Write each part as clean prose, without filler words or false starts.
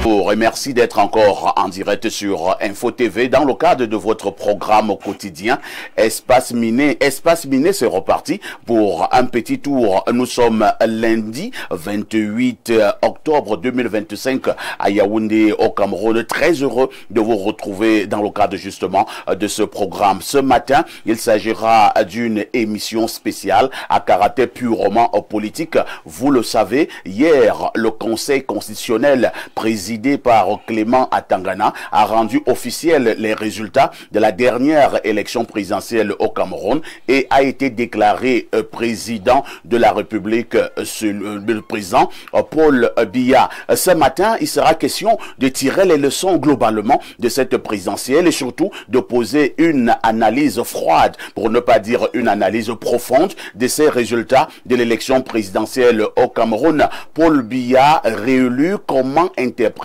Et merci d'être encore en direct sur Info TV dans le cadre de votre programme quotidien Espace Miné. Espace Miné, c'est reparti pour un petit tour. Nous sommes lundi 28 octobre 2025 à Yaoundé au Cameroun. Très heureux de vous retrouver dans le cadre justement de ce programme. Ce matin, il s'agira d'une émission spéciale à caractère purement politique. Vous le savez, hier, le Conseil constitutionnel présidé par Clément Atangana a rendu officiel les résultats de la dernière élection présidentielle au Cameroun et a été déclaré président de la République, le président Paul Biya. Ce matin, il sera question de tirer les leçons globalement de cette présidentielle et surtout de poser une analyse froide, pour ne pas dire une analyse profonde de ces résultats de l'élection présidentielle au Cameroun. Paul Biya réélu, comment interpréter,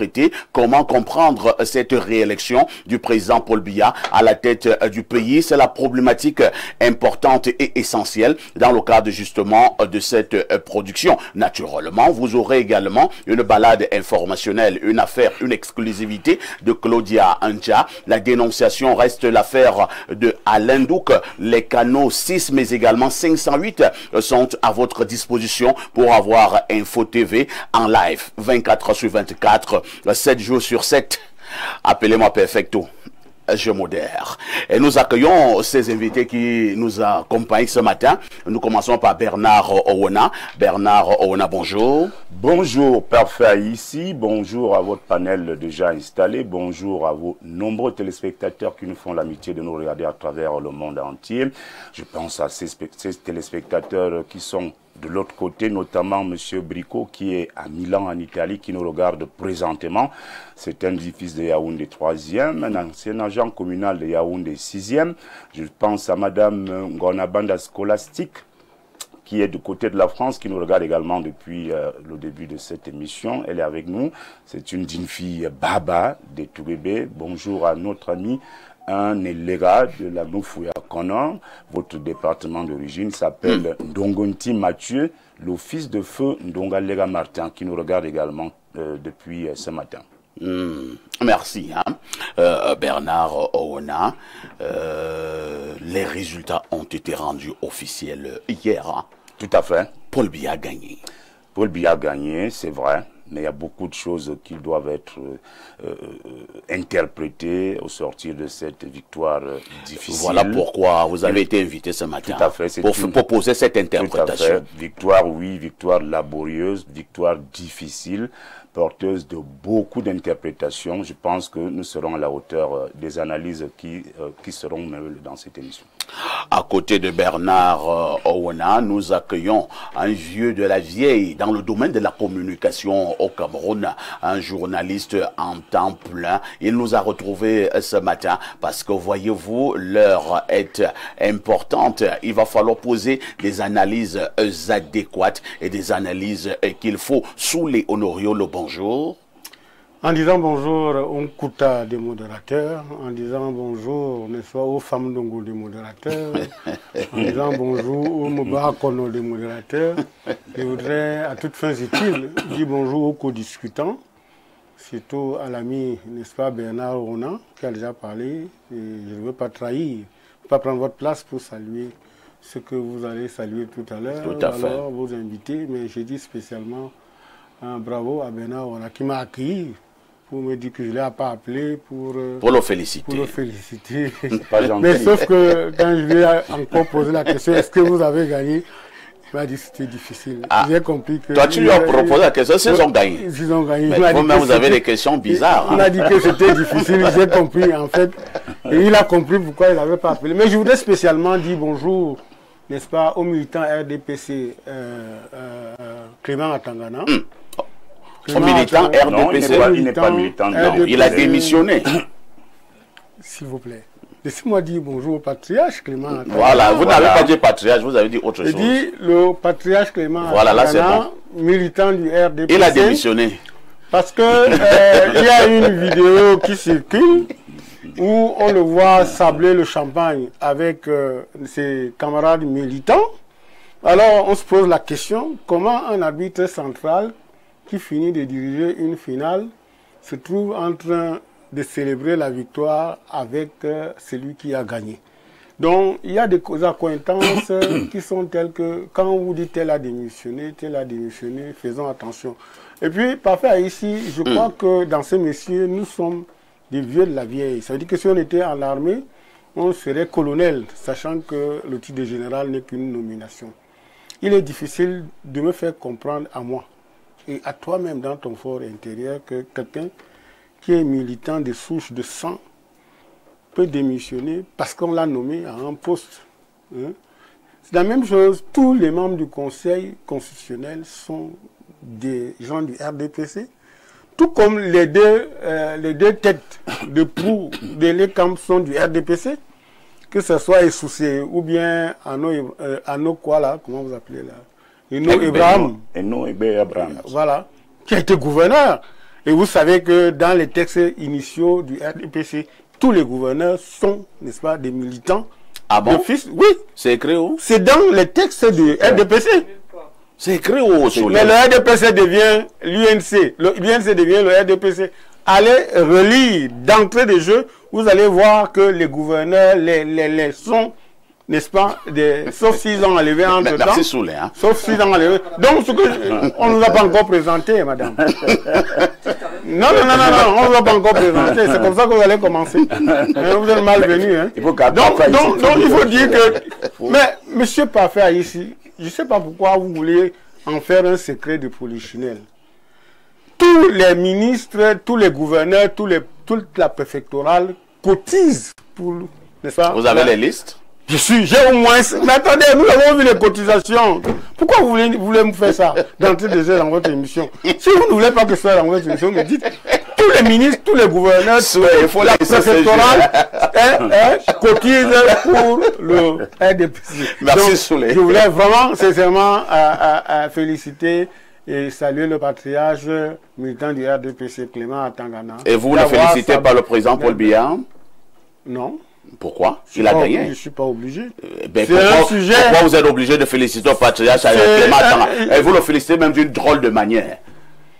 comment comprendre cette réélection du président Paul Biya à la tête du pays? C'est la problématique importante et essentielle dans le cadre justement de cette production. Naturellement, vous aurez également une balade informationnelle, une affaire, une exclusivité de Claudia Anja. La dénonciation reste l'affaire de Alain Douk. Les canaux 6 mais également 508 sont à votre disposition pour avoir Info TV en live 24 sur 24, 7 jours sur 7. Appelez-moi Perfecto, je modère. Et nous accueillons ces invités qui nous accompagnent ce matin. Nous commençons par Bernard Owona. Bernard Owona, bonjour. Bonjour, parfait ici. Bonjour à votre panel déjà installé. Bonjour à vos nombreux téléspectateurs qui nous font l'amitié de nous regarder à travers le monde entier. Je pense à ces téléspectateurs qui sont de l'autre côté, notamment M. Bricot, qui est à Milan, en Italie, qui nous regarde présentement. C'est un fils de Yaoundé 3e, un ancien agent communal de Yaoundé 6e. Je pense à Mme Ngonabanda Scolastique, qui est du côté de la France, qui nous regarde également depuis le début de cette émission. Elle est avec nous. C'est une jeune fille Baba de Toubébé. Bonjour à notre ami un élégat de la Noufouya Konan. Votre département d'origine s'appelle Ndongonti Mathieu, le fils de feu Ndongalega Martin, qui nous regarde également depuis ce matin. Merci, Bernard Owona. Les résultats ont été rendus officiels hier. Tout à fait. Paul Biya a gagné. Paul Biya a gagné, c'est vrai. Mais il y a beaucoup de choses qui doivent être interprétées au sortir de cette victoire difficile. Voilà pourquoi vous avez été invité ce matin. Tout à fait, pour poser cette interprétation. Tout à fait. Victoire, oui, victoire laborieuse, victoire difficile, porteuse de beaucoup d'interprétations. Je pense que nous serons à la hauteur des analyses qui seront menées dans cette émission. À côté de Bernard Owona, nous accueillons un vieux de la vieille dans le domaine de la communication au Cameroun, un journaliste en temps plein. Il nous a retrouvés ce matin parce que, voyez-vous, l'heure est importante. Il va falloir poser des analyses adéquates et des analyses qu'il faut. Soulé Honorio, le bonjour. En disant bonjour aux Kouta des modérateurs, en disant bonjour, n'est-ce pas, aux femmes d'Ongo des modérateurs, en disant bonjour aux Mobarakono des modérateurs, je voudrais, à toutes fins utiles, dire bonjour aux co-discutants, surtout à l'ami, n'est-ce pas, Bernard Owona, qui a déjà parlé, et je ne veux pas trahir, je ne veux pas prendre votre place pour saluer ce que vous allez saluer tout à l'heure, alors vos invités, mais je dis spécialement bravo à Bernard Owona qui m'a accueilli, pour me dire que je ne l'ai pas appelé pour le féliciter. Pour le féliciter. Pas gentil. Mais sauf que quand je lui ai encore posé la question, est-ce que vous avez gagné? Il m'a dit que c'était difficile. J'ai compris que... Toi, tu lui as proposé la question, ils ont gagné. Ils ont gagné. Mais vous-même, vous avez des questions bizarres. Il m'a dit que c'était difficile, j'ai compris en fait. Et il a compris pourquoi il n'avait pas appelé. Mais je voudrais spécialement dire bonjour, n'est-ce pas, au militant RDPC Clément Atangana. Au militant RDPC. Non, il n'est pas militant. Non, il a démissionné. S'il vous plaît. Laissez-moi dire bonjour au patriarche Clément Atangana. Voilà, vous n'avez pas dit patriarche, vous avez dit autre chose. Je dis le patriarche Clément voilà, Atangana, militant du RDPC. Il a démissionné. Parce que il y a une vidéo qui circule où on le voit sabler le champagne avec ses camarades militants. Alors on se pose la question, comment un arbitre central qui finit de diriger une finale se trouve en train de célébrer la victoire avec celui qui a gagné. Donc, il y a des accointances qui sont telles que, quand on vous dit tel a démissionné, faisons attention. Et puis, parfait, ici, je crois que dans ces messieurs, nous sommes des vieux de la vieille. Ça veut dire que si on était en armée, on serait colonel, sachant que le titre de général n'est qu'une nomination. Il est difficile de me faire comprendre à moi et à toi-même dans ton fort intérieur que quelqu'un qui est militant de souche de sang peut démissionner parce qu'on l'a nommé à un poste. Hein? C'est la même chose, tous les membres du Conseil constitutionnel sont des gens du RDPC, tout comme les deux têtes de proue de l'ECAM sont du RDPC, que ce soit Essoussé ou bien Ano quoi là, comment vous appelez là, Eno Abraham. Voilà, qui a été gouverneur. Et vous savez que dans les textes initiaux du RDPC, tous les gouverneurs sont, n'est-ce pas, des militants. Ah bon? Oui. C'est écrit où? C'est dans les textes du RDPC. C'est écrit où? Mais le RDPC devient l'UNC. L'UNC devient le RDPC. Allez relire d'entrée de jeu, vous allez voir que les gouverneurs, les sont, n'est-ce pas, sauf s'ils ont enlevé entre temps. Merci Soulé, hein. Sauf s'ils ont enlevé. Donc, on ne nous a pas encore présenté, madame. Non, on ne nous a pas encore présenté. C'est comme ça que vous allez commencer. Vous êtes malvenu, hein. Donc, il faut dire que... Mais, monsieur Parfait, ici, je ne sais pas pourquoi vous voulez en faire un secret de polichinelle. Tous les ministres, tous les gouverneurs, toute la préfectorale cotisent pour... N'est-ce pas? Vous avez les listes? J'ai au moins... Mais attendez, nous avons vu les cotisations. Pourquoi vous voulez me faire ça d'entrée de jeu dans votre émission? Si vous ne voulez pas que ce soit dans votre émission, me dites, tous les ministres, tous les gouverneurs, il faut la préfectorale cotisent pour le RDPC. Merci Soulé. Je voulais vraiment, sincèrement, féliciter et saluer le patriarche militant du RDPC, Clément Atangana. Et vous le félicitez par le président Paul Biya? Non. Pourquoi? Il a gagné. Je ne suis pas obligé. Pourquoi vous êtes obligé de féliciter le patriarche Clément Atangana? Et vous le félicitez même d'une drôle de manière.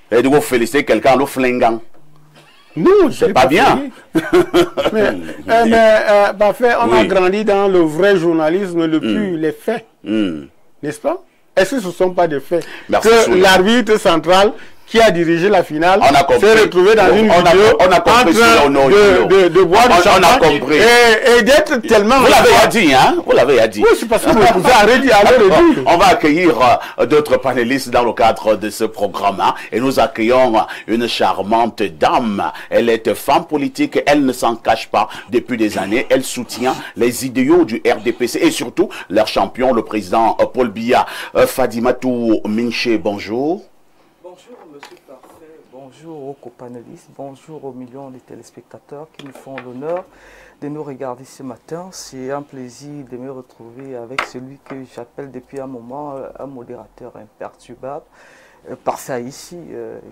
Et vous félicitez quelqu'un en le flinguant. Non, c'est pas bien. Parfait, on a grandi dans le vrai journalisme, le plus les faits. N'est-ce pas? Est-ce que ce ne sont pas des faits? Que l'arbitre central qui a dirigé la finale s'est retrouvé dans une vidéo en train de boire du champagne et d'être tellement... Vous l'avez dit, hein? Vous l'avez dit. Oui, c'est parce que vous avez dit à l'heure. On va accueillir d'autres panélistes dans le cadre de ce programme. Hein, et nous accueillons une charmante dame. Elle est femme politique. Elle ne s'en cache pas depuis des années. Elle soutient les idéaux du RDPC et surtout leur champion, le président Paul Biya. Fadimatou Minché, bonjour. Bonjour aux copanélistes, bonjour aux millions de téléspectateurs qui nous font l'honneur de nous regarder ce matin. C'est un plaisir de me retrouver avec celui que j'appelle depuis un moment un modérateur imperturbable, Parfait ici,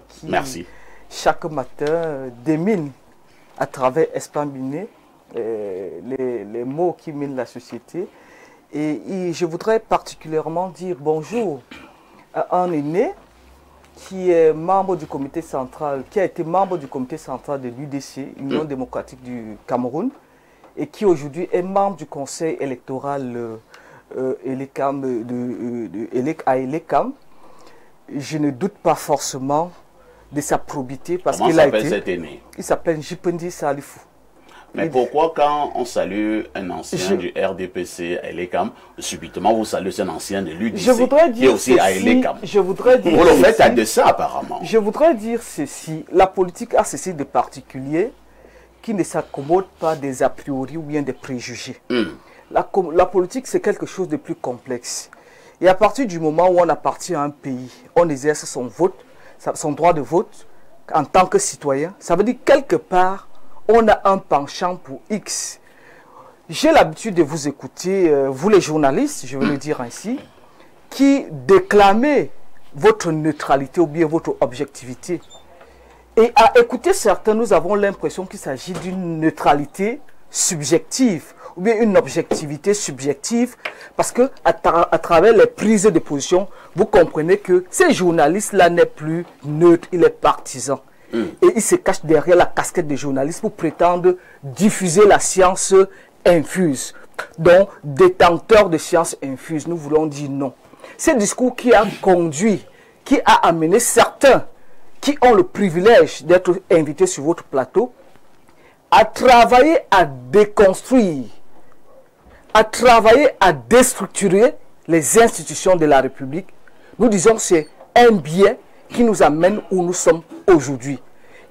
qui Merci. Chaque matin démine à travers Espagne Miné les mots qui minent la société. Et je voudrais particulièrement dire bonjour à un aîné qui est membre du comité central, qui a été membre du comité central de l'UDC, Union démocratique du Cameroun, et qui aujourd'hui est membre du conseil électoral à Elecam. Je ne doute pas forcément de sa probité parce qu'il a été... Cet aîné? Il s'appelle Jipendi Salifou. Mais pourquoi quand on salue un ancien du RDPC à Elecam, subitement vous saluez un ancien de l'UDC qui est aussi à Elecam? Je voudrais dire... Vous le faites à dessein apparemment. Je voudrais dire ceci. La politique a ceci de particulier qui ne s'accommode pas des a priori ou bien des préjugés. La politique, c'est quelque chose de plus complexe. Et à partir du moment où on appartient à un pays, on exerce son vote, son droit de vote en tant que citoyen, ça veut dire quelque part, on a un penchant pour X. J'ai l'habitude de vous écouter, vous les journalistes, je vais le dire ainsi, qui déclamez votre neutralité ou bien votre objectivité. Et à écouter certains, nous avons l'impression qu'il s'agit d'une neutralité subjective ou bien une objectivité subjective parce que à travers les prises de position, vous comprenez que ces journalistes-là n'est plus neutre, il est partisan. Et ils se cachent derrière la casquette des journalistes pour prétendre diffuser la science infuse. Donc, détenteurs de science infuse, nous voulons dire non. Ce discours qui a conduit, qui a amené certains qui ont le privilège d'être invités sur votre plateau à travailler à déconstruire, à travailler à déstructurer les institutions de la République. Nous disons que c'est un biais qui nous amène où nous sommes aujourd'hui.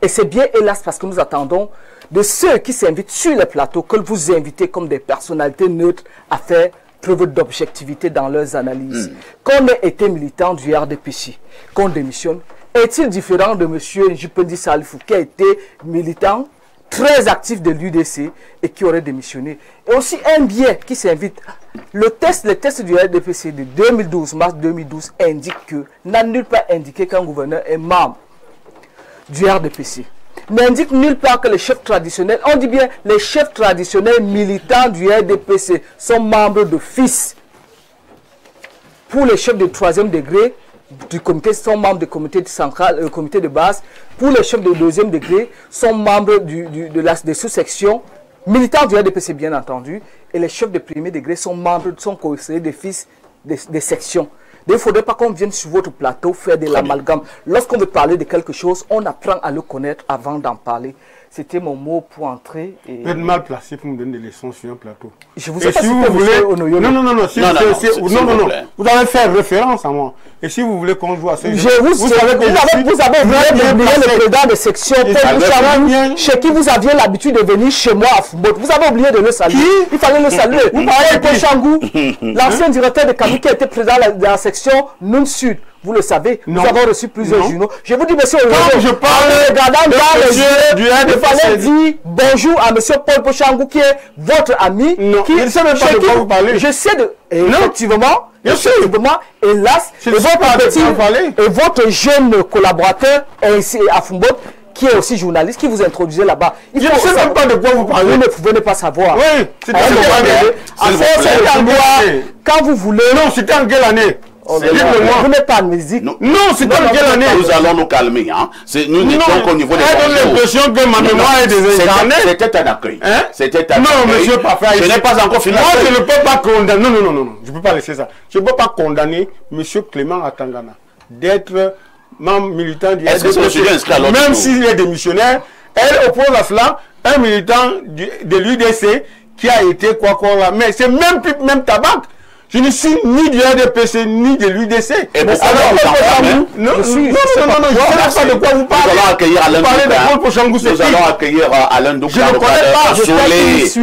Et c'est bien, hélas, parce que nous attendons de ceux qui s'invitent sur les plateaux que vous invitez comme des personnalités neutres à faire preuve d'objectivité dans leurs analyses. Qu'on ait été militant du RDPC, qu'on démissionne, est-il différent de M. Njipendi Salifou qui a été militant très actif de l'UDC et qui aurait démissionné? Et aussi un biais qui s'invite. Les tests du RDPC de 2012, mars 2012, indiquent que, n'a nulle part indiqué qu'un gouverneur est membre du RDPC. N'indique nulle part que les chefs traditionnels, on dit bien les chefs traditionnels militants du RDPC sont membres d'office. Pour les chefs de 3e degré du comité, sont membres du comité central, comité de base. Pour les chefs de 2e degré, sont membres des sous-sections, militants du RDPC bien entendu. Et les chefs de 1er degré sont membres, sont conseillers d'office des sections. Il ne faudrait pas qu'on vienne sur votre plateau faire de l'amalgame. Lorsqu'on veut parler de quelque chose, on apprend à le connaître avant d'en parler. C'était mon mot pour entrer. Et... Vous êtes mal placé pour me donner des leçons sur un plateau. Je vous ai pas si vous voulez... Non. Vous avez fait référence à moi. Et si vous voulez qu'on joue à ce jeu... Vous avez oublié le président de section, Paul Bouchangou, chez qui vous aviez l'habitude de venir chez moi à Fumot. Vous avez oublié de le saluer. Il fallait le saluer. Vous parlez de Paul Bouchangou, l'ancien directeur de Camille qui a été président de la section Noun Sud. Vous le savez, nous avons reçu plusieurs journaux. Je vous dis, monsieur, quand je parle regardant dans les yeux, il fallait dire bonjour à monsieur Paul Bouchangou qui est votre ami. Non, qui, il ne sait même pas de quoi vous parlez. Je sais de... Effectivement, hélas, et votre jeune collaborateur ici à Fumbo, qui est aussi journaliste, qui vous introduisait là-bas. Je ne sais même pas de quoi vous parlez. Vous ne pouvez pas savoir. Oui, c'était quand vous voulez... Non, c'était en quelle année? Vous n'êtes pas en musique. Non, c'est en quelle année? Nous allons nous calmer. Hein. Nous n'étions qu'au niveau des bonjours. J'ai l'impression que ma mémoire est désincarnée. C'était un accueil. C'était un accueil. Non, monsieur Parfait. Je n'ai pas encore fini. Moi, je ne peux pas condamner. Non. Je ne peux pas laisser ça. Je ne peux pas condamner monsieur Clément Atangana d'être membre militant du RDPC. Même s'il est démissionnaire, elle oppose à cela un militant de l'UDC qui a été quoi. Mais c'est même tabac. Je ne suis ni du RDPC ni de l'UDC. Et non, je ne sais pas de quoi vous parlez. Nous allons accueillir Alain Douk. Nous allons accueillir Alain Douk. Je ne connais pas.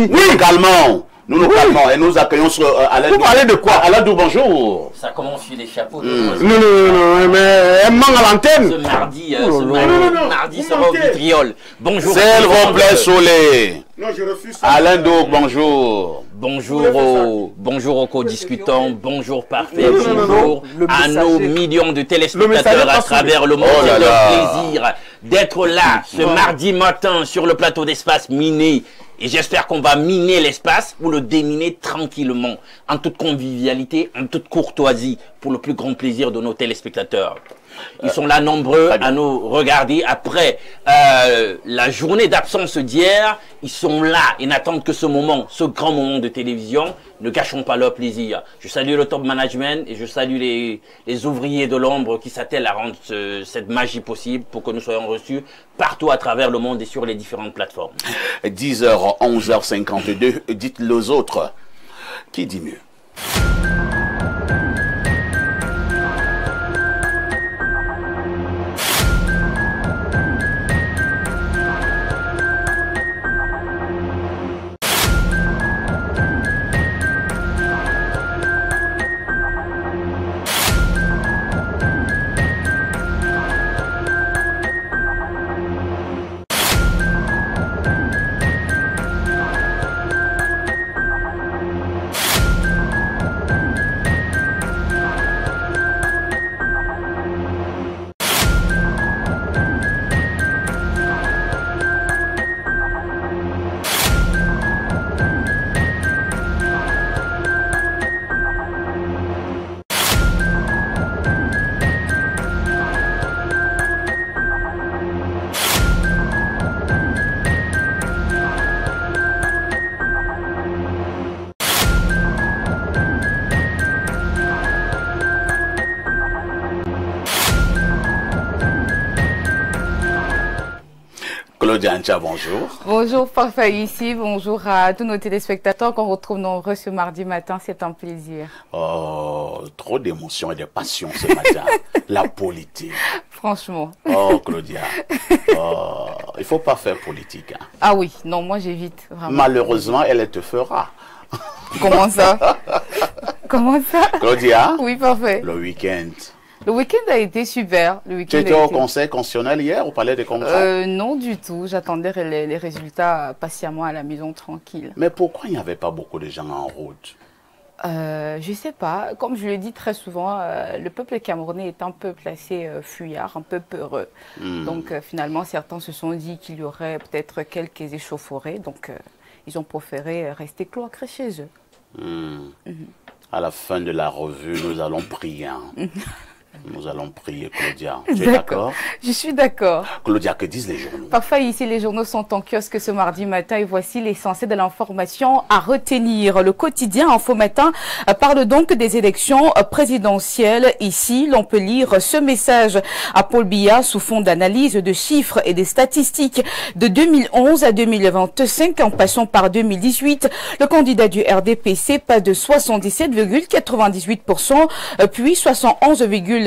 Nous calmons. Nous calmons et nous accueillons Alain Douk. Vous parlez de quoi? Alain Douk, bonjour. Ça commence sur les chapeaux. Non, mais elle manque à l'antenne. Ce mardi sera au vitriol. Bonjour. S'il vous plaît, Solé. Non, je refuse ça. Alain Douk, bonjour. Bonjour aux co-discutants, bonjour Parfait, bonjour à nos millions de téléspectateurs à travers le monde. C'est un plaisir d'être là ce mardi matin sur le plateau d'Espace Miné. Et j'espère qu'on va miner l'espace ou le déminer tranquillement, en toute convivialité, en toute courtoisie, pour le plus grand plaisir de nos téléspectateurs. Ils sont là nombreux à nous regarder après la journée d'absence d'hier. Ils sont là et n'attendent que ce moment, ce grand moment de télévision. Ne gâchons pas leur plaisir. Je salue le top management et je salue les ouvriers de l'ombre qui s'attellent à rendre cette magie possible pour que nous soyons reçus partout à travers le monde et sur les différentes plateformes. 10h, 11h52, dites les autres. Qui dit mieux? Claudia Ncha, bonjour. Bonjour Parfait ici, bonjour à tous nos téléspectateurs qu'on retrouve nombreux ce mardi matin, c'est un plaisir. Oh, trop d'émotions et de passion ce matin. La politique. Franchement. Oh, Claudia. Oh, il ne faut pas faire politique. Hein. Ah oui, non, moi j'évite. Vraiment. Malheureusement, elle te fera. Comment ça? Comment ça? Claudia? Oui, parfait. Le week-end. Le week-end a été super. Tu étais au Conseil constitutionnel hier, au Palais des Congrès? Non du tout, j'attendais les résultats patiemment à la maison tranquille. Mais pourquoi il n'y avait pas beaucoup de gens en route? Je ne sais pas. Comme je le dis très souvent, le peuple camerounais est un peuple assez fuyard, un peu peureux. Donc finalement, certains se sont dit qu'il y aurait peut-être quelques échauffourées. Donc ils ont préféré rester cloîtrés chez eux. À la fin de la revue, nous allons prier. Hein. Nous allons prier, Claudia. Tu es d'accord? Je suis d'accord. Claudia, que disent les journaux? Parfois, ici, les journaux sont en kiosque ce mardi matin et voici l'essentiel de l'information à retenir. Le quotidien Info Matin parle donc des élections présidentielles. Ici, l'on peut lire ce message à Paul Biya sous fond d'analyse de chiffres et des statistiques de 2011 à 2025 en passant par 2018. Le candidat du RDPC passe de 77,98% puis 71,28%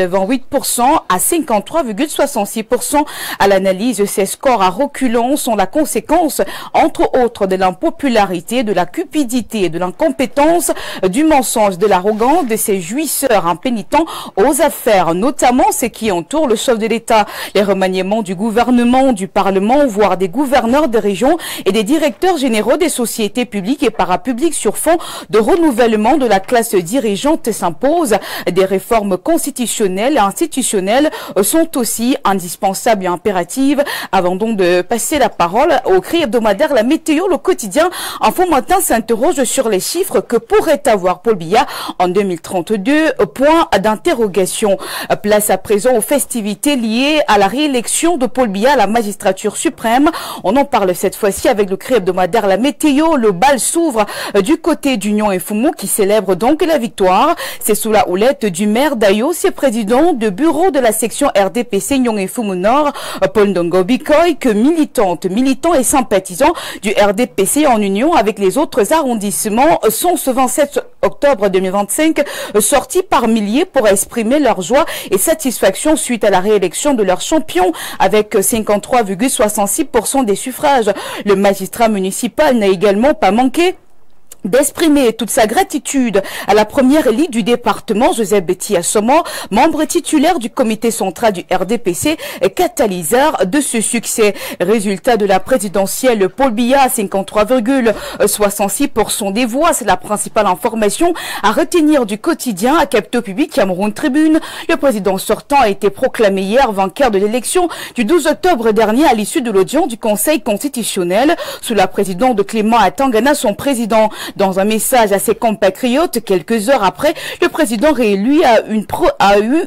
à 53,66%. À l'analyse, ces scores à reculons sont la conséquence, entre autres, de l'impopularité, de la cupidité et de l'incompétence, du mensonge, de l'arrogance, de ces jouisseurs impénitents aux affaires, notamment ce qui entoure le chef de l'État, les remaniements du gouvernement, du Parlement, voire des gouverneurs des régions et des directeurs généraux des sociétés publiques et parapubliques sur fond de renouvellement de la classe dirigeante s'imposent. Des réformes constitutionnelles et institutionnelles sont aussi indispensables et impératives. Avant donc de passer la parole au cri hebdomadaire La Météo, le quotidien Info Matin s'interroge sur les chiffres que pourrait avoir Paul Biya en 2032. Point d'interrogation. Place à présent aux festivités liées à la réélection de Paul Biya à la magistrature suprême. On en parle cette fois-ci avec le cri hebdomadaire La Météo. Le bal s'ouvre du côté d'Union et Fumu qui célèbre donc la victoire. C'est sous la houlette du maire d'Ayo, c'est président de bureau de la section RDPC Nyong et Fumu Nord, Paul Ndongo Bikoy, que militants et sympathisants du RDPC en union avec les autres arrondissements sont ce 27 octobre 2025 sortis par milliers pour exprimer leur joie et satisfaction suite à la réélection de leur champion avec 53,66% des suffrages. Le magistrat municipal n'a également pas manqué d'exprimer toute sa gratitude à la première élite du département, Joseph Betty Assomo, membre titulaire du comité central du RDPC et catalyseur de ce succès. Résultat de la présidentielle, Paul Biya, 53,66% des voix. C'est la principale information à retenir du quotidien à Capitaux Public Cameroun Tribune. Le président sortant a été proclamé hier vainqueur de l'élection du 12 octobre dernier à l'issue de l'audience du Conseil constitutionnel sous la présidence de Clément Atangana, son président. Dans un message à ses compatriotes, quelques heures après, le président réélu a eu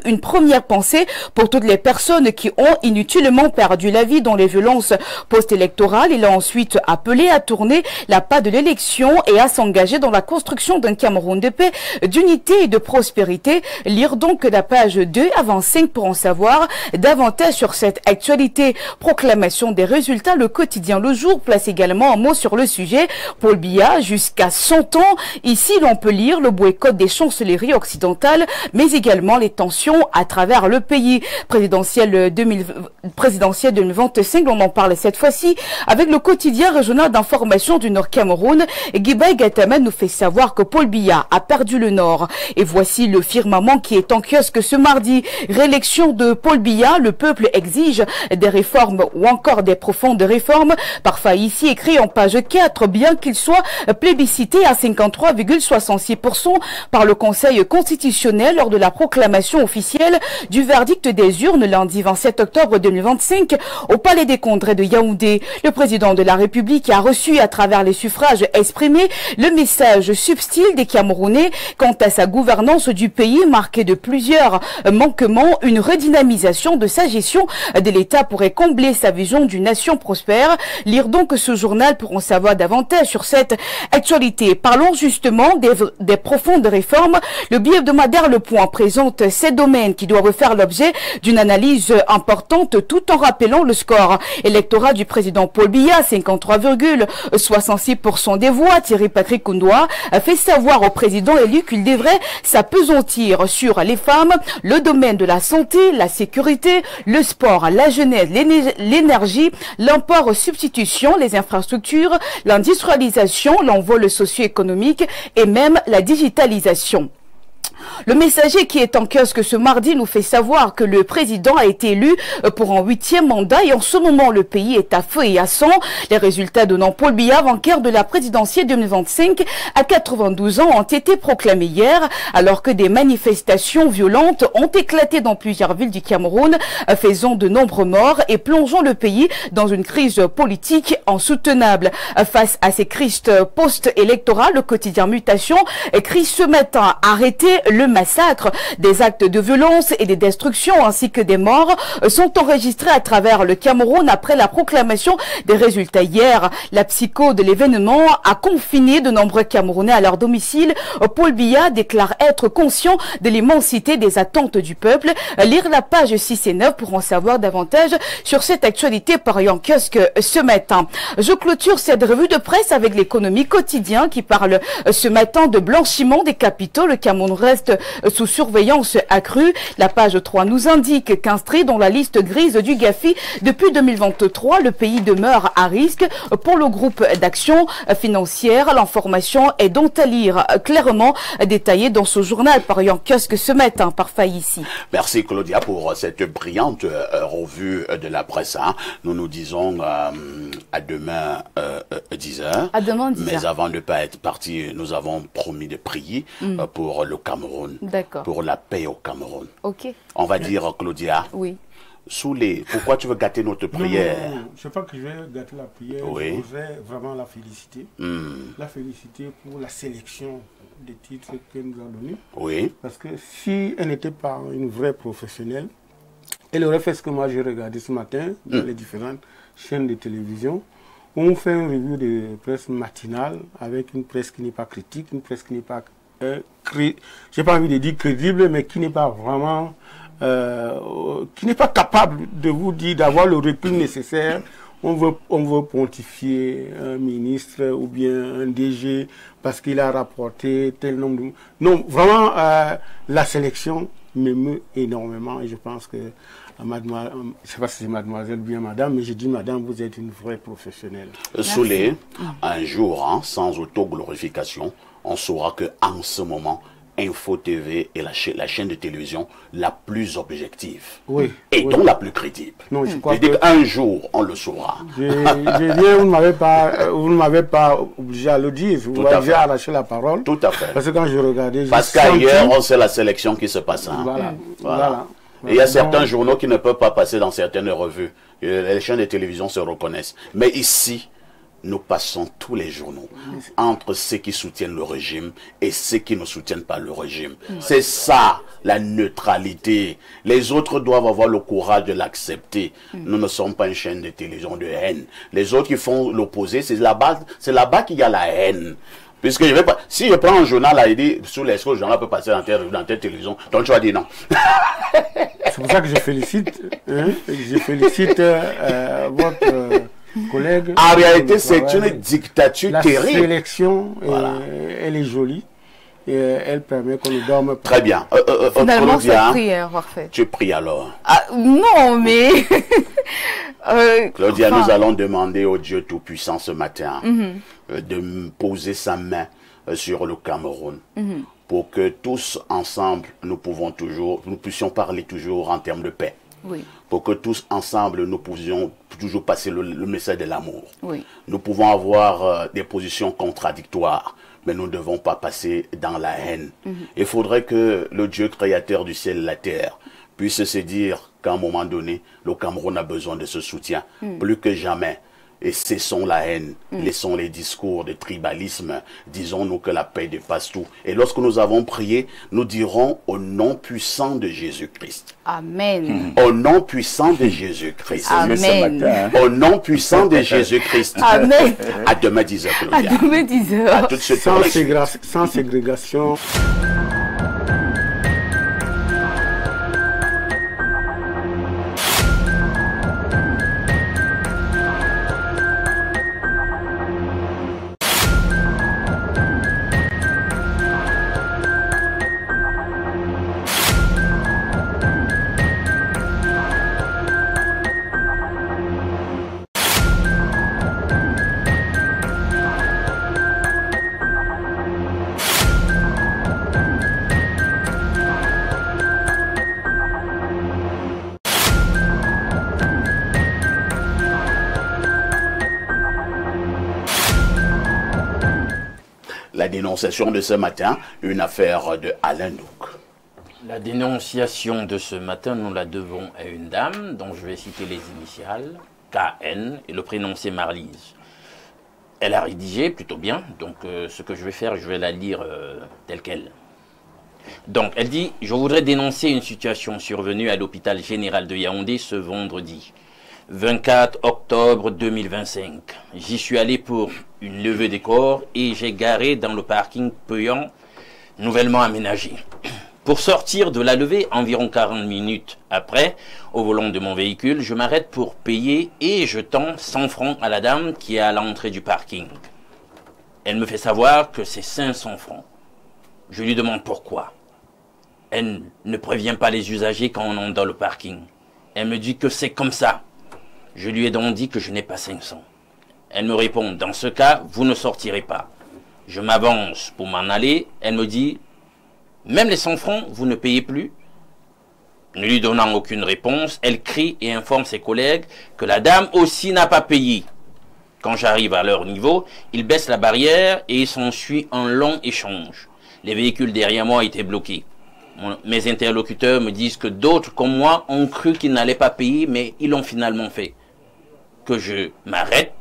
une première pensée pour toutes les personnes qui ont inutilement perdu la vie dans les violences post-électorales. Il a ensuite appelé à tourner la page de l'élection et à s'engager dans la construction d'un Cameroun de paix, d'unité et de prospérité. Lire donc la page 2 à 25 pour en savoir davantage sur cette actualité. Proclamation des résultats, le quotidien Le Jour place également un mot sur le sujet. Paul Biya, jusqu'à 100 ans. Ici, l'on peut lire le boycott des chancelleries occidentales, mais également les tensions à travers le pays. Présidentielle 2025, on en parle cette fois-ci avec le quotidien régional d'information du Nord Cameroun. Guibay Gatama nous fait savoir que Paul Biya a perdu le Nord. Et voici le firmament qui est en kiosque ce mardi. Réélection de Paul Biya, le peuple exige des réformes ou encore des profondes réformes. Parfois ici écrit en page 4, bien qu'il soit plébiscité à 53,66% par le Conseil constitutionnel lors de la proclamation officielle du verdict des urnes lundi 27 octobre 2025 au Palais des Congrès de Yaoundé. Le président de la République a reçu à travers les suffrages exprimés le message subtil des Camerounais quant à sa gouvernance du pays marquée de plusieurs manquements. Une redynamisation de sa gestion de l'État pourrait combler sa vision d'une nation prospère. Lire donc ce journal pour en savoir davantage sur cette actualité sécurité. Parlons justement des profondes réformes. Le bi-hebdomadaire Le Point présente ces domaines qui doivent faire l'objet d'une analyse importante tout en rappelant le score électoral du président Paul Biya, 53,66% des voix. Thierry Patrick Koundoua a fait savoir au président élu qu'il devrait s'apesantir sur les femmes, le domaine de la santé, la sécurité, le sport, la jeunesse, l'énergie, l'import-substitution, les infrastructures, l'industrialisation, l'envol socio-économique et même la digitalisation. Le Messager qui est en kiosque ce mardi nous fait savoir que le président a été élu pour un 8e mandat et en ce moment le pays est à feu et à sang. Les résultats donnant Paul Biya vainqueur de la présidentielle 2025 à 92 ans ont été proclamés hier alors que des manifestations violentes ont éclaté dans plusieurs villes du Cameroun, faisant de nombreux morts et plongeant le pays dans une crise politique insoutenable. Face à ces crises post-électorales, le quotidien Mutation écrit ce matin « Arrêtez le massacre ». Des actes de violence et des destructions ainsi que des morts sont enregistrés à travers le Cameroun après la proclamation des résultats hier. La psycho de l'événement a confiné de nombreux Camerounais à leur domicile. Paul Biya déclare être conscient de l'immensité des attentes du peuple. Lire la page 6 et 9 pour en savoir davantage sur cette actualité paru en kiosque ce matin. Je clôture cette revue de presse avec l'économie quotidien qui parle ce matin de blanchiment des capitaux. Le Cameroun reste sous surveillance accrue. La page 3 nous indique qu'inscrit dans la liste grise du GAFI depuis 2023, le pays demeure à risque pour le groupe d'action financière. L'information est donc à lire clairement détaillée dans ce journal paru en kiosque ce matin par Faïssi. Merci Claudia pour cette brillante revue de la presse. Hein. Nous nous disons à demain 10h. À demain 10h. Mais avant de ne pas être partis, nous avons promis de prier pour le Cameroun, pour la paix au Cameroun. Ok. On va dire, Claudia, oui. Soulé, pourquoi tu veux gâter notre prière? Non, je ne sais pas que je vais gâter la prière, oui. Je voudrais vraiment la féliciter. La féliciter pour la sélection des titres qu'elle nous a donnés. Oui. Parce que si elle n'était pas une vraie professionnelle, elle aurait fait ce que moi j'ai regardé ce matin dans les différentes chaînes de télévision. On fait une revue de presse matinale avec une presse qui n'est pas critique, une presse qui n'est pas... j'ai pas envie de dire crédible, mais qui n'est pas vraiment... qui n'est pas capable de vous dire, d'avoir le recul nécessaire. On veut pontifier un ministre ou bien un DG parce qu'il a rapporté tel nombre de... Non, vraiment, la sélection m'émeut énormément et je pense que mademoiselle, je ne sais pas si c'est mademoiselle ou bien madame, mais je dis madame, vous êtes une vraie professionnelle. Soulé, un jour, hein, sans autoglorification, on saura qu'en ce moment, Info TV est la chaîne de télévision la plus objective et donc la plus crédible. Non, je crois qu'un jour, on le saura. Vous ne m'avez pas obligé à le dire, vous m'avez arraché la parole. Tout à fait. Parce que quand je regardais... Parce qu'ailleurs, on sait la sélection qui se passe. Hein. Voilà. Et il y a certains journaux qui ne peuvent pas passer dans certaines revues. Les chaînes de télévision se reconnaissent. Mais ici... nous passons tous les journaux entre ceux qui soutiennent le régime et ceux qui ne soutiennent pas le régime. C'est ça, la neutralité. Les autres doivent avoir le courage de l'accepter. Nous ne sommes pas une chaîne de télévision de haine. Les autres qui font l'opposé, c'est là-bas qu'il y a la haine. Puisque je vais pas, si je prends un journal là et dit, sous les le journal peut passer dans telle télévision, donc tu vas dire non. C'est pour ça que je félicite, votre... collègue. En réalité, c'est une dictature terrible. La sélection, elle est jolie. Et elle permet qu'on ne dorme pas. Très bien. Finalement, c'est prière, parfait. Tu pries alors. Non, mais... Claudia, nous allons demander au Dieu Tout-Puissant ce matin de poser sa main sur le Cameroun. Pour que tous ensemble, nous puissions parler toujours en termes de paix. Oui. Pour que tous ensemble, nous puissions toujours passer le message de l'amour. Oui. Nous pouvons avoir des positions contradictoires, mais nous ne devons pas passer dans la haine. Il faudrait que le Dieu créateur du ciel et de la terre puisse se dire qu'à un moment donné, le Cameroun a besoin de ce soutien. Plus que jamais, Et cessons la haine, laissons les discours de tribalisme, disons-nous que la paix dépasse tout. Et lorsque nous avons prié, nous dirons au nom puissant de Jésus-Christ. Amen. Au nom puissant de Jésus-Christ. Amen. Au nom puissant de Jésus-Christ. Amen. À demain 10h, À demain 10h. À tout de suite. Sans ségrégation. La dénonciation de ce matin, une affaire de Alain Douk. La dénonciation de ce matin, nous la devons à une dame dont je vais citer les initiales, KN, et le prénom c'est Marlise. Elle a rédigé plutôt bien, donc ce que je vais faire, je vais la lire telle qu'elle. Donc, elle dit « Je voudrais dénoncer une situation survenue à l'hôpital général de Yaoundé ce vendredi, 24 octobre 2025. J'y suis allé pour une levée des corps et j'ai garé dans le parking payant nouvellement aménagé. Pour sortir de la levée, environ 40 minutes après, au volant de mon véhicule, je m'arrête pour payer et je tends 100 francs à la dame qui est à l'entrée du parking. Elle me fait savoir que c'est 500 francs. Je lui demande pourquoi. Elle ne prévient pas les usagers quand on entre dans le parking. Elle me dit que c'est comme ça. Je lui ai donc dit que je n'ai pas 500. Elle me répond, dans ce cas, vous ne sortirez pas. Je m'avance pour m'en aller. Elle me dit, même les 100 francs, vous ne payez plus? Ne lui donnant aucune réponse, elle crie et informe ses collègues que la dame aussi n'a pas payé. Quand j'arrive à leur niveau, ils baissent la barrière et il s'ensuit un long échange. Les véhicules derrière moi étaient bloqués. Mes interlocuteurs me disent que d'autres comme moi ont cru qu'ils n'allaient pas payer, mais ils l'ont finalement fait. Que je m'arrête,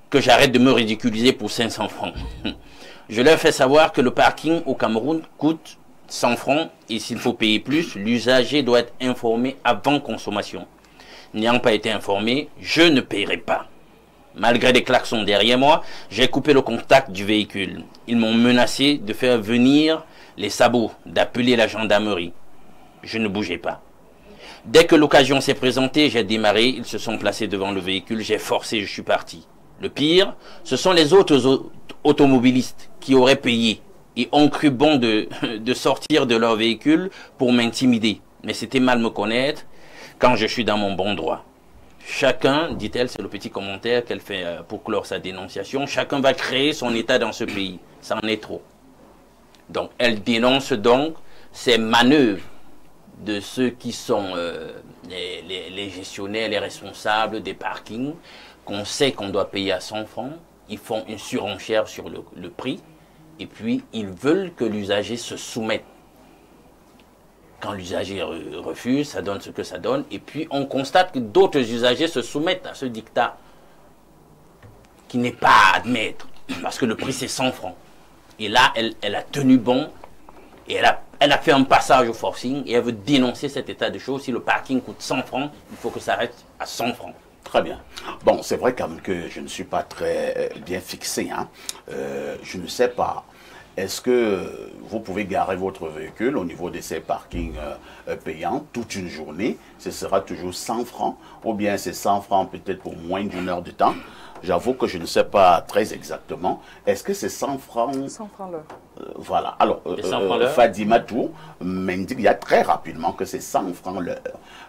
que j'arrête de me ridiculiser pour 500 francs. Je leur fais savoir que le parking au Cameroun coûte 100 francs et s'il faut payer plus, l'usager doit être informé avant consommation. N'ayant pas été informé, je ne paierai pas. Malgré des klaxons derrière moi, j'ai coupé le contact du véhicule. Ils m'ont menacé de faire venir les sabots, d'appeler la gendarmerie. Je ne bougeais pas. Dès que l'occasion s'est présentée, j'ai démarré, ils se sont placés devant le véhicule, j'ai forcé, je suis parti. Le pire, ce sont les autres automobilistes qui auraient payé et ont cru bon de sortir de leur véhicule pour m'intimider. Mais c'était mal me connaître quand je suis dans mon bon droit. Chacun, dit-elle, c'est le petit commentaire qu'elle fait pour clore sa dénonciation, chacun va créer son état dans ce pays. Ça en est trop. Donc, elle dénonce donc ces manœuvres de ceux qui sont les gestionnaires, les responsables des parkings, qu'on sait qu'on doit payer à 100 francs. Ils font une surenchère sur le prix et puis ils veulent que l'usager se soumette. Quand l'usager refuse, ça donne ce que ça donne. Et puis on constate que d'autres usagers se soumettent à ce dictat qui n'est pas à admettre parce que le prix c'est 100 francs. Et là, elle a tenu bon et elle a fait un passage au forcing et elle veut dénoncer cet état de choses. Si le parking coûte 100 francs, il faut que ça reste à 100 francs. Très bien. Bon, c'est vrai quand même que je ne suis pas très bien fixé. Hein. Je ne sais pas. Est-ce que vous pouvez garer votre véhicule au niveau de ces parkings payants toute une journée? Ce sera toujours 100 francs ou bien c'est 100 francs peut-être pour moins d'une heure de temps? J'avoue que je ne sais pas très exactement. Est-ce que c'est 100 francs? 100 francs l'heure. Voilà. Alors, Fadima Tou m'indique il y a très rapidement que c'est 100 francs l'heure.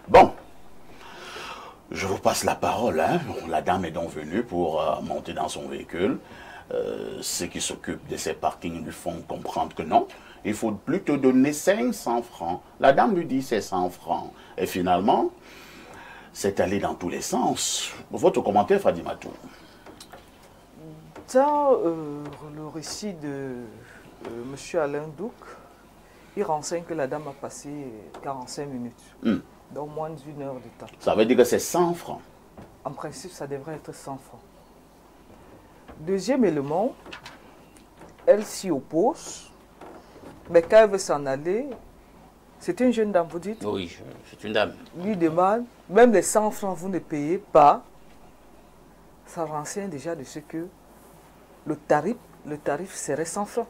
Bon. Je vous passe la parole. Hein. La dame est donc venue pour monter dans son véhicule. Ceux qui s'occupent de ces parkings lui font comprendre que non. Il faut plutôt donner 500 francs. La dame lui dit c'est 100 francs. Et finalement, c'est allé dans tous les sens. Votre commentaire, Fadima Tou? Dans le récit de M. Alain Douk, il renseigne que la dame a passé 45 minutes. Donc moins d'une heure de temps. Ça veut dire que c'est 100 francs. En principe, ça devrait être 100 francs. Deuxième élément, elle s'y oppose, mais quand elle veut s'en aller, c'est une jeune dame, vous dites? Oui, c'est une dame. Lui demande, même les 100 francs, vous ne payez pas. Ça renseigne déjà de ce que le tarif serait 100 francs.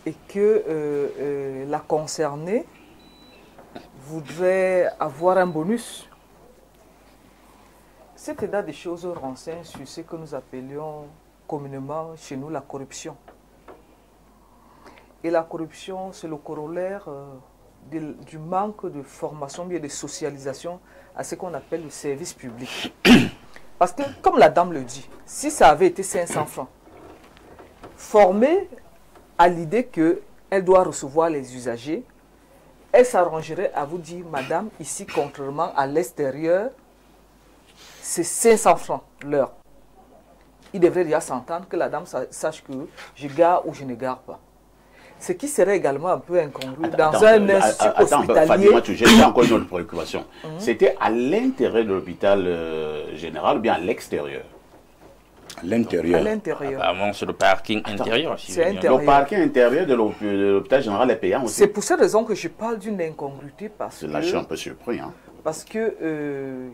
Et que la concernée voudrait avoir un bonus. Cet état des choses renseigne sur ce que nous appelions communément chez nous la corruption. Et la corruption, c'est le corollaire du manque de formation, bien de socialisation à ce qu'on appelle le service public. Parce que, comme la dame le dit, si ça avait été 500 francs, formée à l'idée qu'elle doit recevoir les usagers, elle s'arrangerait à vous dire, madame, ici, contrairement à l'extérieur, c'est 500 francs l'heure. Il devrait déjà s'entendre que la dame sache que je gare ou je ne gare pas. Ce qui serait également un peu incongru dans un institut hospitalier. Fatima, j'ai encore une autre préoccupation. C'était à l'intérieur de l'hôpital général ou bien à l'extérieur? À l'intérieur. À l'intérieur. Apparemment, c'est le parking intérieur. C'est intérieur. Le parking intérieur de l'hôpital général est payant aussi. C'est pour cette raison que je parle d'une incongruité parce Là, je suis un peu surpris. Hein. Parce que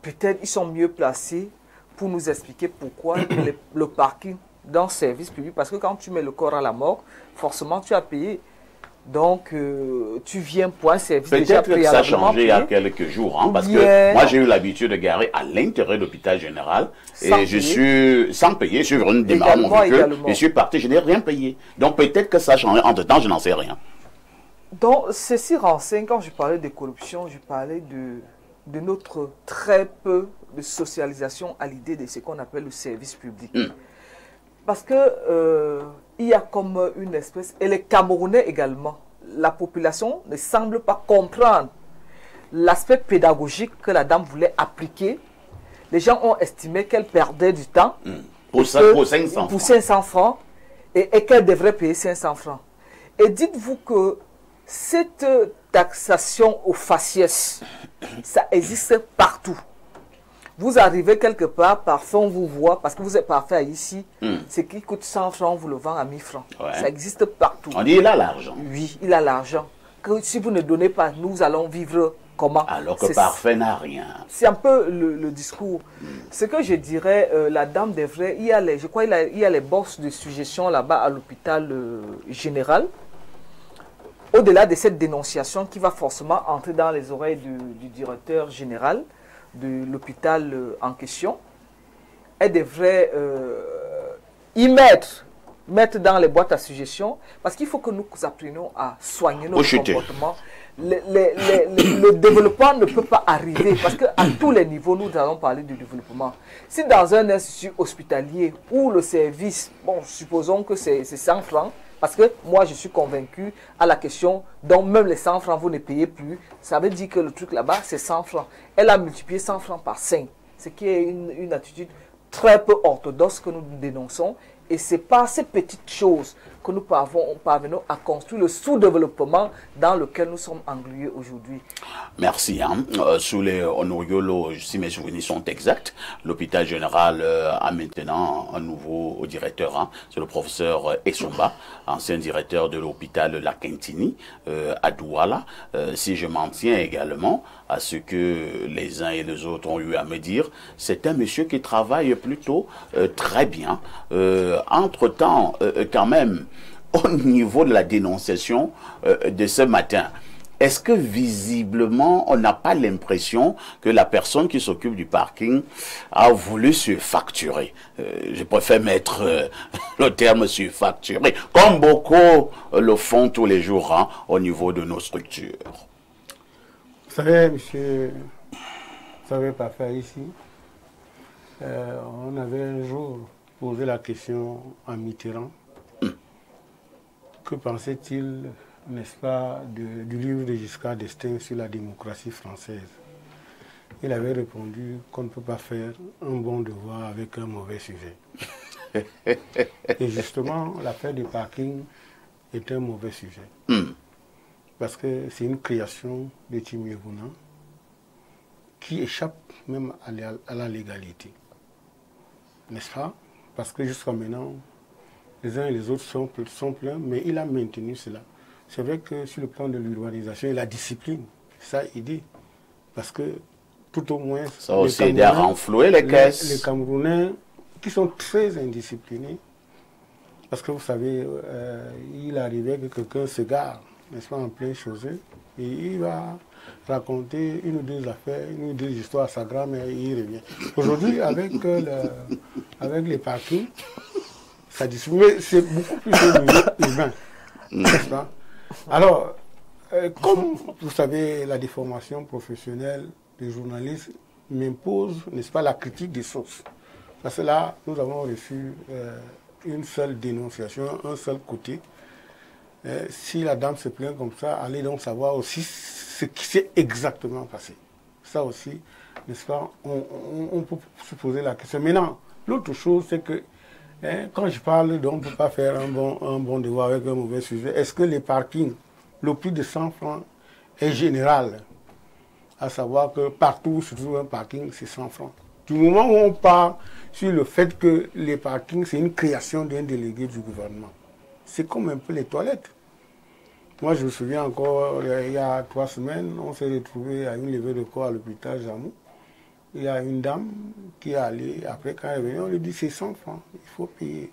peut-être ils sont mieux placés pour nous expliquer pourquoi le parking dans le service public, parce que quand tu mets le corps à la mort, forcément tu as payé. Donc, tu viens pour un service déjà préalablement. Peut-être que ça a changé il y a quelques jours, hein, parce que moi j'ai eu l'habitude de garer à l'intérieur de l'hôpital général et je suis sans payer, je suis venu démarrer mon véhicule, je suis parti, je n'ai rien payé. Donc peut-être que ça a changé entre temps, je n'en sais rien. Donc, ceci renseigne, quand je parlais de corruption, je parlais de notre très peu de socialisation à l'idée de ce qu'on appelle le service public. Parce que il y a comme une espèce, et les Camerounais également, la population ne semble pas comprendre l'aspect pédagogique que la dame voulait appliquer. Les gens ont estimé qu'elle perdait du temps pour 500 francs et qu'elle devrait payer 500 francs. Et dites-vous que cette taxation aux faciès, ça existe partout. Vous arrivez quelque part, parfois on vous voit, parce que vous êtes parfait ici, ce qui coûte 100 francs, on vous le vend à 1000 francs. Ouais. Ça existe partout. On dit il a l'argent. Oui, il a l'argent. Que si vous ne donnez pas, nous allons vivre comment? Alors que parfait n'a rien. C'est un peu le discours. Ce que je dirais, la dame devrait, je crois qu'il y a les bourses de suggestion là-bas à l'hôpital général. Au-delà de cette dénonciation qui va forcément entrer dans les oreilles du directeur général de l'hôpital en question, elle devrait y mettre dans les boîtes à suggestions, parce qu'il faut que nous apprenions à soigner notre comportement. Le développement ne peut pas arriver, parce qu'à tous les niveaux, nous allons parler du développement. Si dans un institut hospitalier où le service, bon, supposons que c'est 100 francs, parce que moi, je suis convaincu à la question, donc même les 100 francs, vous ne payez plus. Ça veut dire que le truc là-bas, c'est 100 francs. Elle a multiplié 100 francs par 5, ce qui est une attitude très peu orthodoxe que nous dénonçons. Et c'est par ces petites choses que nous parvenons à construire le sous-développement dans lequel nous sommes englués aujourd'hui. Merci. Hein. Sous les Honoriolo, si mes souvenirs sont exacts, l'hôpital général a maintenant un nouveau directeur. Hein. C'est le professeur Essomba, ancien directeur de l'hôpital La Quintini à Douala. Si je m'en tiens également à ce que les uns et les autres ont eu à me dire, c'est un monsieur qui travaille plutôt très bien. Entre-temps, quand même, au niveau de la dénonciation de ce matin, est-ce que visiblement, on n'a pas l'impression que la personne qui s'occupe du parking a voulu surfacturer? Je préfère mettre le terme surfacturer, comme beaucoup le font tous les jours hein, au niveau de nos structures. Vous savez, monsieur, vous savez pas faire ici. On avait un jour posé la question à Mitterrand. Que pensait-il, n'est-ce pas, du livre de Giscard d'Estaing sur la démocratie française? Il avait répondu qu'on ne peut pas faire un bon devoir avec un mauvais sujet. Et justement, l'affaire du parking est un mauvais sujet. Parce que c'est une création de Timé-Vounan qui échappe même à la légalité. n'est-ce pas? Parce que jusqu'à maintenant, les uns et les autres sont pleins, mais il a maintenu cela. C'est vrai que sur le plan de l'urbanisation et la discipline, ça a aidé. Parce que tout au moins... Ça a aussi aidé à renflouer les caisses. Les Camerounais qui sont très indisciplinés, parce que vous savez, il arrivait que quelqu'un se gare, n'est-ce pas, en plein chaussée, et il va raconter une ou deux affaires, une ou deux histoires à sa grand-mère et il revient. Aujourd'hui, avec les parkings, ça discipline, mais c'est beaucoup plus humain, n'est-ce pas? Alors, comme vous savez, la déformation professionnelle des journalistes m'impose, n'est-ce pas, la critique des sources. Parce que là, nous avons reçu une seule dénonciation, un seul côté. Si la dame se plaint comme ça, allez donc savoir aussi ce qui s'est exactement passé. Ça aussi, n'est-ce pas, on peut se poser la question. Maintenant, l'autre chose, c'est que quand je parle on ne peut pas faire un bon devoir avec un mauvais sujet, est-ce que les parkings, le prix de 100 francs est général? À savoir que partout où se trouve un parking, c'est 100 francs. Du moment où on parle sur le fait que les parkings, c'est une création d'un délégué du gouvernement. C'est comme un peu les toilettes. Moi, je me souviens encore, il y a 3 semaines, on s'est retrouvé à une levée de corps à l'hôpital Jamou. Il y a une dame qui est allée, après quand elle est venue, on lui dit c'est 100 francs, il faut payer.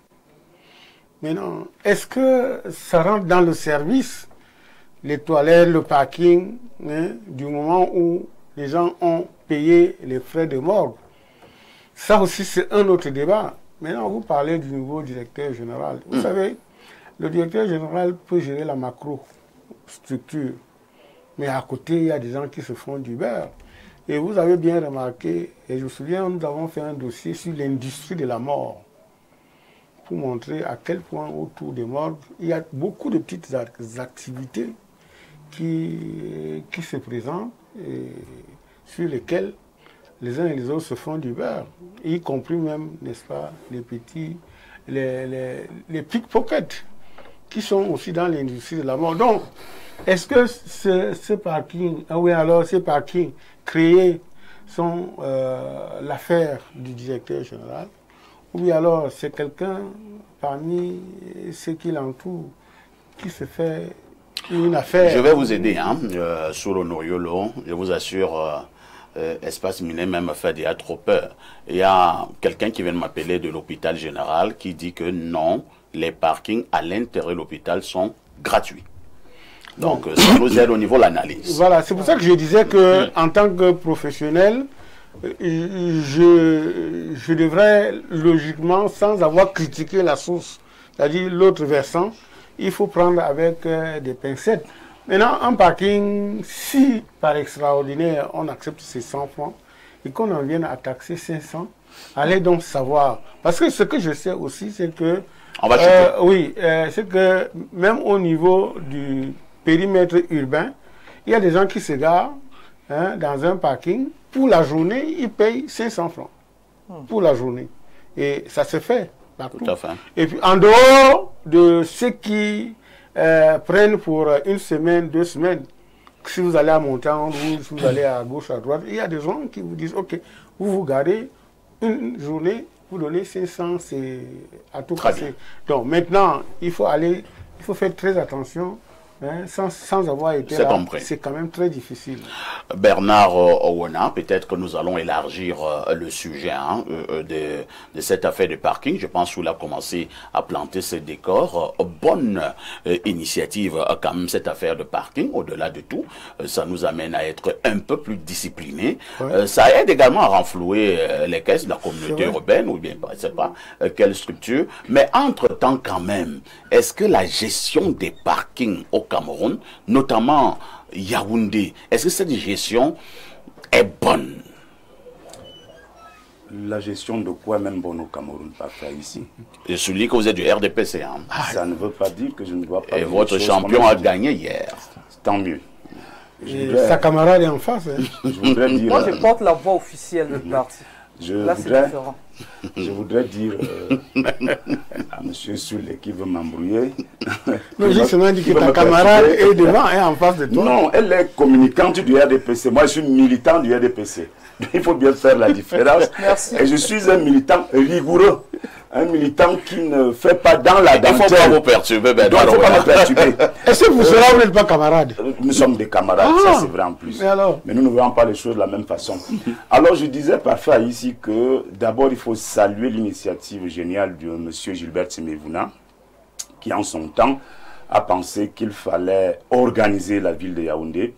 Maintenant, est-ce que ça rentre dans le service, les toilettes, le parking, du moment où les gens ont payé les frais de morgue? Ça aussi, c'est un autre débat. Maintenant, vous parlez du nouveau directeur général. Vous savez, le directeur général peut gérer la macro-structure. Mais à côté, il y a des gens qui se font du beurre. Et vous avez bien remarqué, et je me souviens, nous avons fait un dossier sur l'industrie de la mort, pour montrer à quel point autour des morgues, il y a beaucoup de petites activités qui se présentent et sur lesquelles les uns et les autres se font du beurre, y compris même, n'est-ce pas, les pickpockets qui sont aussi dans l'industrie de la mort. Donc, est-ce que ce parking, ces parkings créés sont l'affaire du directeur général, ou bien alors c'est quelqu'un parmi ceux qui l'entourent qui se fait une affaire? Je vais vous aider, sur l'Onoriolo, je vous assure. Espace Miné même fait déjà trop peur. Il y a quelqu'un qui vient de m'appeler de l'hôpital général qui dit que non, les parkings à l'intérieur de l'hôpital sont gratuits. Donc ça nous aide au niveau de l'analyse. Voilà, c'est pour ça que je disais que en tant que professionnel, je devrais logiquement, sans avoir critiqué la source, c'est-à-dire l'autre versant, il faut prendre avec des pincettes. Maintenant, un parking, si par extraordinaire on accepte ces 100 francs et qu'on en vienne à taxer 500, allez donc savoir. Parce que ce que je sais aussi, c'est que... On va c'est que même au niveau du périmètre urbain, il y a des gens qui se garent dans un parking. Pour la journée, ils payent 500 francs. Pour la journée. Et ça se fait partout. Tout à fait. Et puis en dehors de ceux qui... prennent pour une semaine, 2 semaines. Si vous allez à Montagne, si vous allez à gauche, à droite, il y a des gens qui vous disent, ok, vous vous gardez une journée, vous donnez 500, c'est à tout casser. Donc maintenant, il faut faire très attention. Sans avoir été là, c'est quand même très difficile. Bernard Owona, peut-être que nous allons élargir le sujet de cette affaire de parking. Je pense qu'il a commencé à planter ses décors. Bonne initiative quand même cette affaire de parking. Au-delà de tout, ça nous amène à être un peu plus disciplinés. Ouais. Ça aide également à renflouer les caisses de la communauté urbaine ou bien je ne sais pas quelle structure. Mais entre-temps quand même, est-ce que la gestion des parkings au Cameroun, notamment Yaoundé, est-ce que cette gestion est bonne? La gestion de quoi même bonne au Cameroun, pas faire ici? Je souligne que vous êtes du RDPC. Ça ne veut pas dire que je ne dois pas... Et votre champion a gagné hier. Tant mieux. Sa camarade est en face. Je voudrais dire... Moi, je porte la voix officielle du parti. Je voudrais dire à monsieur Soulé qui veut m'embrouiller. Non, justement, dit que ta camarade est devant et en face de toi. Non, elle est communicante du RDPC. Moi, je suis militant du RDPC. Il faut bien faire la différence. Merci. Et je suis un militant rigoureux. Un militant qui ne fait pas dans la dentelle. Il ne faut pas vous perturber. Donc, il ne faut pas me perturber. Est-ce que vous serez vous n'êtes pas camarades? Nous sommes des camarades, ça c'est vrai en plus. Mais nous ne voyons pas les choses de la même façon. Alors je disais parfois ici que d'abord il faut saluer l'initiative géniale de M. Gilbert Tsimevuna, qui en son temps a pensé qu'il fallait organiser la ville de Yaoundé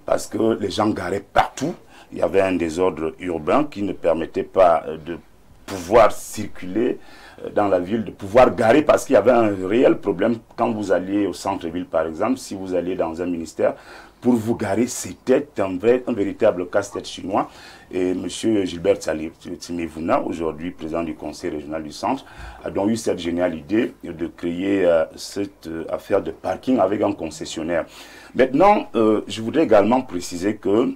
parce que les gens garaient partout. Il y avait un désordre urbain qui ne permettait pas de pouvoir circuler dans la ville, de pouvoir garer, parce qu'il y avait un réel problème quand vous alliez au centre-ville par exemple, si vous alliez dans un ministère, pour vous garer, c'était un véritable casse-tête chinois. Et M. Gilbert Tsimevuna, aujourd'hui président du conseil régional du centre, a donc eu cette géniale idée de créer cette affaire de parking avec un concessionnaire. Maintenant, je voudrais également préciser que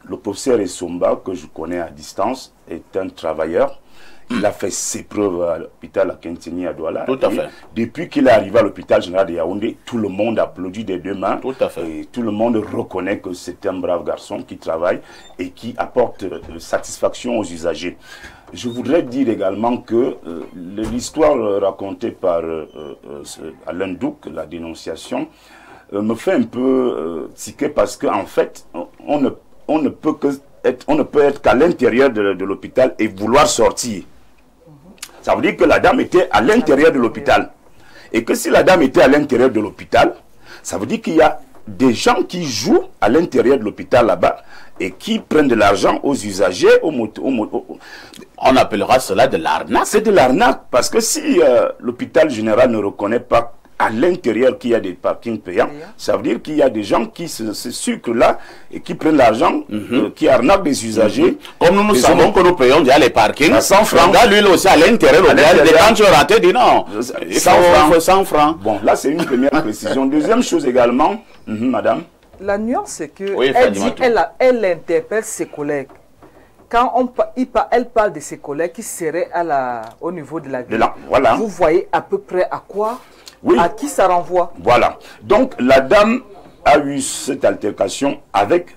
le professeur Essomba, que je connais à distance, est un travailleur. Il a fait ses preuves à l'hôpital à Kentini à Douala. Tout à fait. Depuis qu'il est arrivé à l'hôpital général de Yaoundé, tout le monde applaudit des deux mains. Tout à fait. Et tout le monde reconnaît que c'est un brave garçon qui travaille et qui apporte satisfaction aux usagers. Je voudrais dire également que l'histoire racontée par Alain Douc, la dénonciation, me fait un peu tiquer parce qu'en fait, on ne peut être qu'à l'intérieur de l'hôpital et vouloir sortir. Ça veut dire que la dame était à l'intérieur de l'hôpital. Et que si la dame était à l'intérieur de l'hôpital, ça veut dire qu'il y a des gens qui jouent à l'intérieur de l'hôpital là-bas et qui prennent de l'argent aux usagers, On appellera cela de l'arnaque. C'est de l'arnaque parce que si l'hôpital général ne reconnaît pas à l'intérieur qu'il y a des parkings payants, ça veut dire qu'il y a des gens qui se sucrent là et qui prennent l'argent, qui arnaquent des usagers. Comme nous savons que nous payons déjà les parkings, à 100 francs. Là, lui aussi à l'intérieur, quand tu raté, dit non, il faut 100 francs. Bon, là c'est une première précision. Deuxième chose également, madame. La nuance c'est que oui, elle interpelle ses collègues. Quand elle parle de ses collègues qui seraient au niveau de la ville, voilà. Vous voyez à peu près à quoi? Oui. À qui ça renvoie? Voilà. Donc, la dame a eu cette altercation avec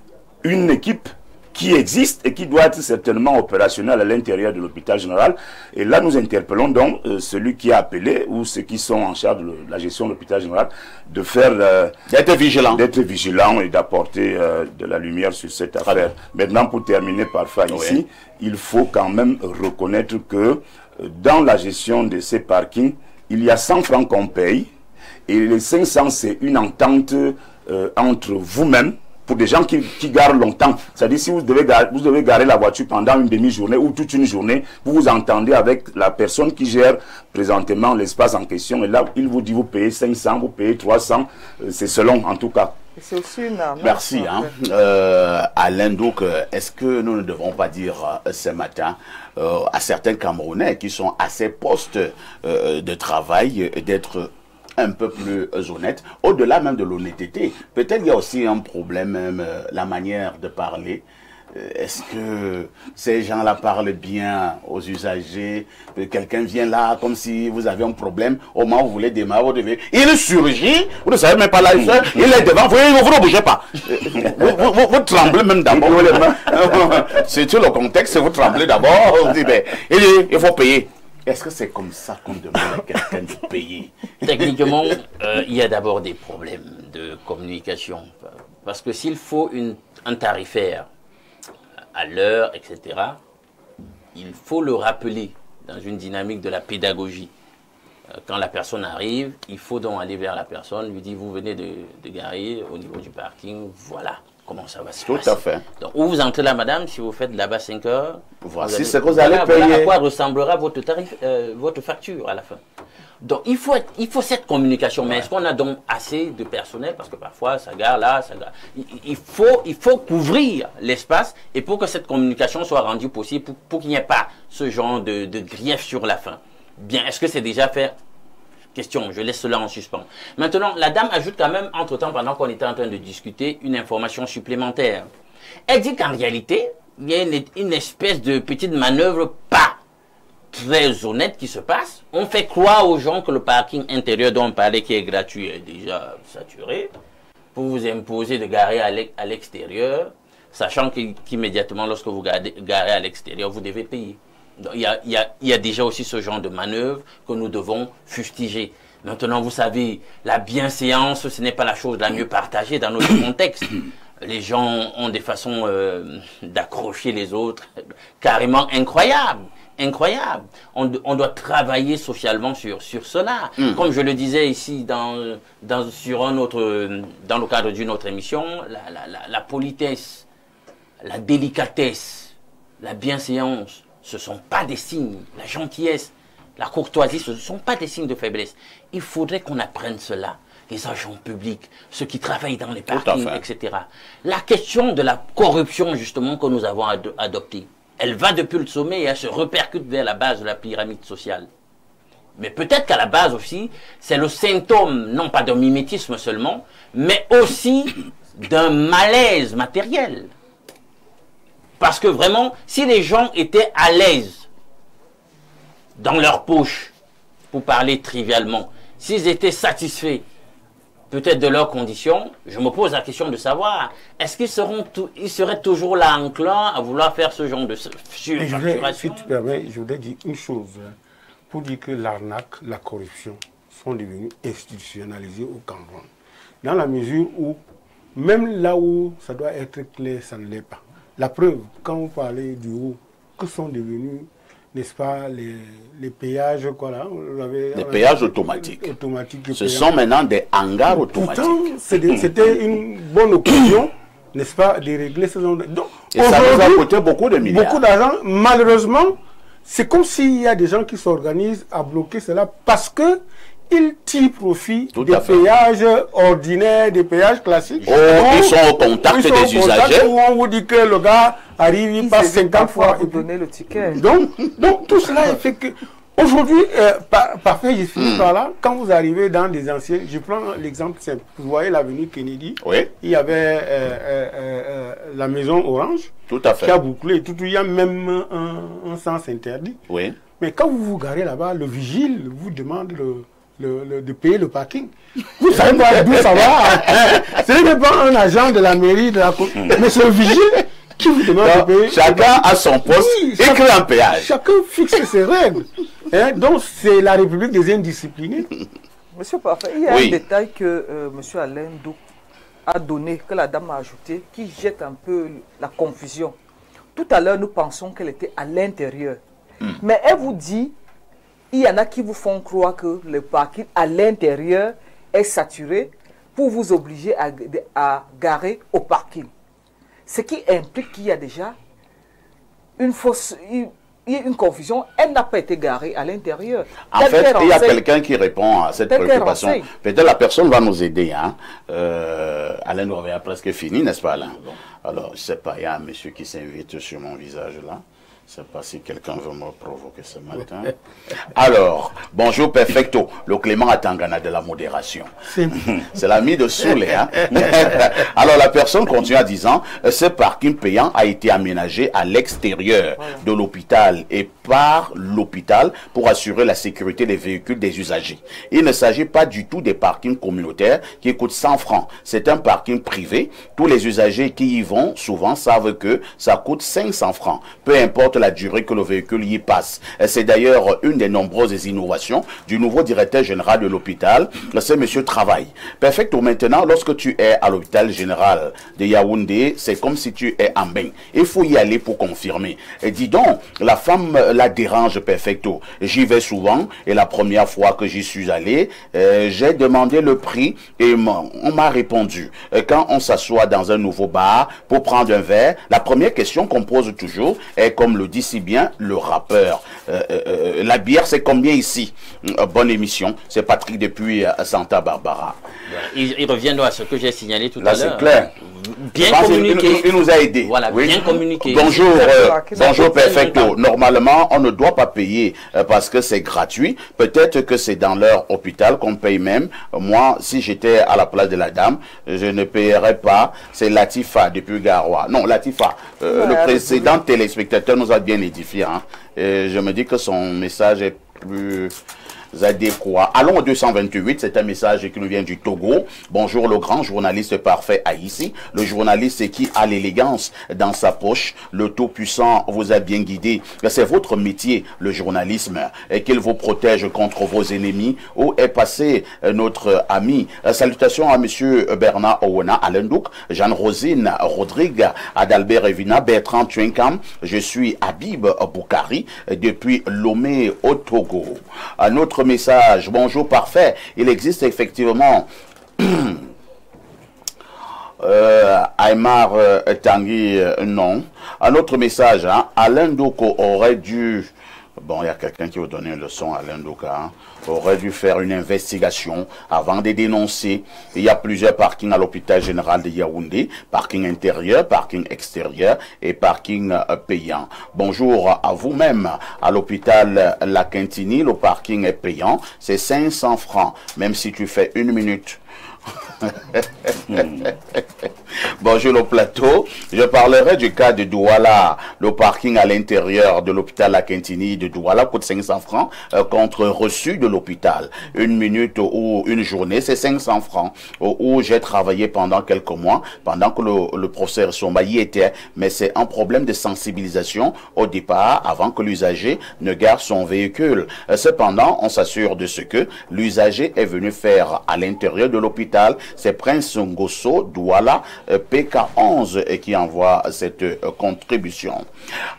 une équipe qui existe et qui doit être certainement opérationnelle à l'intérieur de l'hôpital général. Et là, nous interpellons donc celui qui a appelé ou ceux qui sont en charge de la gestion de l'hôpital général de faire... d'être vigilant. D'être vigilant et d'apporter de la lumière sur cette affaire. Maintenant, pour terminer parfois ici, il faut quand même reconnaître que dans la gestion de ces parkings, il y a 100 francs qu'on paye et les 500 c'est une entente entre vous-même pour des gens qui garent longtemps. C'est-à-dire si vous devez garer la voiture pendant une demi-journée ou toute une journée, vous vous entendez avec la personne qui gère présentement l'espace en question et là il vous dit vous payez 500, vous payez 300, c'est selon en tout cas. C'est aussi une arnaque. Merci. Alain, donc, est-ce que nous ne devons pas dire ce matin à certains Camerounais qui sont à ces postes de travail d'être un peu plus honnêtes, au-delà même de l'honnêteté? Peut-être il y a aussi un problème, même la manière de parler. Est-ce que ces gens-là parlent bien aux usagers? Quelqu'un vient là comme si vous avez un problème, au moment où vous voulez démarrer, vous devez... Il surgit, vous ne savez même pas là, il est devant, vous ne bougez pas. Vous tremblez même d'abord. C'est tout le contexte, vous tremblez d'abord, on dit, ben, il faut payer. Est-ce que c'est comme ça qu'on demande à quelqu'un de payer? Techniquement, il y a d'abord des problèmes de communication. Parce que s'il faut un tarifaire à l'heure, etc., il faut le rappeler dans une dynamique de la pédagogie. Quand la personne arrive, il faut donc aller vers la personne, lui dire, vous venez de garer au niveau du parking, voilà comment ça va se passer. Tout à fait. Donc, où vous entrez là, madame, si vous faites là-bas 5 heures, voici ce que vous allez payer. Voilà à quoi ressemblera votre tarif, votre facture à la fin. Donc, il faut cette communication. Mais est-ce qu'on a donc assez de personnel? Parce que parfois, ça gare là, ça gare. Il faut couvrir l'espace et pour que cette communication soit rendue possible, pour qu'il n'y ait pas ce genre de grief sur la fin. Bien, est-ce que c'est déjà fait? Question, je laisse cela en suspens. Maintenant, la dame ajoute quand même, entre-temps, pendant qu'on était en train de discuter, une information supplémentaire. Elle dit qu'en réalité, il y a une espèce de petite manœuvre pas très honnête qui se passe. On fait croire aux gens que le parking intérieur dont on parlait qui est gratuit est déjà saturé pour vous imposer de garer à l'extérieur, sachant qu'immédiatement lorsque vous garez à l'extérieur, vous devez payer. Donc, il y a déjà aussi ce genre de manœuvre que nous devons fustiger. Maintenant, vous savez, la bienséance, ce n'est pas la chose la mieux partagée dans notre contexte. Les gens ont des façons d'accrocher les autres carrément incroyables. Incroyable. On doit travailler socialement sur cela. Comme je le disais ici dans le cadre d'une autre émission, la politesse, la délicatesse, la bienséance, ce ne sont pas des signes. La gentillesse, la courtoisie, ce ne sont pas des signes de faiblesse. Il faudrait qu'on apprenne cela. Les agents publics, ceux qui travaillent dans les parkings, etc. La question de la corruption, justement, que nous avons adoptée, elle va depuis le sommet et elle se répercute vers la base de la pyramide sociale. Mais peut-être qu'à la base aussi, c'est le symptôme, non pas d'un mimétisme seulement, mais aussi d'un malaise matériel. Parce que vraiment, si les gens étaient à l'aise dans leur poche, pour parler trivialement, s'ils étaient satisfaits peut-être de leurs conditions, je me pose la question de savoir, est-ce qu'ils seraient toujours là enclins à vouloir faire ce genre de surfacturation? Si tu permets, je voudrais dire une chose, pour dire que l'arnaque, la corruption sont devenues institutionnalisées au Cameroun. Dans la mesure où, même là où ça doit être clair, ça ne l'est pas. La preuve, quand vous parlez du haut, que sont devenus, n'est-ce pas, les péages, quoi là, les péages automatiques. Ce sont maintenant des hangars automatiques. Pourtant, c'était une bonne occasion, n'est-ce pas, de régler ce genre de... Donc, et ça nous a coûté beaucoup de milliards. Beaucoup d'argent. Malheureusement, c'est comme s'il y a des gens qui s'organisent à bloquer cela parce que ils tirent profit des péages ordinaires, des péages classiques. Oh, ils sont au contact des usagers. Où on vous dit que le gars arrive, il passe 50 fois. Vous donner le ticket. Donc tout cela fait que... Aujourd'hui, parfait, je finis par là. Quand vous arrivez dans des anciens... Je prends l'exemple simple. Vous voyez l'avenue Kennedy. Oui. Il y avait la maison Orange. Tout à fait. Qui a bouclé. Il y a même un sens interdit. Oui. Mais quand vous vous garez là-bas, le vigile vous demande de payer le parking. Vous ne savez pas d'où ça va. Ce n'est pas un agent de la mairie, mais c'est le vigile qui vous demande de payer. Chacun a son poste, écrit un péage. Chacun fixe ses règles. Donc c'est la République des indisciplinés. Monsieur Parfait, il y a un détail que monsieur Alain Douk a donné, que la dame a ajouté, qui jette un peu la confusion. Tout à l'heure, nous pensons qu'elle était à l'intérieur. Mais elle vous dit, il y en a qui vous font croire que le parking à l'intérieur est saturé pour vous obliger à garer au parking. Ce qui implique qu'il y a déjà une confusion. Elle n'a pas été garée à l'intérieur. En fait, il y a quelqu'un qui répond à cette préoccupation. Peut-être la personne va nous aider. Hein. Alain nous avait presque fini, n'est-ce pas, Alain? Alors, je ne sais pas, il y a un monsieur qui s'invite sur mon visage là. Je ne sais pas si quelqu'un veut me provoquer ce matin. Alors, bonjour Perfecto, le Clément Atangana de la modération. C'est l'ami de Soulé. Hein? Alors, la personne continue en disant, ce parking payant a été aménagé à l'extérieur de l'hôpital et par l'hôpital pour assurer la sécurité des véhicules des usagers. Il ne s'agit pas du tout des parkings communautaires qui coûtent 100 francs. C'est un parking privé. Tous les usagers qui y vont souvent savent que ça coûte 500 francs. Peu importe la durée que le véhicule y passe. C'est d'ailleurs une des nombreuses innovations du nouveau directeur général de l'hôpital, c'est Monsieur Travail. Perfecto, maintenant, lorsque tu es à l'hôpital général de Yaoundé, c'est comme si tu es en bain. Il faut y aller pour confirmer. Et dis donc, la femme la dérange, Perfecto. J'y vais souvent et la première fois que j'y suis allé, j'ai demandé le prix et on m'a répondu. Quand on s'assoit dans un nouveau bar pour prendre un verre, la première question qu'on pose toujours est, comme le dit si bien le rappeur, la bière c'est combien ici? Bonne émission, c'est Patrick depuis Santa Barbara. Il revient à ce que j'ai signalé tout à l'heure. Là c'est clair. Bien communiqué. Il nous a aidé. Voilà, oui. Bien communiqué. Bonjour, bonjour Perfecto. Normalement, Pourquoi on ne doit pas payer parce que c'est gratuit? Peut-être que c'est dans leur hôpital qu'on paye même. Moi, si j'étais à la place de la dame, je ne payerais pas. C'est Latifa depuis Garoua. Non, Latifa, le précédent téléspectateur nous a bien édifié. Hein. Je me dis que son message est plus adéquat. Allons au 228, c'est un message qui nous vient du Togo. Bonjour le grand journaliste parfait Haïti, le journaliste qui a l'élégance dans sa poche. Le Tout-Puissant vous a bien guidé. C'est votre métier, le journalisme, et qu'il vous protège contre vos ennemis. Où est passé notre ami? Salutations à monsieur Bernard Owena, Alendouk, Jeanne-Rosine Rodrigue, Adalbert Evina, Bertrand Twinkam. Je suis Habib Boukari depuis Lomé au Togo. Un autre message, bonjour parfait, il existe effectivement Aymar Tanguy, non. Un autre message, hein, Alain Doko aurait dû, bon, il y a quelqu'un qui veut donner une leçon à Alain Doko, hein, aurait dû faire une investigation avant de dénoncer. Il y a plusieurs parkings à l'hôpital général de Yaoundé, parking intérieur, parking extérieur et parking payant. Bonjour à vous-même. À l'hôpital La Quintini, le parking est payant, c'est 500 francs, même si tu fais 1 minute. Bonjour le plateau, je parlerai du cas de Douala. Le parking à l'intérieur de l'hôpital La Quintini de Douala coûte 500 francs contre reçu de l'hôpital. 1 minute ou une journée, c'est 500 francs. Où j'ai travaillé pendant quelques mois, pendant que le professeur Somba y était, mais c'est un problème de sensibilisation au départ, avant que l'usager ne gare son véhicule. Cependant, on s'assure de ce que l'usager est venu faire à l'intérieur de l'hôpital. C'est Prince Ngosso Douala PK11 qui envoie cette contribution.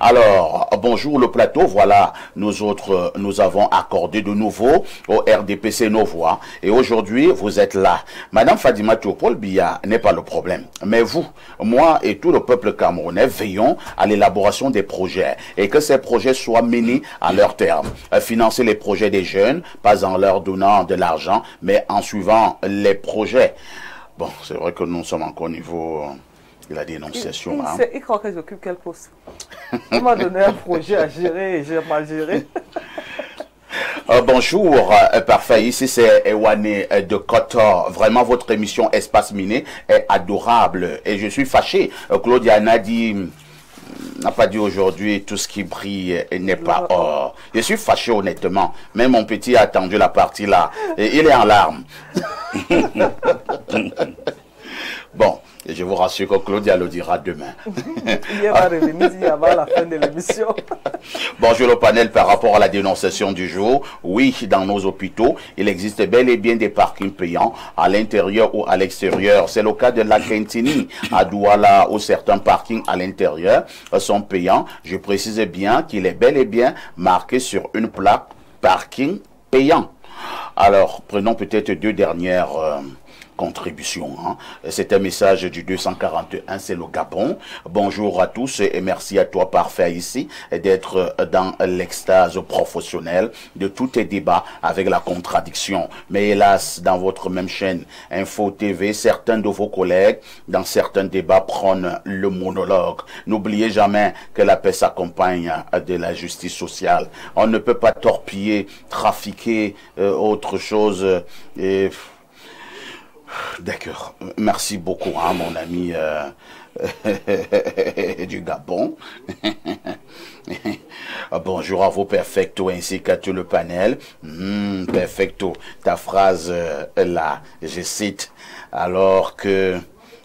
Alors, bonjour le plateau, voilà, nous autres, nous avons accordé de nouveau au RDPC nos voix et aujourd'hui, vous êtes là. Madame Fadima Paul Biya n'est pas le problème, mais vous, moi et tout le peuple camerounais veillons à l'élaboration des projets et que ces projets soient menés à leur terme. Financer les projets des jeunes, pas en leur donnant de l'argent, mais en suivant les projets. Bon, c'est vrai que nous sommes encore au niveau de la dénonciation. Il croit que j'occupe quel poste? On m'a donné un projet à gérer et j'ai mal géré. Bonjour, parfait. Ici c'est Ewane de Kotor. Vraiment, votre émission Espace Miné est adorable et je suis fâché. Claudia n'a pas dit aujourd'hui tout ce qui brille n'est pas or. Je suis fâché honnêtement. Même mon petit a attendu la partie là. Et il est en larmes. Bon, je vous rassure que Claudia le dira demain. Il y aura la fin de l'émission. Bonjour le panel, par rapport à la dénonciation du jour. Oui, dans nos hôpitaux, il existe bel et bien des parkings payants à l'intérieur ou à l'extérieur. C'est le cas de La Quintini à Douala où certains parkings à l'intérieur sont payants. Je précise bien qu'il est bel et bien marqué sur une plaque parking payant. Alors, prenons peut-être deux dernières contribution. Hein. C'est un message du 241, c'est le Gabon. Bonjour à tous et merci à toi, parfait, ici, d'être dans l'extase professionnelle de tous tes débats avec la contradiction. Mais hélas, dans votre même chaîne, Info TV, certains de vos collègues, dans certains débats, prônent le monologue. N'oubliez jamais que la paix s'accompagne de la justice sociale. On ne peut pas torpiller, trafiquer, autre chose. Et d'accord, merci beaucoup, hein, mon ami du Gabon. Bonjour à vous, Perfecto, ainsi qu'à tout le panel. Perfecto, ta phrase là, je cite, alors que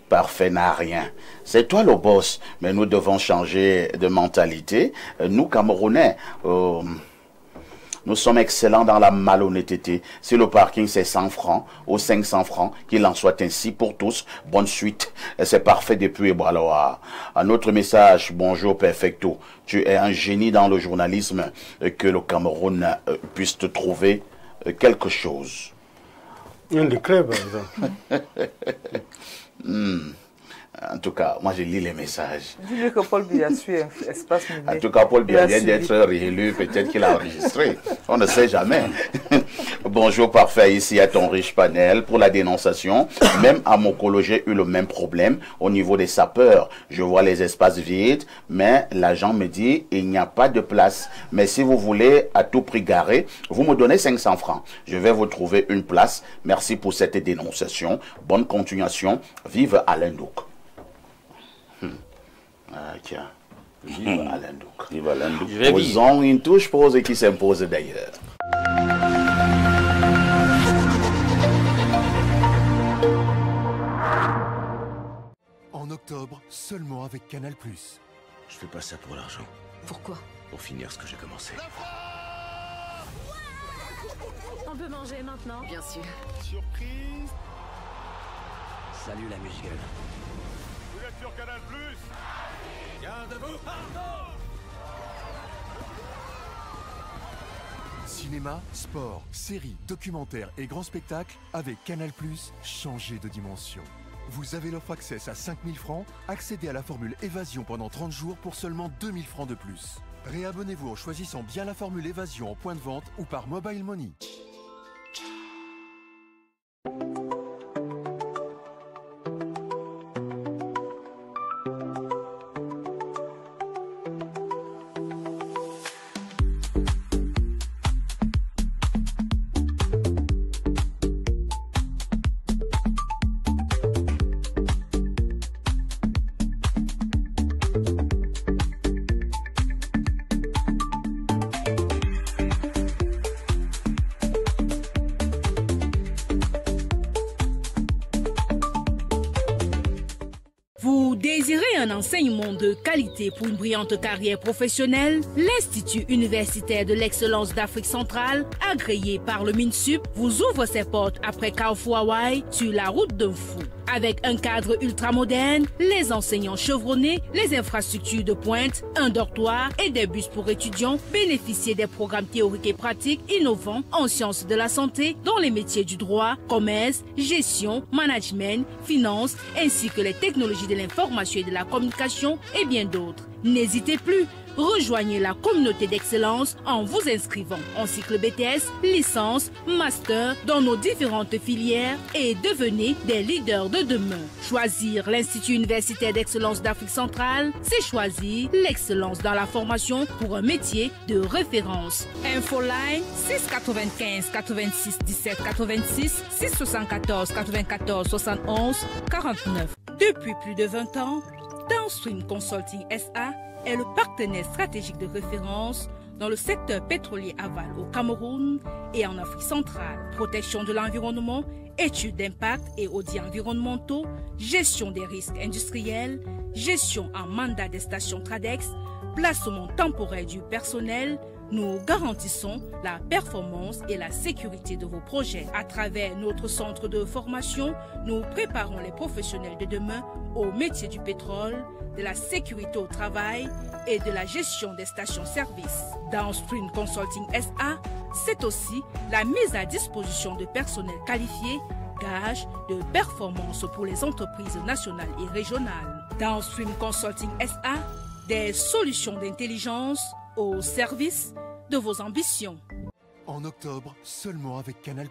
parfait n'a rien. C'est toi le boss, mais nous devons changer de mentalité. Nous, Camerounais, nous sommes excellents dans la malhonnêteté. Si le parking c'est 100 francs ou 500 francs, qu'il en soit ainsi pour tous. Bonne suite. C'est parfait depuis Ebraloa. Un autre message. Bonjour Perfecto. Tu es un génie dans le journalisme. Que le Cameroun puisse te trouver quelque chose. Un décret par exemple. En tout cas, moi je lis les messages. Dis-lui que Paul Biya suit Espace Miné. En tout cas, Paul Biya vient d'être réélu, peut-être qu'il a enregistré. On ne sait jamais. Bonjour parfait, ici à ton riche panel pour la dénonciation. Même à Mokolo, j'ai eu le même problème au niveau des sapeurs. Je vois les espaces vides, mais l'agent me dit il n'y a pas de place. Mais si vous voulez à tout prix garer, vous me donnez 500 francs. Je vais vous trouver une place. Merci pour cette dénonciation. Bonne continuation. Vive Alain Douk. Ah, tiens. Vive Alain Douk. Vive Alain Douk. Posons une touche pose qui s'impose d'ailleurs. En octobre, seulement avec Canal+. Je fais pas ça pour l'argent. Pourquoi? Pour finir ce que j'ai commencé. On peut manger maintenant? Bien sûr. Surprise. Salut la musique. Vous êtes sur Canal+. Bien debout. Pardon. Cinéma, sport, séries, documentaires et grands spectacles avec Canal+, changez de dimension. Vous avez l'offre Access à 5 000 francs, accédez à la formule Évasion pendant 30 jours pour seulement 2 000 francs de plus. Réabonnez-vous en choisissant bien la formule Évasion en point de vente ou par Mobile Money. Vous désirez un enseignement de qualité pour une brillante carrière professionnelle? L'Institut universitaire de l'excellence d'Afrique centrale, agréé par le MINSUP, vous ouvre ses portes après Carrefour Hawaii sur la route d'un fou. Avec un cadre ultramoderne, les enseignants chevronnés, les infrastructures de pointe, un dortoir et des bus pour étudiants, bénéficiez des programmes théoriques et pratiques innovants en sciences de la santé dans les métiers du droit, commerce, gestion, management, finance, ainsi que les technologies de l'information et de la communication et bien d'autres. N'hésitez plus, rejoignez la communauté d'excellence en vous inscrivant en cycle BTS, licence, master dans nos différentes filières et devenez des leaders de demain. Choisir l'Institut universitaire d'excellence d'Afrique centrale, c'est choisir l'excellence dans la formation pour un métier de référence. Infoline 695 86 17 86 674 94 71 49. Depuis plus de 20 ans, Downstream Consulting SA est le partenaire stratégique de référence dans le secteur pétrolier aval au Cameroun et en Afrique centrale. Protection de l'environnement, études d'impact et audits environnementaux, gestion des risques industriels, gestion en mandat des stations Tradex, placement temporaire du personnel. Nous garantissons la performance et la sécurité de vos projets. À travers notre centre de formation, nous préparons les professionnels de demain au métier du pétrole, de la sécurité au travail et de la gestion des stations-service. Downstream Consulting SA, c'est aussi la mise à disposition de personnel qualifié, gage de performance pour les entreprises nationales et régionales. Downstream Consulting SA, des solutions d'intelligence au service de vos ambitions. En octobre, seulement avec Canal+.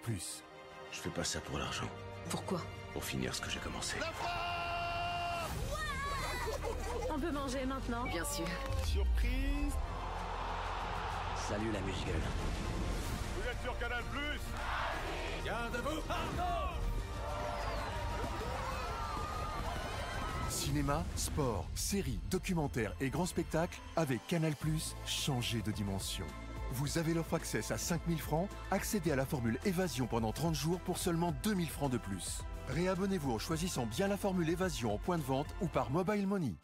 Je fais pas ça pour l'argent. Pourquoi? Pour finir ce que j'ai commencé. On peut manger maintenant? Bien sûr. Surprise. Salut la musique. Vous êtes sur Canal+. Bien debout. Pardon. Cinéma, sport, séries, documentaires et grands spectacles avec Canal+, changez de dimension. Vous avez l'offre Access à 5 000 francs, accédez à la formule Évasion pendant 30 jours pour seulement 2 000 francs de plus. Réabonnez-vous en choisissant bien la formule Évasion en point de vente ou par Mobile Money.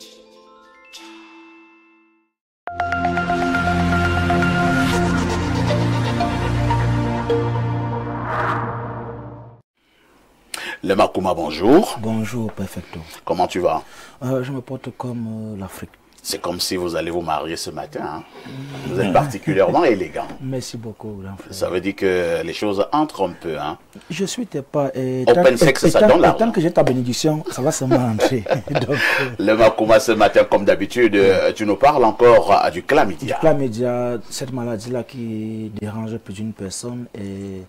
Le Makuma, bonjour. Bonjour, perfecto. Comment tu vas? Je me porte comme l'Afrique. C'est comme si vous allez vous marier ce matin. Hein. Vous êtes particulièrement élégant. Merci beaucoup. Ça veut dire que les choses entrent un peu. Hein. Je suis pas. Open sex, ça donne l'argent. Tant que j'ai ta bénédiction, ça va seulement entrer. Donc, le Makouma, ce matin, comme d'habitude, tu nous parles encore du chlamydia. Du chlamydia, cette maladie-là qui dérange plus d'une personne. Et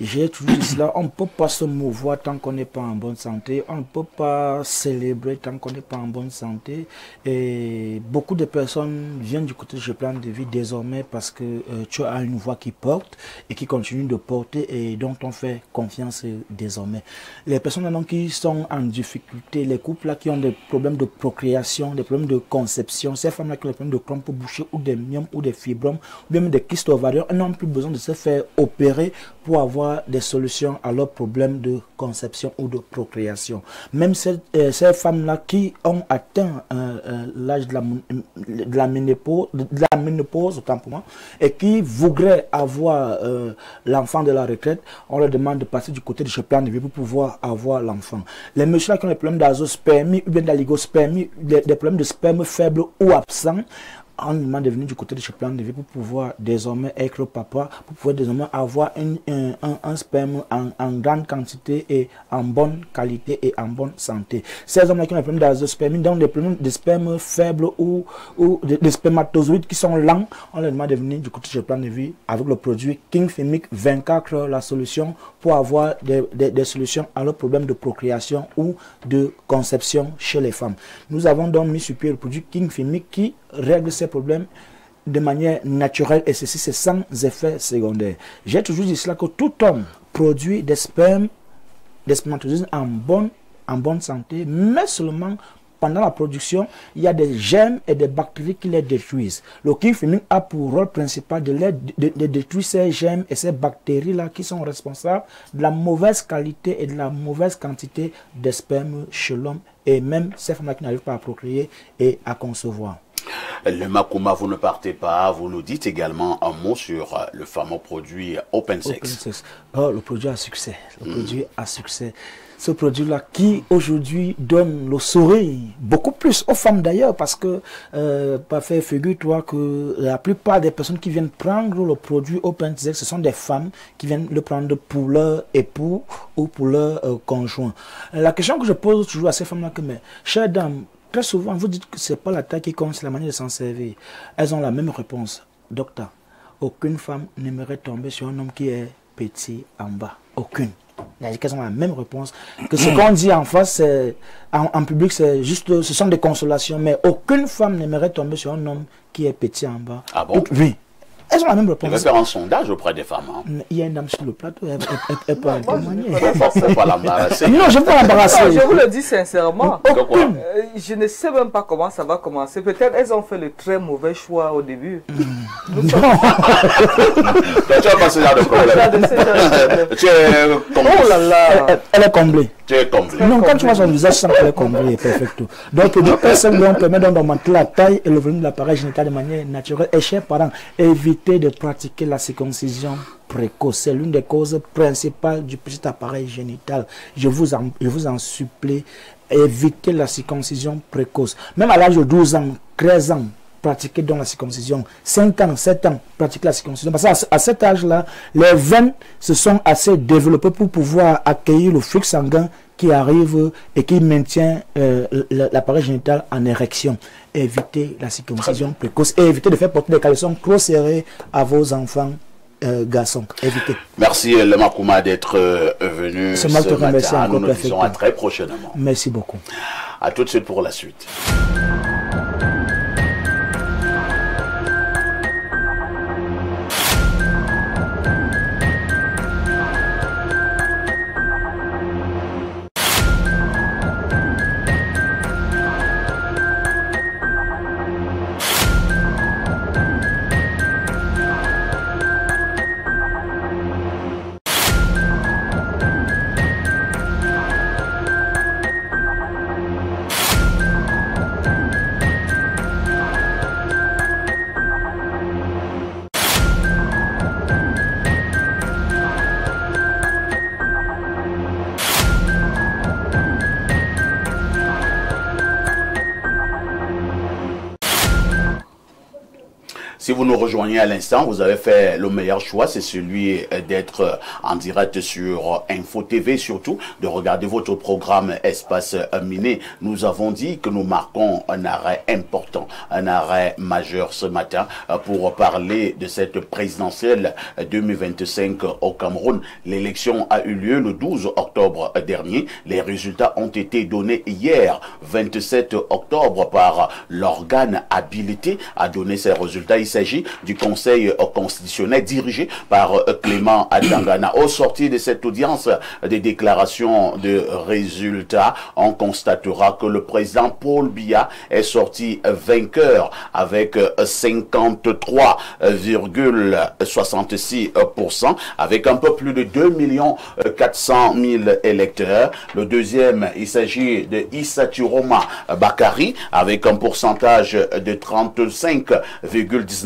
j'ai toujours dit cela, on ne peut pas se mouvoir tant qu'on n'est pas en bonne santé, on ne peut pas célébrer tant qu'on n'est pas en bonne santé. Et beaucoup de personnes viennent du côté de ce plan de vie désormais parce que tu as une voix qui porte et qui continue de porter et dont on fait confiance désormais. Les personnes donc, qui sont en difficulté, les couples là, qui ont des problèmes de procréation, des problèmes de conception, ces femmes là qui ont des problèmes de crampes bouchées ou des myomes ou des fibromes ou même des kystes ovarien, elles n'ont plus besoin de se faire opérer pour avoir des solutions à leurs problèmes de conception ou de procréation. Même ces femmes-là qui ont atteint l'âge de la ménopause, autant pour moi, et qui voudraient avoir l'enfant de la retraite, on leur demande de passer du côté de ce plan de vie pour pouvoir avoir l'enfant. Les messieurs qui ont des problèmes d'azospermie ou bien d'aligospermie, des problèmes de sperme faible ou absent, on demande de venir du côté de ce plan de vie pour pouvoir désormais être papa, pour pouvoir désormais avoir un sperme en grande quantité et en bonne qualité et en bonne santé. Ces hommes-là qui ont des problèmes d'azospermie, donc des problèmes de sperme faibles ou des spermatozoïdes qui sont lents, on leur demande de venir du côté de ce plan de vie avec le produit King Femic 24 heures, la solution pour avoir des solutions à leurs problèmes de procréation ou de conception chez les femmes. Nous avons donc mis sur pied le produit King Femic qui règle ces problèmes de manière naturelle et ceci c'est sans effet secondaire. J'ai toujours dit cela que tout homme produit des spermes, des spermatozoïdes en bonne santé, mais seulement pendant la production, il y a des germes et des bactéries qui les détruisent. Le King Femic a pour rôle principal de détruire ces germes et ces bactéries-là qui sont responsables de la mauvaise qualité et de la mauvaise quantité de sperme chez l'homme et même ces femmes qui n'arrivent pas à procréer et à concevoir. Le Makouma, vous ne partez pas, vous nous dites également un mot sur le fameux produit Open Sex. Oh, le produit à succès. Le produit à succès. Ce produit-là qui aujourd'hui donne le sourire beaucoup plus aux femmes d'ailleurs parce que, parfait, figure-toi que la plupart des personnes qui viennent prendre le produit Open Sex, ce sont des femmes qui viennent le prendre pour leur époux ou pour leur conjoint. La question que je pose toujours à ces femmes-là, que mes chères dames, très souvent, vous dites que ce n'est pas la taille qui compte, c'est la manière de s'en servir. Elles ont la même réponse. Docteur, aucune femme n'aimerait tomber sur un homme qui est petit en bas. Aucune. Elles ont la même réponse. Que ce qu'on dit en face, en public, c'est juste, ce sont des consolations. Mais aucune femme n'aimerait tomber sur un homme qui est petit en bas. Ah bon? Oui. Elles ont la même réponse. Je vais faire un sondage auprès des femmes. Hein. Il y a une dame sur le plateau, elle peut en témoigner. Il ne faut pas l'embarrasser. Non, je ne vais pas l'embarrasser. Je vous le dis sincèrement. Je ne sais même pas comment ça va commencer. Peut-être elles ont fait le très mauvais choix au début. Tu n'as pas ce genre de problème. Tu es comblé. Oh là là. Elle est comblée. Tu es comblé. Non, quand tu vois son visage, sans qu'elle est comblée, perfecto. Donc, un seul on permet d'augmenter la taille et le volume de l'appareil génital de manière naturelle. Et chers parents, évitez de pratiquer la circoncision précoce. C'est l'une des causes principales du petit appareil génital. Je vous en supplie, évitez la circoncision précoce. Même à l'âge de 12 ans, 13 ans, pratiquer donc la circoncision. 5 ans, 7 ans, pratiquer la circoncision. Parce qu'à cet âge-là, les veines se sont assez développées pour pouvoir accueillir le flux sanguin qui arrive et qui maintient l'appareil génital en érection. Évitez la circoncision précoce et évitez de faire porter des caleçons trop serrés à vos enfants garçons. Évitez. Merci le Makouma d'être venu ce matin. Nous nous disons à très prochainement. Merci beaucoup. À tout de suite pour la suite. Si vous nous rejoignez à l'instant, vous avez fait le meilleur choix, c'est celui d'être en direct sur Info TV, surtout de regarder votre programme Espace Miné. Nous avons dit que nous marquons un arrêt important, un arrêt majeur ce matin pour parler de cette présidentielle 2025 au Cameroun. L'élection a eu lieu le 12 octobre dernier. Les résultats ont été donnés hier, 27 octobre, par l'organe habilité à donner ces résultats. Il s'agit du Conseil constitutionnel dirigé par Clément Atangana. Au sortir de cette audience des déclarations de résultats, on constatera que le président Paul Biya est sorti vainqueur avec 53,66%, avec un peu plus de 2 400 000 électeurs. Le deuxième, il s'agit de Issa Turoma Bakari avec un pourcentage de 35,19%.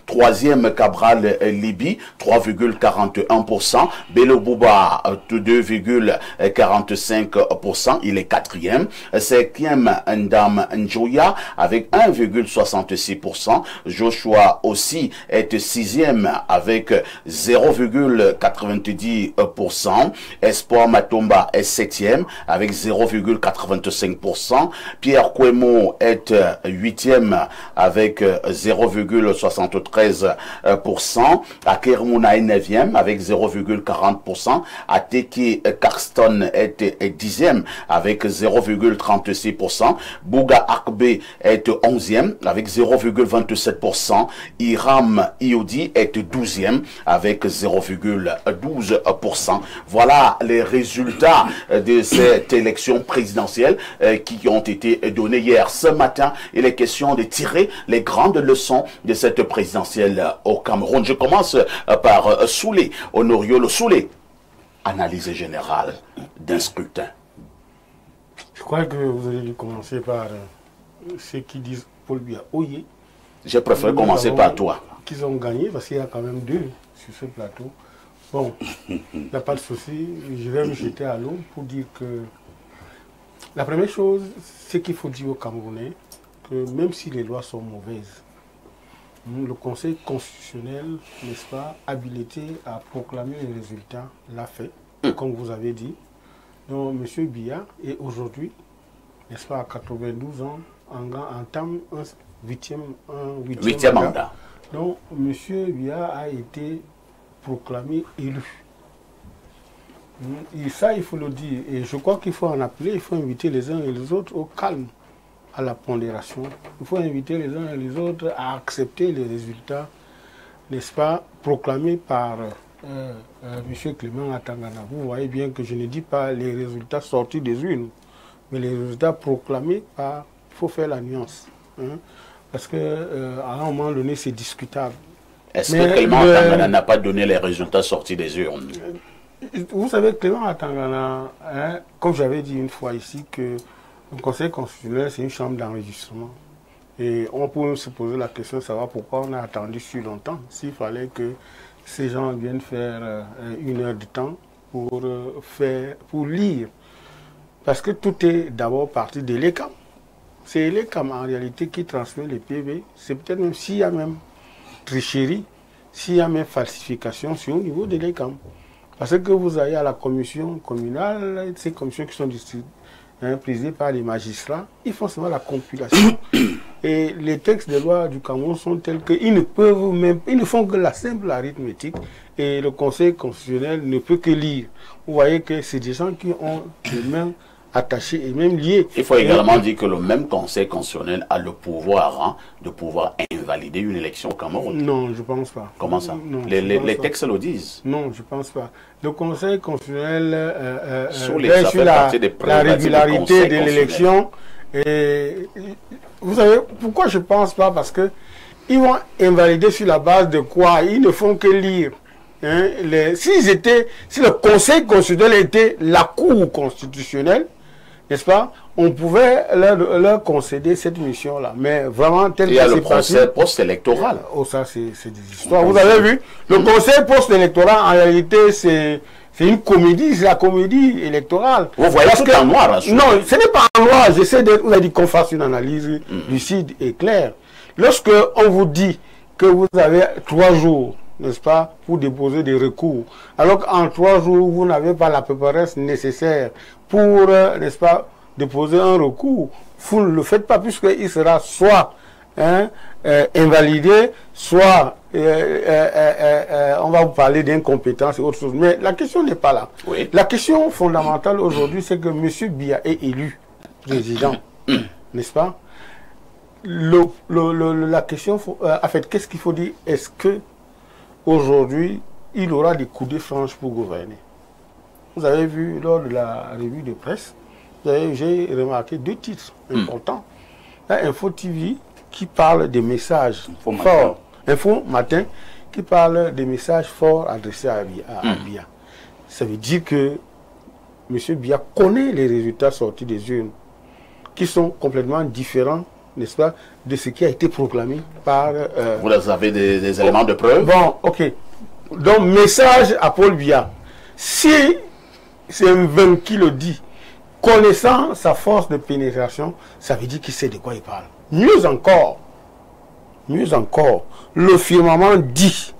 Troisième, Cabral Libi, 3,41%. Bello Bouba, 2,45%. Il est quatrième. Cinquième, Ndam Njoya avec 1,66%. Joshua aussi est sixième avec 0,90%. Espoir Matomba est septième avec 0,85%. Pierre Kwemo est huitième avec 0,73%. Akermouna est neuvième avec 0,40%. Ateki Carston est dixième avec 0,36%. Bouga Akbe est onzième avec 0,27%. Iram Iodi est douzième avec 0,12%. Voilà les résultats de cette élection présidentielle qui ont été donnés hier. Ce matin, il est question de tirer les grandes leçons de cette présidentielle au Cameroun. Je commence par Soulé, Honorio Soulé. Analyse générale d'un scrutin. Je crois que vous allez commencer par ceux qui disent Paul Biya Oye. Je préfère commencer par toi. Qu'ils ont gagné, parce qu'il y a quand même deux sur ce plateau. Bon, il n'y a pas de souci. Je vais me jeter à l'eau pour dire que la première chose, c'est qu'il faut dire aux Camerounais que même si les lois sont mauvaises, le Conseil constitutionnel, n'est-ce pas, habilité à proclamer les résultats, l'a fait, comme vous avez dit. Donc, M. Biya est aujourd'hui, n'est-ce pas, à 92 ans, entame un huitième mandat. Donc, M. Biya a été proclamé élu. Et ça, il faut le dire. Et je crois qu'il faut en appeler, il faut inviter les uns et les autres au calme, à la pondération. Il faut inviter les uns et les autres à accepter les résultats, n'est-ce pas, proclamés par M. Clément Atangana. Vous voyez bien que je ne dis pas les résultats sortis des urnes, mais les résultats proclamés par... Il faut faire la nuance. Hein, parce qu'à un moment donné, c'est discutable. Est-ce que Clément Atangana n'a pas donné les résultats sortis des urnes? Vous savez, Clément Atangana, hein, comme j'avais dit une fois ici, que le Conseil constitutionnel, c'est une chambre d'enregistrement. Et on peut se poser la question de savoir pourquoi on a attendu si longtemps, s'il fallait que ces gens viennent faire une heure de temps pour lire. Parce que tout est d'abord parti de l'ECAM. C'est l'ECAM en réalité qui transmet les PV. C'est peut-être même s'il y a même tricherie, s'il y a même falsification, c'est au niveau de l'ECAM. Parce que vous avez à la commission communale, ces commissions qui sont présidées par les magistrats, ils font seulement la compilation. Et les textes de loi du Cameroun sont tels qu'ils ne peuvent même, ils ne font que la simple arithmétique. Et le Conseil constitutionnel ne peut que lire. Vous voyez que c'est des gens qui ont les mains attachées et même liées. Il faut également dire que le même Conseil constitutionnel a le pouvoir de pouvoir invalider une élection au Cameroun. Non, je ne pense pas. Comment ça? Non, les textes le disent. Non, je ne pense pas. Le Conseil constitutionnel sur la régularité de l'élection. Vous savez pourquoi je ne pense pas? Parce que ils vont invalider sur la base de quoi? Ils ne font que lire. Hein, si le Conseil constitutionnel était la Cour constitutionnelle, n'est-ce pas, on pouvait leur concéder cette mission-là. Mais vraiment, tel que c'est passé... Il y a le conseil post-électoral. Oh, ça, c'est des histoires. Vous avez vu, le conseil post-électoral, en réalité, c'est une comédie, c'est la comédie électorale. Vous voyez tout en noir, là. Non, ce n'est pas en noir. J'essaie de vous dire qu'on fasse une analyse lucide et claire. Lorsque on vous dit que vous avez 3 jours, n'est-ce pas, pour déposer des recours. Alors qu'en 3 jours, vous n'avez pas la préparation nécessaire pour, n'est-ce pas, déposer un recours. Vous ne le faites pas puisqu'il sera soit invalidé, soit on va vous parler d'incompétence et autre chose. Mais la question n'est pas là. Oui. La question fondamentale aujourd'hui, c'est que M. Biya est élu président, n'est-ce pas? La question, en fait, qu'est-ce qu'il faut dire? Est-ce que aujourd'hui, il aura des coups de franche pour gouverner? Vous avez vu lors de la revue de presse, j'ai remarqué 2 titres importants. Info TV qui parle des messages forts. Info Matin qui parle des messages forts adressés à Biya. Ça veut dire que M. Biya connaît les résultats sortis des urnes qui sont complètement différents, n'est-ce pas, de ce qui a été proclamé par... Vous avez des éléments de preuve? Bon, ok. Donc, message à Paul Biya. Si c'est un vaincu qui le dit, connaissant sa force de pénétration, ça veut dire qu'il sait de quoi il parle. Mieux encore, le firmament dit,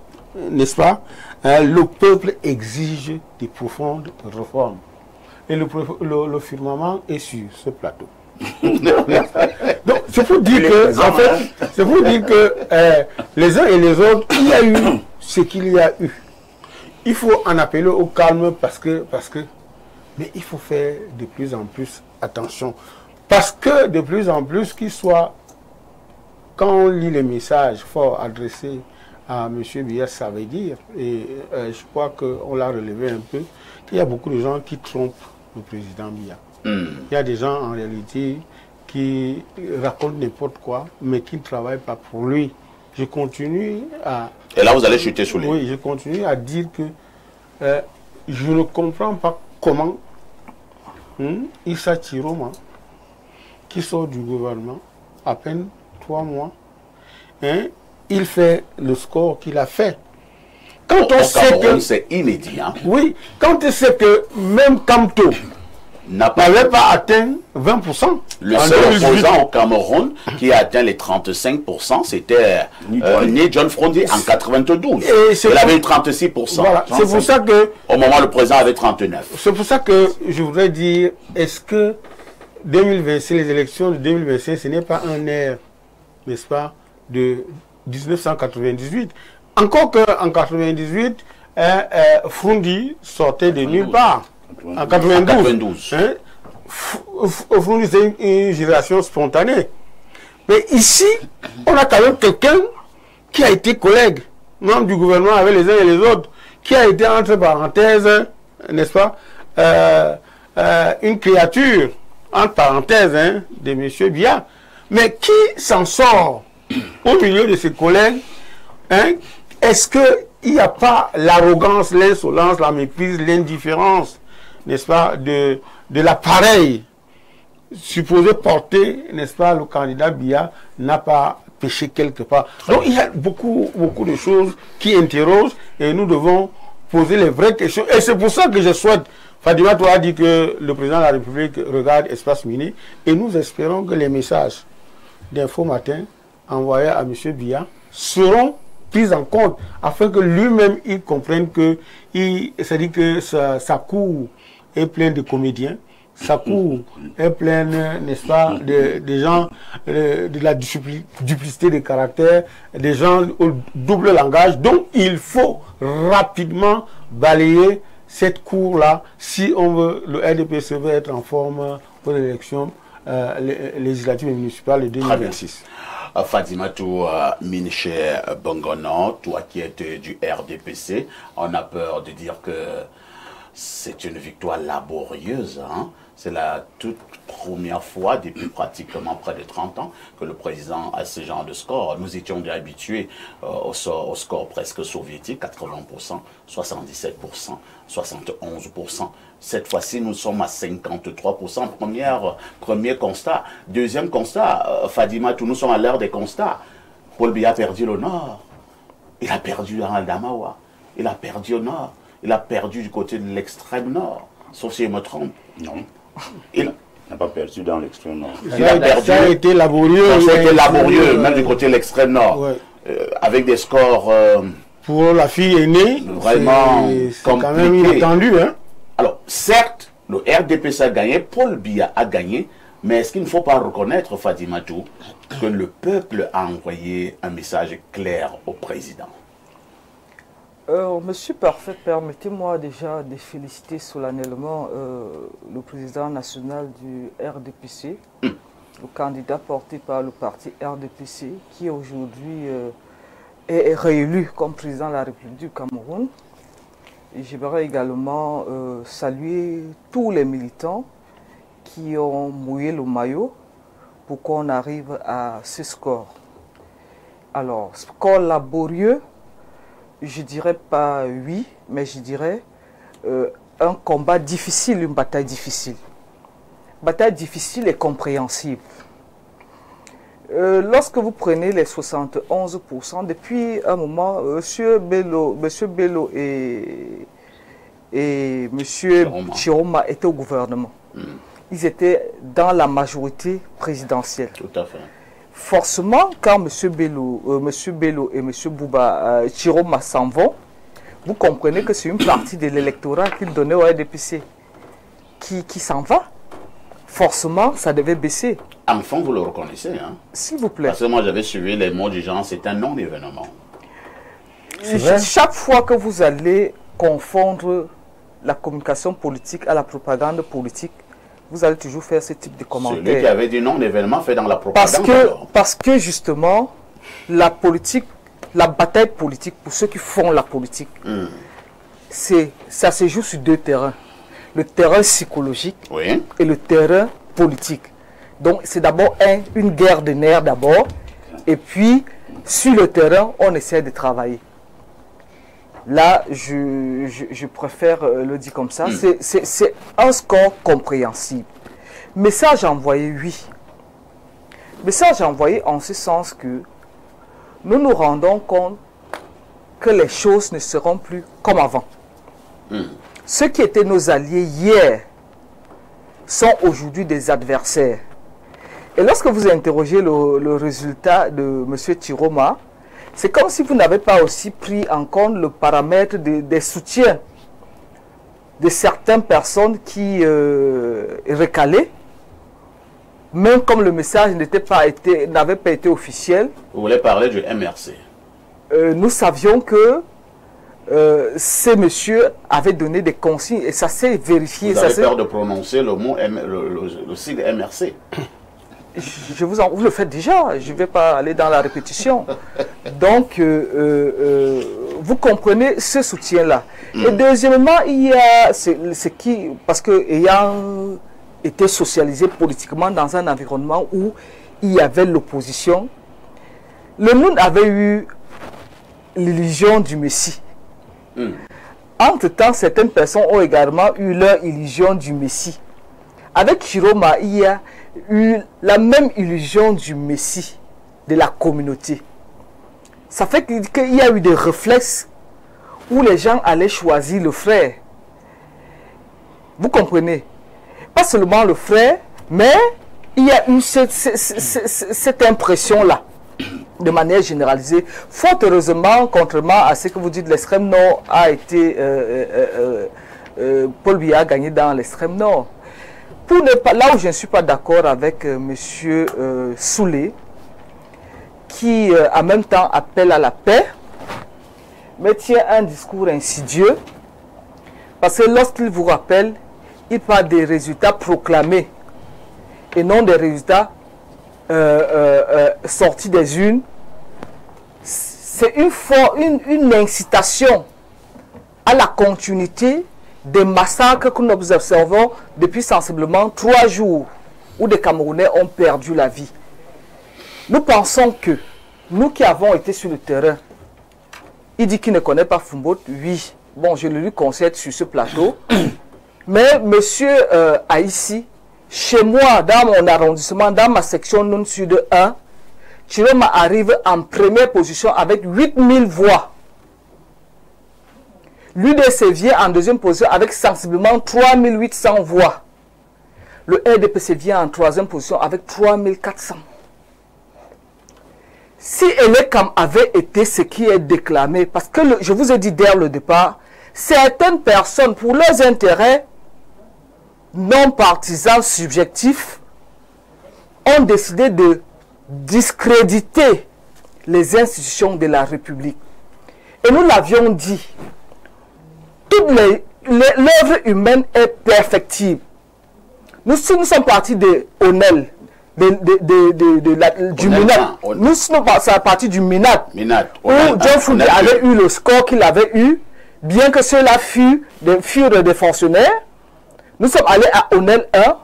n'est-ce pas, le peuple exige des profondes réformes. Et le firmament est sur ce plateau. Donc, c'est pour dire que, en fait, c'est pour dire que les uns et les autres, il y a eu ce qu'il y a eu. Il faut en appeler au calme parce que, mais il faut faire de plus en plus attention. Parce que de plus en plus, qu'il soit, quand on lit les messages forts adressés à M. Biya, ça veut dire, et je crois qu'on l'a relevé un peu, qu'il y a beaucoup de gens qui trompent le président Biya. Il y a des gens en réalité qui racontent n'importe quoi, mais qui ne travaillent pas pour lui. Je continue à... Et là, vous allez chuter sous les... Oui, je continue à dire que je ne comprends pas comment Issa Chiroma, qui sort du gouvernement, à peine 3 mois, il fait le score qu'il a fait. Quand on sait que... C'est inédit. Hein? Oui, quand on sait que même Kamto n'avait pas atteint 20%. Le seul opposant au Cameroun qui a atteint les 35%, c'était Ni John Frondi en 92. Il avait eu 36%. Voilà, c'est pour ça que... Au moment où le président avait 39%. C'est pour ça que je voudrais dire, est-ce que 2025, les élections de 2025, ce n'est pas un air, n'est-ce pas, de 1998. Encore qu'en 1998, Frondi sortait de nulle part. En 92. Frondi, c'est une génération spontanée. Mais ici, on a quand même quelqu'un qui a été collègue, membre du gouvernement avec les uns et les autres, qui a été entre parenthèses, n'est-ce pas, une créature, entre parenthèses, de M. Biya, mais qui s'en sort au milieu de ses collègues. Est-ce qu'il n'y a pas l'arrogance, l'insolence, la méprise, l'indifférence, n'est-ce pas, de l'appareil supposé porter, n'est-ce pas, le candidat Biya n'a pas péché quelque part. Donc il y a beaucoup de choses qui interrogent et nous devons poser les vraies questions. Et c'est pour ça que je souhaite, Fadima, toi a dit que le président de la République regarde Espace Mini et nous espérons que les messages d'Info Matin envoyés à M. Biya seront pris en compte afin que lui-même il comprenne que c'est-à-dire que sa cour est pleine de comédiens, sa cour est pleine, n'est-ce pas, de gens de la duplicité de caractère, des gens au double langage. Donc il faut rapidement balayer cette cour-là si on veut, le RDPC veut être en forme pour l'élection législative et municipale de 2026. Fadimatou Minche Bongono, toi qui es du RDPC, on a peur de dire que c'est une victoire laborieuse. Hein? C'est la toute première fois depuis pratiquement près de 30 ans que le président a ce genre de score. Nous étions déjà habitués au score presque soviétique, 80%, 77%, 71%. Cette fois-ci, nous sommes à 53%. Premier constat. Deuxième constat, Fadima, nous sommes à l'heure des constats. Paul Biya a perdu le Nord. Il a perdu en Aldamawa. Il a perdu au Nord. Il a perdu du côté de l'extrême Nord. Sauf si je me trompe. Non. Il n'a pas perdu dans l'extrême Nord. Ça a été laborieux. Ça a été laborieux, même du côté de l'extrême Nord. Ouais. avec des scores... pour la fille aînée, vraiment c'est quand même inattendu. Hein? Alors, certes, le RDPC a gagné, Paul Biya a gagné, mais est-ce qu'il ne faut pas reconnaître, Fatimatou, que le peuple a envoyé un message clair au président? Monsieur Parfait, permettez-moi déjà de féliciter solennellement le président national du RDPC, le candidat porté par le parti RDPC, qui aujourd'hui est réélu comme président de la République du Cameroun. Et j'aimerais également saluer tous les militants qui ont mouillé le maillot pour qu'on arrive à ce score. Alors, score laborieux, je dirais pas oui, mais je dirais un combat difficile, une bataille difficile. Bataille difficile et compréhensible. Lorsque vous prenez les 71%, depuis un moment, M. Bello et M. Chiroma étaient au gouvernement. Ils étaient dans la majorité présidentielle. Tout à fait. Forcément, quand M. Bello et M. Bouba Chiroma s'en vont, vous comprenez que c'est une partie de l'électorat qu'ils donnaient au RDPC qui s'en va. Forcément, ça devait baisser. Enfin, vous le reconnaissez, hein? S'il vous plaît. Parce que moi, j'avais suivi les mots du genre, c'est un non-événement. Chaque fois que vous allez confondre la communication politique à la propagande politique, vous allez toujours faire ce type de commentaires. Celui qui avait dit non-événement fait dans la propagande. Parce que justement, la politique, la bataille politique, pour ceux qui font la politique, ça se joue sur deux terrains. Le terrain psychologique et le terrain politique. Donc c'est d'abord une guerre de nerfs d'abord, et puis sur le terrain, on essaie de travailler. Là, je préfère le dire comme ça, c'est un score compréhensible. Message envoyé, oui. Message envoyé en ce sens que nous nous rendons compte que les choses ne seront plus comme avant. Ceux qui étaient nos alliés hier sont aujourd'hui des adversaires. Et lorsque vous interrogez le résultat de M. Chiroma, c'est comme si vous n'avez pas aussi pris en compte le paramètre des soutiens de certaines personnes qui recalaient, même comme le message n'avait pas été officiel. Vous voulez parler du MRC? Nous savions que ces messieurs avaient donné des consignes et ça s'est vérifié. Vous avez peur de prononcer le mot, le sigle MRC? Vous le faites déjà, je ne vais pas aller dans la répétition. Donc, vous comprenez ce soutien-là. Et deuxièmement, il y a parce que ayant été socialisé politiquement dans un environnement où il y avait l'opposition, le monde avait eu l'illusion du Messie. Entre-temps, certaines personnes ont également eu leur illusion du Messie. Avec Chiroma, il y a eu la même illusion du Messie de la communauté. Ça fait qu'il y a eu des réflexes où les gens allaient choisir le frère. Vous comprenez? Pas seulement le frère, mais il y a eu cette impression-là, de manière généralisée. Fort heureusement, contrairement à ce que vous dites, l'extrême nord a été... Paul Biya a gagné dans l'extrême nord. Là où je ne suis pas d'accord avec M. Soulé, qui en même temps appelle à la paix, mais tient un discours insidieux, parce que lorsqu'il vous rappelle, il parle des résultats proclamés et non des résultats sortis des urnes. C'est une incitation à la continuité des massacres que nous observons depuis sensiblement 3 jours où des Camerounais ont perdu la vie. Nous pensons que nous qui avons été sur le terrain, il dit qu'il ne connaît pas Foumbot, oui, bon, je le lui concède sur ce plateau, mais monsieur Haïssi, chez moi, dans mon arrondissement, dans ma section non sud 1, Chiroma arrive en première position avec 8000 voix. L'UDC vient en deuxième position avec sensiblement 3800 voix. Le RDPC vient en troisième position avec 3400. si Elekam avait été ce qui est déclamé, parce que je vous ai dit dès le départ, certaines personnes, pour leurs intérêts non partisans subjectifs, ont décidé de discréditer les institutions de la République. Et nous l'avions dit, l'œuvre humaine est perfectible. Nous sommes partis de Onel, du Minat. Nous sommes partis du Minat, où John Foudi avait eu le score qu'il avait eu, bien que cela furent des fonctionnaires. Nous sommes allés à Onel 1,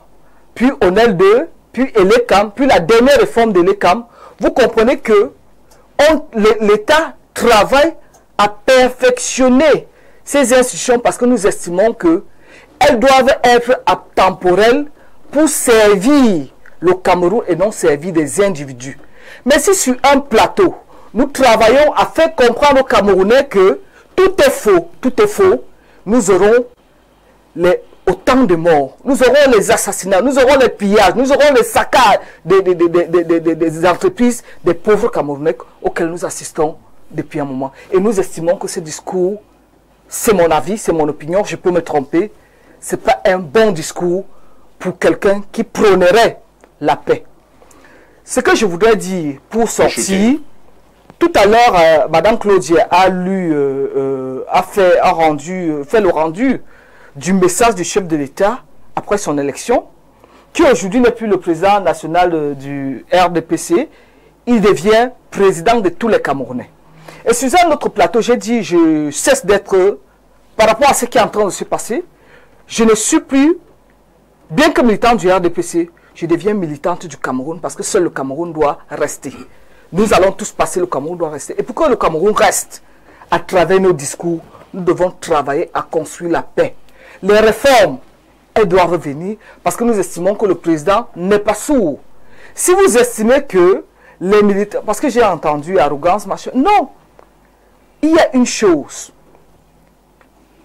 puis Onel 2, puis Elekam, puis la dernière réforme de l'Ekam. Vous comprenez que l'État travaille à perfectionner ces institutions parce que nous estimons qu'elles doivent être temporelles pour servir le Cameroun et non servir des individus. Mais si sur un plateau, nous travaillons à faire comprendre aux Camerounais que tout est faux, nous aurons autant de morts, nous aurons les assassinats, nous aurons les pillages, nous aurons les saccages des entreprises des pauvres Camerounais auxquels nous assistons depuis un moment. Et nous estimons que ce discours, c'est mon avis, c'est mon opinion, je peux me tromper, ce n'est pas un bon discours pour quelqu'un qui prônerait la paix. Ce que je voudrais dire pour sortir, tout à l'heure, Madame Claudia a fait le rendu du message du chef de l'État après son élection, qui aujourd'hui n'est plus le président national du RDPC, il devient président de tous les Camerounais. Et sur un autre plateau, j'ai dit, je cesse d'être, par rapport à ce qui est en train de se passer, je ne suis plus, bien que militant du RDPC, je deviens militante du Cameroun parce que seul le Cameroun doit rester. Nous allons tous passer, le Cameroun doit rester. Et pour que le Cameroun reste, à travers nos discours, nous devons travailler à construire la paix. Les réformes, elles doivent venir parce que nous estimons que le président n'est pas sourd. Si vous estimez que les militaires, parce que j'ai entendu arrogance, machin, non. Il y a une chose.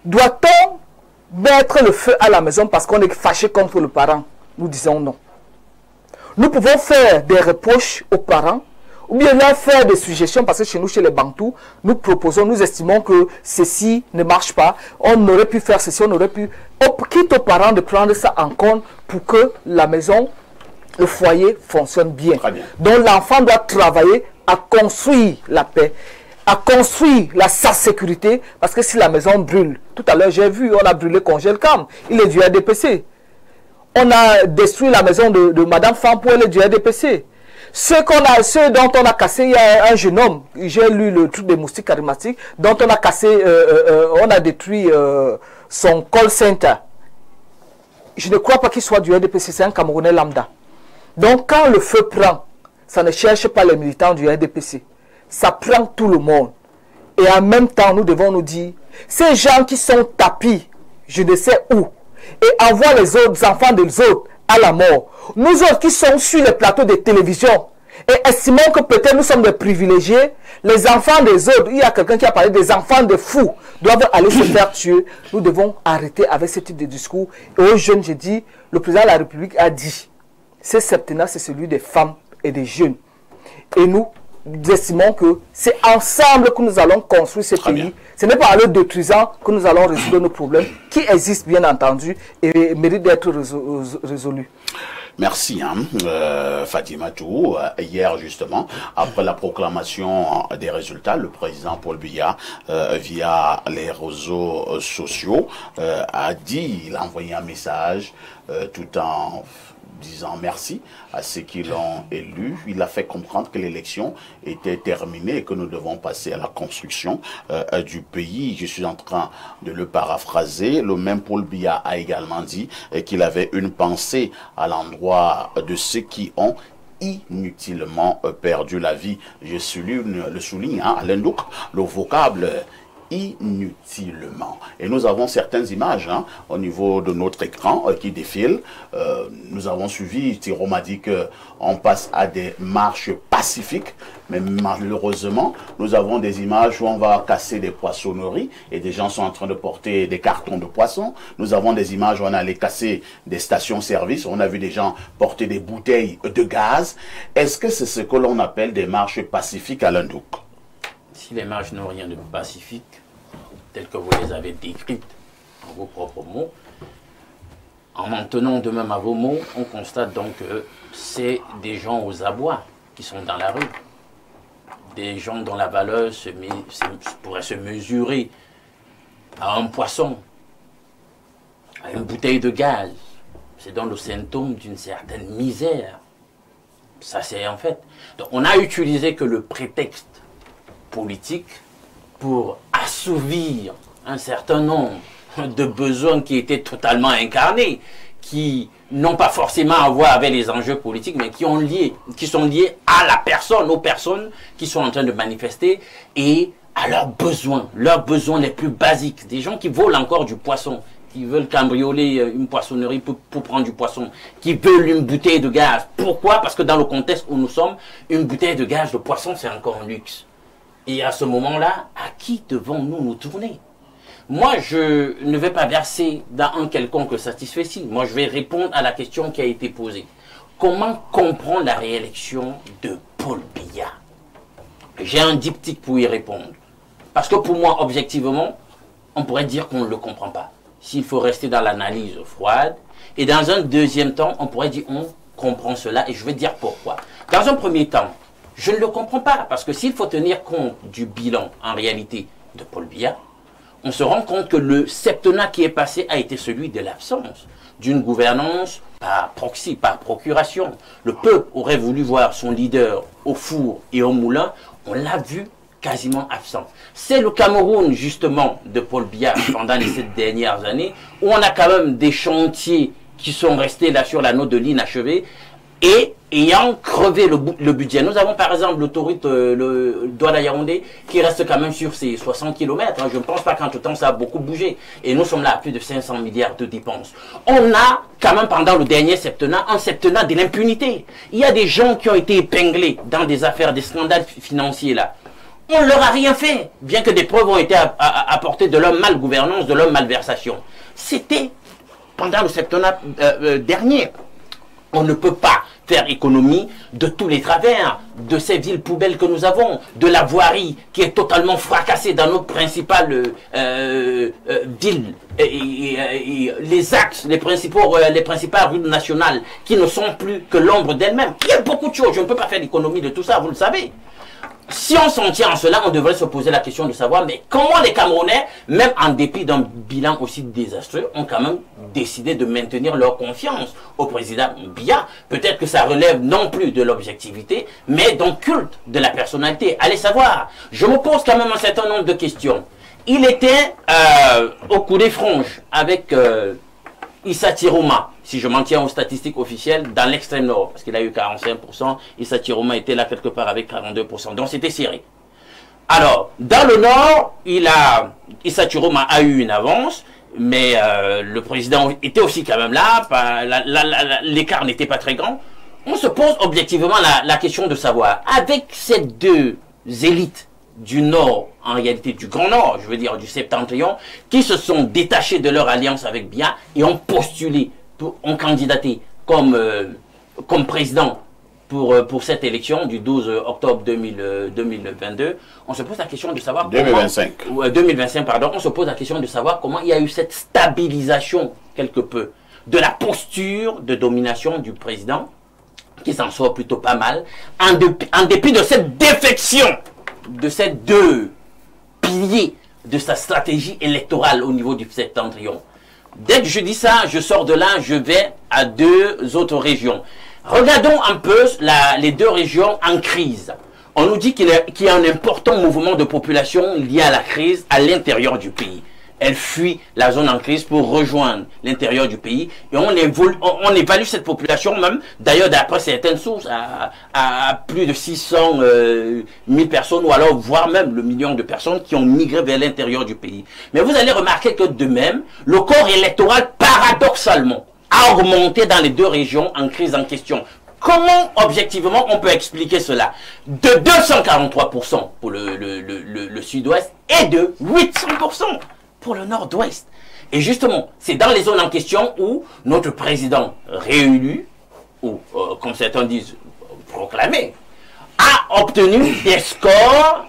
Doit-on mettre le feu à la maison parce qu'on est fâché contre le parent? Nous disons non. Nous pouvons faire des reproches aux parents ou bien leur faire des suggestions parce que chez nous, chez les Bantous, nous proposons, nous estimons que ceci ne marche pas. On aurait pu faire ceci, on aurait pu... Quitte aux parents de prendre ça en compte pour que la maison, le foyer fonctionne bien. Donc l'enfant doit travailler à construire la paix, à construire sa sécurité, parce que si la maison brûle, tout à l'heure j'ai vu, on a brûlé Congel-Cam, il est du RDPC. On a détruit la maison de Madame Fampo, elle est du RDPC. Ceux dont on a cassé, il y a un jeune homme, j'ai lu le truc des moustiques charismatiques, dont on a cassé, on a détruit son call center. Je ne crois pas qu'il soit du RDPC, c'est un Camerounais lambda. Donc quand le feu prend, ça ne cherche pas les militants du RDPC. Ça prend tout le monde. Et en même temps, nous devons nous dire, ces gens qui sont tapis, je ne sais où, et envoient les autres enfants des autres à la mort. Nous autres qui sommes sur les plateaux de télévision et estimons que peut-être nous sommes des privilégiés, les enfants des autres, il y a quelqu'un qui a parlé des enfants de fous, doivent aller se faire tuer. Nous devons arrêter avec ce type de discours. Et aux jeunes, je dis, le président de la République a dit, ce septennat, c'est celui des femmes et des jeunes. Et nous estimons que c'est ensemble que nous allons construire ce pays. Ce n'est pas en le détruisant que nous allons résoudre nos problèmes, qui existent bien entendu et méritent d'être résolus. Merci, Fatima Tou. Hier, justement, après la proclamation des résultats, le président Paul Biya, via les réseaux sociaux, a dit, il a envoyé un message tout en disant merci à ceux qui l'ont élu. Il a fait comprendre que l'élection était terminée et que nous devons passer à la construction du pays. Je suis en train de le paraphraser. Le même Paul Biya a également dit qu'il avait une pensée à l'endroit de ceux qui ont inutilement perdu la vie. Je le souligne, Alain Douk, le vocable inutilement. Et nous avons certaines images au niveau de notre écran qui défilent. Nous avons suivi, Thierry m'a dit qu'on passe à des marches pacifiques, mais malheureusement, nous avons des images où on va casser des poissonneries et des gens sont en train de porter des cartons de poissons. Nous avons des images où on allait casser des stations-service, on a vu des gens porter des bouteilles de gaz. Est-ce que c'est ce que l'on appelle des marches pacifiques à Landouk? Si les marches n'ont rien de pacifique, telles que vous les avez décrites en vos propres mots, en m'en tenant de même à vos mots, on constate donc que c'est des gens aux abois qui sont dans la rue. Des gens dont la valeur pourrait se mesurer à un poisson, à une bouteille de gaz. C'est donc le symptôme d'une certaine misère. Ça, c'est en fait. Donc, on a utilisé que le prétexte politique pour assouvir un certain nombre de besoins qui étaient totalement incarnés, qui n'ont pas forcément à voir avec les enjeux politiques, mais qui sont liés à la personne, aux personnes qui sont en train de manifester et à leurs besoins les plus basiques. Des gens qui volent encore du poisson, qui veulent cambrioler une poissonnerie pour prendre du poisson, qui veulent une bouteille de gaz. Pourquoi? Parce que dans le contexte où nous sommes, une bouteille de gaz de poisson, c'est encore un luxe. Et à ce moment-là, à qui devons-nous nous tourner? Moi, je ne vais pas verser dans un quelconque satisfecit. Moi, je vais répondre à la question qui a été posée. Comment comprendre la réélection de Paul Biya? J'ai un diptyque pour y répondre. Parce que pour moi, objectivement, on pourrait dire qu'on ne le comprend pas. S'il faut rester dans l'analyse froide. Et dans un deuxième temps, on pourrait dire on comprend cela. Et je vais dire pourquoi. Dans un premier temps, je ne le comprends pas. Parce que s'il faut tenir compte du bilan, en réalité, de Paul Biya, on se rend compte que le septennat qui est passé a été celui de l'absence d'une gouvernance par proxy, par procuration. Le peuple aurait voulu voir son leader au four et au moulin. On l'a vu quasiment absent. C'est le Cameroun, justement, de Paul Biya pendant les 7 dernières années, où on a quand même des chantiers qui sont restés là sur la note de l'inachevé, et ayant crevé le budget. Nous avons par exemple l'autoroute Douala-Yaoundé qui reste quand même sur ses 60 km. Je ne pense pas qu'entre temps ça a beaucoup bougé. Et nous sommes là à plus de 500 milliards de dépenses. On a quand même pendant le dernier septennat un septennat de l'impunité. Il y a des gens qui ont été épinglés dans des affaires, des scandales financiers là. On ne leur a rien fait, bien que des preuves ont été apportées de leur malgouvernance, de leur malversation. C'était pendant le septennat dernier. On ne peut pas faire économie de tous les travers, de ces villes poubelles que nous avons, de la voirie qui est totalement fracassée dans nos principales villes, et les axes, les principales rues nationales qui ne sont plus que l'ombre d'elles-mêmes. Il y a beaucoup de choses, je ne peux pas faire l'économie de tout ça, vous le savez. Si on s'en tient à cela, on devrait se poser la question de savoir, mais comment les Camerounais, même en dépit d'un bilan aussi désastreux, ont quand même décidé de maintenir leur confiance au président Biya. Peut-être que ça relève non plus de l'objectivité, mais d'un culte de la personnalité. Allez savoir, je me pose quand même un certain nombre de questions. Il était au coup des franges avec Issa Tiroma, si je m'en tiens aux statistiques officielles, dans l'extrême nord, parce qu'il a eu 45%, Issa Tiroma était là quelque part avec 42%, donc c'était serré. Alors, dans le nord, Issa Tiroma a eu une avance, mais le président était aussi quand même là, l'écart n'était pas très grand. On se pose objectivement la question de savoir, avec ces deux élites du Nord, en réalité du Grand Nord, je veux dire du Septentrion, qui se sont détachés de leur alliance avec Biya et ont postulé, ont candidaté comme président pour cette élection du 12 octobre 2022, on se pose la question de savoir 2025, pardon, on se pose la question de savoir comment il y a eu cette stabilisation quelque peu de la posture de domination du président, qui s'en sort plutôt pas mal, en dépit de cette défection de ces deux piliers de sa stratégie électorale au niveau du septentrion. Dès que je dis ça, je sors de là, je vais à deux autres régions. Regardons un peu les deux régions en crise. On nous dit qu'il y a un important mouvement de population lié à la crise à l'intérieur du pays. elles fuient la zone en crise pour rejoindre l'intérieur du pays. Et on évalue cette population même, d'ailleurs d'après certaines sources, à plus de 600 000 personnes, ou alors voire même le million de personnes qui ont migré vers l'intérieur du pays. Mais vous allez remarquer que de même, le corps électoral, paradoxalement, a augmenté dans les deux régions en crise en question. Comment, objectivement, on peut expliquer cela? De 243% pour le sud-ouest et de 800% pour le nord-ouest. Et justement, c'est dans les zones en question où notre président réélu, ou comme certains disent, proclamé, a obtenu des scores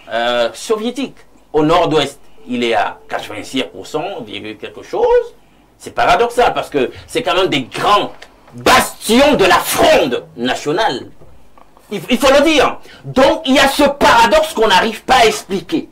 soviétiques. Au nord-ouest, il est à 86%, quelque chose. C'est paradoxal parce que c'est quand même des grands bastions de la fronde nationale. Il faut le dire. Donc il y a ce paradoxe qu'on n'arrive pas à expliquer.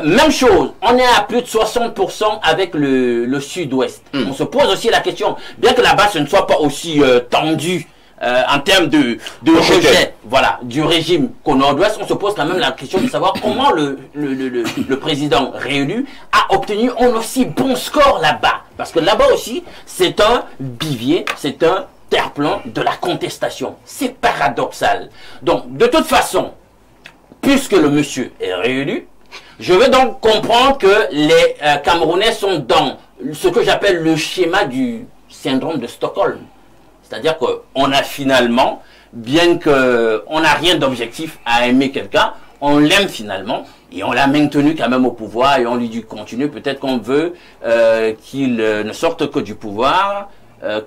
Même chose, on est à plus de 60% avec le sud-ouest. On se pose aussi la question, bien que là-bas ce ne soit pas aussi tendu en termes de rejet, voilà, du régime qu'au nord-ouest, on se pose quand même la question de savoir comment le président réélu a obtenu un aussi bon score là-bas. Parce que là-bas aussi, c'est un vivier, c'est un terre-plein de la contestation. C'est paradoxal. Donc, de toute façon, puisque le monsieur est réélu, je veux donc comprendre que les Camerounais sont dans ce que j'appelle le schéma du syndrome de Stockholm. C'est-à-dire qu'on a finalement, bien qu'on n'a rien d'objectif à aimer quelqu'un, on l'aime finalement, et on l'a maintenu quand même au pouvoir, et on lui dit continue, peut-être qu'on veut qu'il ne sorte que du pouvoir,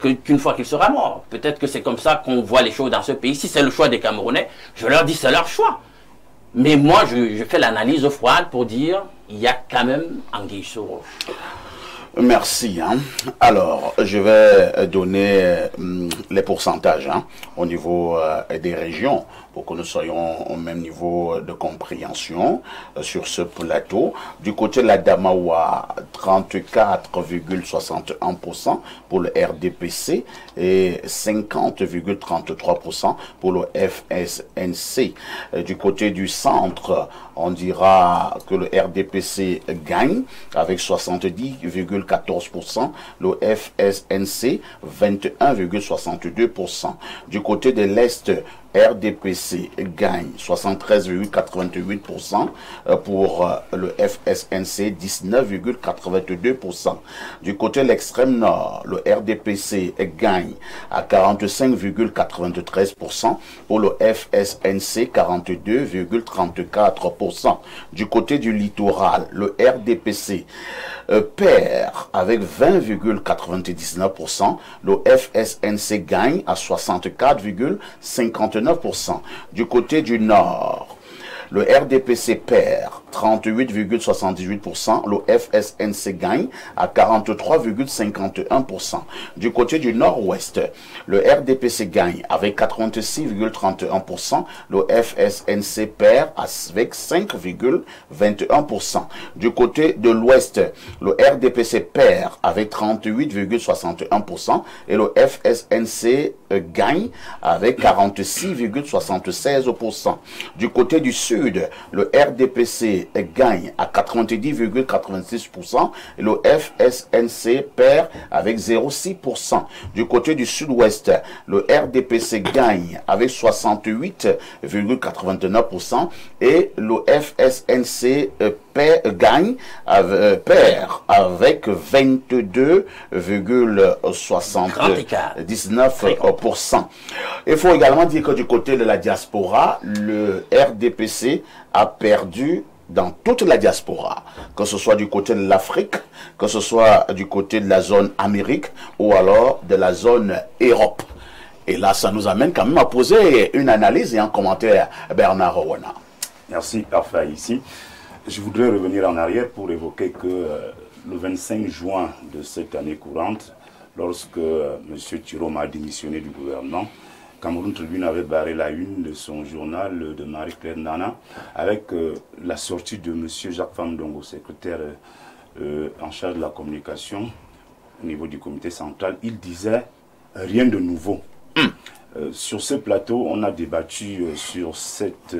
qu'une fois qu'il sera mort. Peut-être que c'est comme ça qu'on voit les choses dans ce pays. Si c'est le choix des Camerounais, je leur dis c'est leur choix. Mais moi, je fais l'analyse froide pour dire, il y a quand même anguille sous roche. Merci. Alors, je vais donner les pourcentages au niveau des régions pour que nous soyons au même niveau de compréhension sur ce plateau. Du côté de la Damawa, 34,61% pour le RDPC et 50,33% pour le FSNC. Du côté du centre, on dira que le RDPC gagne avec 70,14%, le FSNC 21,62%. Du côté de l'Est, RDPC gagne 73,88% pour le FSNC 19,82%. Du côté de l'extrême nord, le RDPC gagne à 45,93% pour le FSNC 42,34%. Du côté du littoral, le RDPC perd avec 20,99%, le FSNC gagne à 64,59%. Du côté du nord, le RDPC perd 38,78%, le FSNC gagne à 43,51%. Du côté du nord-ouest, le RDPC gagne avec 86,31%, le FSNC perd avec 5,21%. Du côté de l'ouest, le RDPC perd avec 38,61% et le FSNC gagne avec 46,76%. Du côté du sud, le RDPC gagne à 90,86% et le FSNC perd avec 0,6%. Du côté du sud-ouest, le RDPC gagne avec 68,89% et le FSNC perd avec 22,79%. Il faut également dire que du côté de la diaspora, le RDPC a perdu dans toute la diaspora, que ce soit du côté de l'Afrique, que ce soit du côté de la zone Amérique ou alors de la zone Europe. Et là, ça nous amène quand même à poser une analyse et un commentaire, Bernard Rowana. Merci, parfait ici. Je voudrais revenir en arrière pour évoquer que le 25 juin de cette année courante, lorsque M. Tiroma a démissionné du gouvernement, Cameroun Tribune avait barré la une de son journal de Marie-Claire Nana avec la sortie de M. Jacques Famdongo, secrétaire en charge de la communication au niveau du comité central. Il disait rien de nouveau. Sur ce plateau, on a débattu sur cette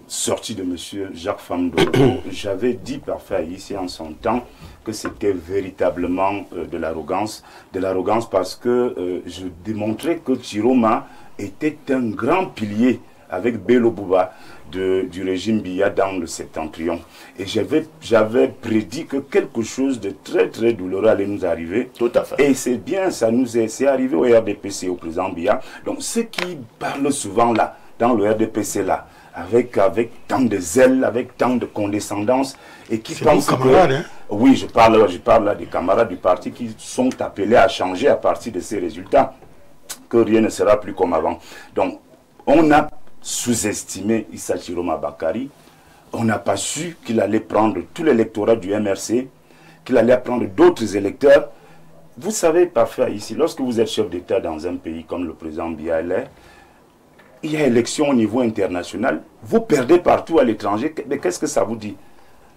sortie de M. Jacques Famdongo, j'avais dit parfait ici en son temps que c'était véritablement de l'arrogance parce que je démontrais que Chiroma était un grand pilier avec Bello Bouba du régime Biya dans le septentrion. Et j'avais prédit que quelque chose de très très douloureux allait nous arriver. Tout à fait. Et c'est bien, c'est arrivé au RDPC, au président Biya. Donc ceux qui parlent souvent là, dans le RDPC là, avec tant de zèle, avec tant de condescendance, et qui pensent camarades, hein? Oui, je parle là des camarades du parti qui sont appelés à changer à partir de ces résultats, que rien ne sera plus comme avant. Donc, on a sous-estimé Issa Chiroma Bakari. On n'a pas su qu'il allait prendre tout l'électorat du MRC, qu'il allait prendre d'autres électeurs. Vous savez, parfait ici, lorsque vous êtes chef d'État dans un pays comme le président Biya l'est, il y a élection au niveau international, vous perdez partout à l'étranger, mais qu'est-ce que ça vous dit?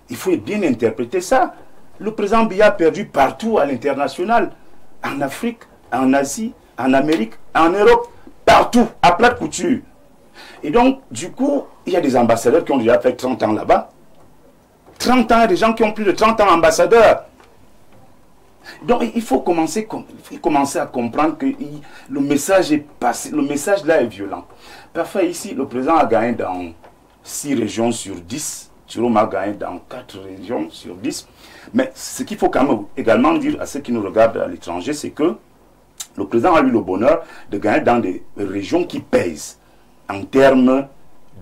Il faut bien interpréter ça. Le président Biya a perdu partout à l'international, en Afrique, en Asie, en Amérique, en Europe, partout, à plat de couture. Et donc, du coup, il y a des ambassadeurs qui ont déjà fait 30 ans là-bas. 30 ans, il y a des gens qui ont plus de 30 ans ambassadeurs. Donc, il faut commencer à comprendre que le message est passé, le message là est violent. Parfois, ici, le président a gagné dans 6 régions sur 10. Chiroma a gagné dans 4 régions sur 10. Mais ce qu'il faut quand même également dire à ceux qui nous regardent à l'étranger, c'est que le président a eu le bonheur de gagner dans des régions qui pèsent en termes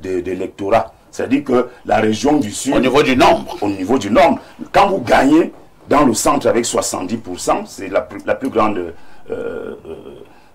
d'électorat. C'est-à-dire que la région du Sud... Au niveau du nombre. Au niveau du nombre. Quand vous gagnez dans le centre avec 70%, c'est la plus grande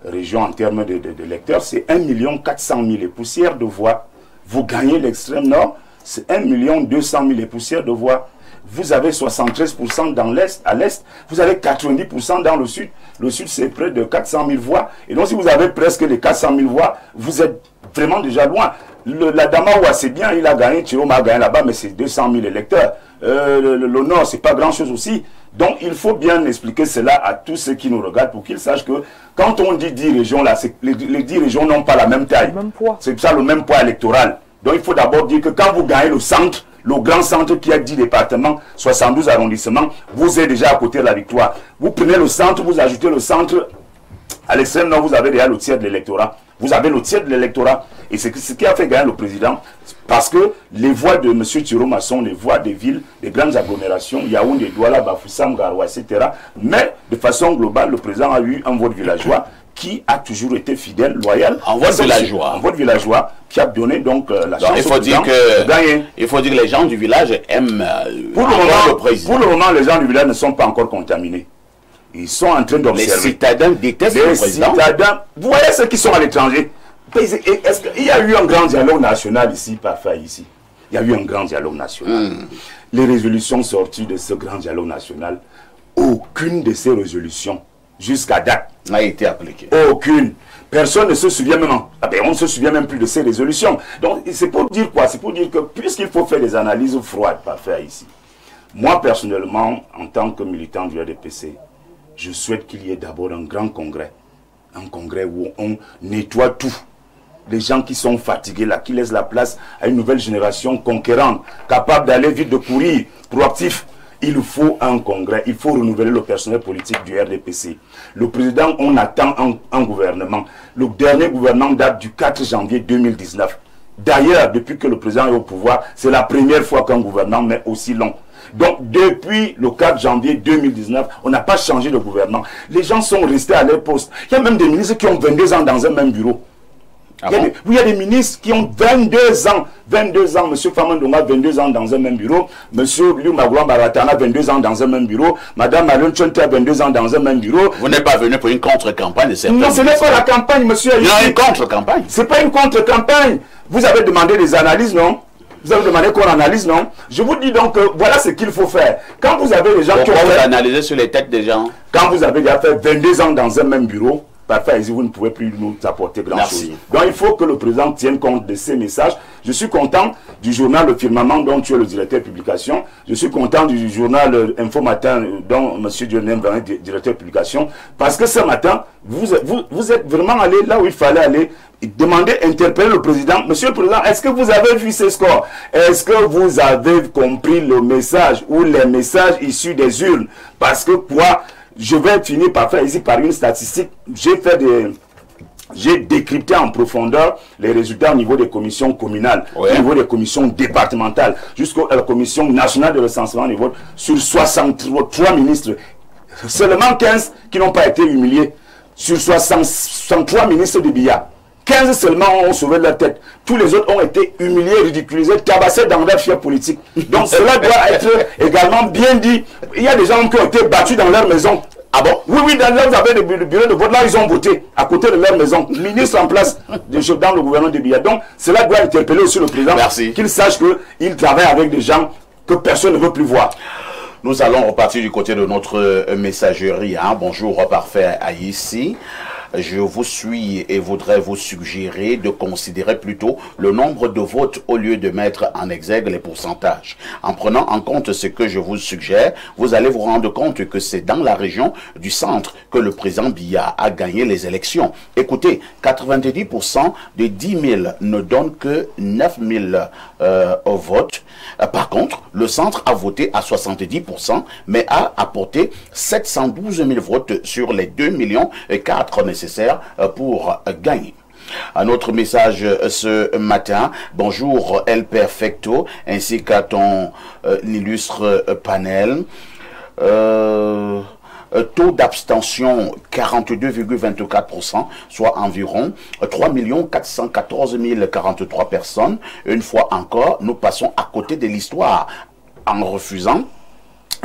région en termes d'électeurs, c'est 1 400 000 et poussières de voix. Vous gagnez l'extrême nord, c'est 1 200 000 et poussières de voix. Vous avez 73% dans l'Est, à l'Est, vous avez 90% dans le Sud. Le Sud, c'est près de 400 000 voix. Et donc, si vous avez presque les 400 000 voix, vous êtes vraiment déjà loin. La Damawa, c'est bien, il a gagné, Chiroma a gagné là-bas, mais c'est 200 000 électeurs. Le Nord, c'est pas grand-chose aussi. Donc, il faut bien expliquer cela à tous ceux qui nous regardent pour qu'ils sachent que quand on dit 10 régions, là, les 10 régions n'ont pas la même taille. C'est ça le même poids électoral. Donc, il faut d'abord dire que quand vous gagnez le centre, le grand centre qui a 10 départements, 72 arrondissements, vous êtes déjà à côté de la victoire. Vous prenez le centre, vous ajoutez le centre, à l'extrême nord, vous avez déjà le tiers de l'électorat. Vous avez le tiers de l'électorat. Et c'est ce qui a fait gagner le président. Parce que les voix de M. Chiroma sont les voix des villes, des grandes agglomérations, Yaoundé, Douala, Bafoussam, Garoua, etc. Mais de façon globale, le président a eu un vote villageois qui a toujours été fidèle, loyal. En vote villageois. En vote villageois, qui a donné donc la chance il faut dire que gagner. Il faut dire que les gens du village aiment le président. Pour le moment, les gens du village ne sont pas encore contaminés. Ils sont en train d'observer. Les citadins détestent le président. Vous voyez ceux qui sont à l'étranger. Est-ce qu'il y a eu un grand dialogue national ici, parfait ici? Il y a eu un grand dialogue national. Les résolutions sorties de ce grand dialogue national, aucune de ces résolutions, jusqu'à date, n'a été appliquée. Aucune. Personne ne se souvient même. On ne se souvient même plus de ces résolutions. Donc, c'est pour dire quoi? C'est pour dire que puisqu'il faut faire des analyses froides, parfait ici. Moi, personnellement, en tant que militant du RDPC, je souhaite qu'il y ait d'abord un grand congrès. Un congrès où on nettoie tout. Les gens qui sont fatigués là, qui laissent la place à une nouvelle génération conquérante, capable d'aller vite, de courir, proactif. Il faut un congrès, il faut renouveler le personnel politique du RDPC. Le président, on attend un gouvernement. Le dernier gouvernement date du 4 janvier 2019. D'ailleurs, depuis que le président est au pouvoir, c'est la première fois qu'un gouvernement est aussi long. Donc, depuis le 4 janvier 2019, on n'a pas changé de gouvernement. Les gens sont restés à leur poste. Il y a même des ministres qui ont 22 ans dans un même bureau. Il y a des ministres qui ont 22 ans. 22 ans. M. Famandonga, 22 ans dans un même bureau. M. Liu Magouan Baratana, 22 ans dans un même bureau. Mme Marion Chonte, 22 ans dans un même bureau. Vous n'êtes pas venu pour une contre-campagne de certains. Non, ce n'est pas la campagne, monsieur. Il y a une contre-campagne. Ce n'est pas une contre-campagne. Vous avez demandé des analyses, non? Vous avez demandé qu'on analyse, non? Je vous dis donc, voilà ce qu'il faut faire. Quand vous avez des gens qui ont fait... vous analysez sur les têtes des gens? Quand vous avez déjà fait 22 ans dans un même bureau, parfois, vous ne pouvez plus nous apporter grand-chose. Donc, il faut que le président tienne compte de ces messages. Je suis content du journal Le Firmament, dont tu es le directeur de publication. Je suis content du journal Info Matin, dont M. Dionem est directeur de publication. Parce que ce matin, vous êtes vraiment allé là où il fallait aller. demander, interpeller le président. Monsieur le Président, est-ce que vous avez vu ces scores? Est-ce que vous avez compris le message ou les messages issus des urnes? Parce que quoi, je vais finir par faire ici par une statistique. J'ai décrypté en profondeur les résultats au niveau des commissions communales, au niveau des commissions départementales, jusqu'à la commission nationale de recensement au niveau sur 63 ministres. Seulement 15 qui n'ont pas été humiliés. Sur 63 ministres de BIA. 15 seulement ont sauvé leur tête. Tous les autres ont été humiliés, ridiculisés, tabassés dans leur fière politique. Donc cela doit être également bien dit. Il y a des gens qui ont été battus dans leur maison. Ah bon? Oui, oui, dans leur, vous avez le bureau de vote, là, ils ont voté à côté de leur maison. Ministre en place dans le gouvernement de Biya. Donc, cela doit interpeller aussi le président. Merci. Qu'il sache qu'il travaille avec des gens que personne ne veut plus voir. Nous allons repartir du côté de notre messagerie. Hein. Bonjour, parfait ici. Je vous suis et voudrais vous suggérer de considérer plutôt le nombre de votes au lieu de mettre en exergue les pourcentages. En prenant en compte ce que je vous suggère, vous allez vous rendre compte que c'est dans la région du centre que le président Biya a gagné les élections. Écoutez, 90% de 10 000 ne donnent que 9 000 votes. Par contre, le centre a voté à 70%, mais a apporté 712 000 votes sur les 2,4 millions nécessaires pour gagner. Un autre message ce matin. Bonjour El Perfecto, ainsi qu'à ton illustre panel. Taux d'abstention 42,24%, soit environ 3 414 043 personnes. Une fois encore, nous passons à côté de l'histoire en refusant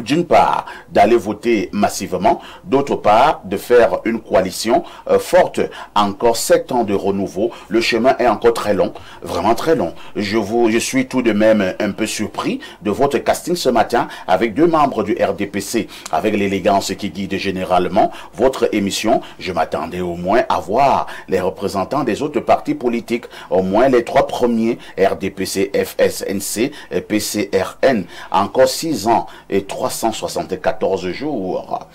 d'une part, d'aller voter massivement, d'autre part, de faire une coalition forte. Encore 7 ans de renouveau, le chemin est encore très long, vraiment très long. Je suis tout de même un peu surpris de votre casting ce matin avec 2 membres du RDPC, avec l'élégance qui guide généralement votre émission. Je m'attendais au moins à voir les représentants des autres partis politiques, au moins les 3 premiers, RDPC, FSNC, PCRN. Encore 6 ans et 374 jours.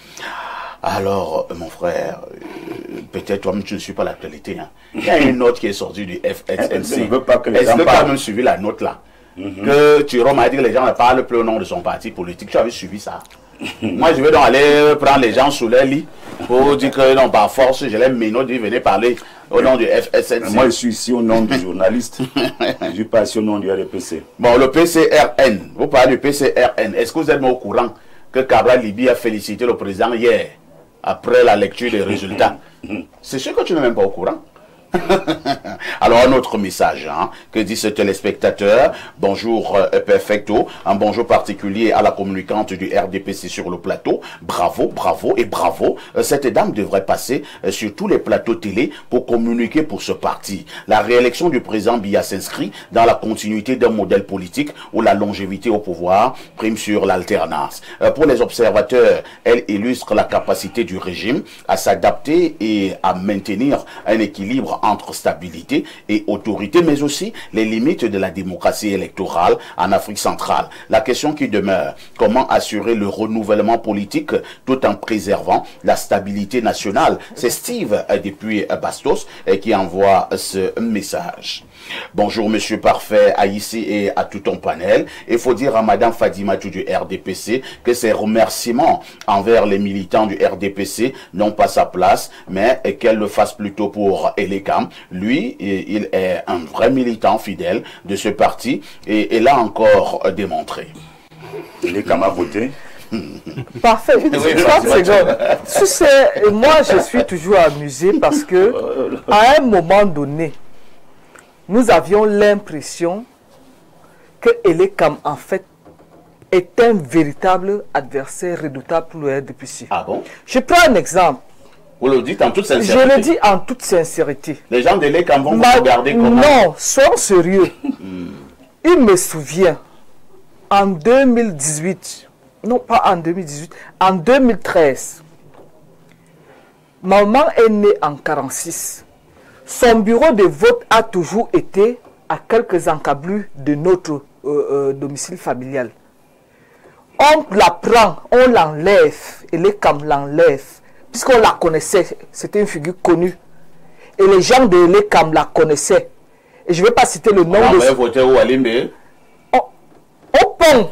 Alors, mon frère, peut-être toi-même tu ne suis pas l'actualité. Hein. Il y a une note qui est sortie du FSNC. Est-ce que tu as même suivi la note là? Que Thierry m'a dit que les gens ne parlent plus au nom de son parti politique. Tu avais suivi ça? Moi, je vais donc aller prendre les gens sous leur lit pour dire que non, par force, je les ménote, ils venaient parler au nom du FSNC. Moi, je suis ici au nom du journaliste. Je suis pas ici au nom du RDPC. Bon, le PCRN, vous parlez du PCRN. Est-ce que vous êtes au courant que Cabral Libi a félicité le président hier, après la lecture des résultats? C'est sûr que tu n'es même pas au courant. Alors un autre message, hein, que dit ce téléspectateur. Bonjour Perfecto, un bonjour particulier à la communicante du RDPC sur le plateau. Bravo, bravo et bravo. Cette dame devrait passer sur tous les plateaux télé pour communiquer pour ce parti. La réélection du président Biya s'inscrit dans la continuité d'un modèle politique où la longévité au pouvoir prime sur l'alternance. Pour les observateurs, elle illustre la capacité du régime à s'adapter et à maintenir un équilibre entre stabilité et autorité, mais aussi les limites de la démocratie électorale en Afrique centrale. La question qui demeure, comment assurer le renouvellement politique tout en préservant la stabilité nationale? C'est Steve depuis Bastos qui envoie ce message. Bonjour Monsieur Parfait, à ici et à tout ton panel. Il faut dire à Madame Fadimatou du RDPC que ses remerciements envers les militants du RDPC n'ont pas sa place, mais qu'elle le fasse plutôt pour Elekam. Lui, il est un vrai militant fidèle de ce parti et l'a encore démontré. Elekam a voté. Parfait, une 30 secondes. Moi, je suis toujours amusé parce que à un moment donné, nous avions l'impression que Elekam, en fait, est un véritable adversaire redoutable pour le RDPC. Ah bon? Je prends un exemple. Vous le dites en toute sincérité? Je le dis en toute sincérité. Les gens de l'Elekam vont vous regarder comment? Non, soyons sérieux. Il me souvient, en 2018, non pas en 2018, en 2013, maman est née en 1946. Son bureau de vote a toujours été à quelques encablures de notre domicile familial. On la prend, on l'enlève, et les Elekam l'enlève, puisqu'on la connaissait, c'était une figure connue. Et les gens de l'ECAM la connaissaient. Et je ne vais pas citer le nom de... On voté où à Limbe? Au pont,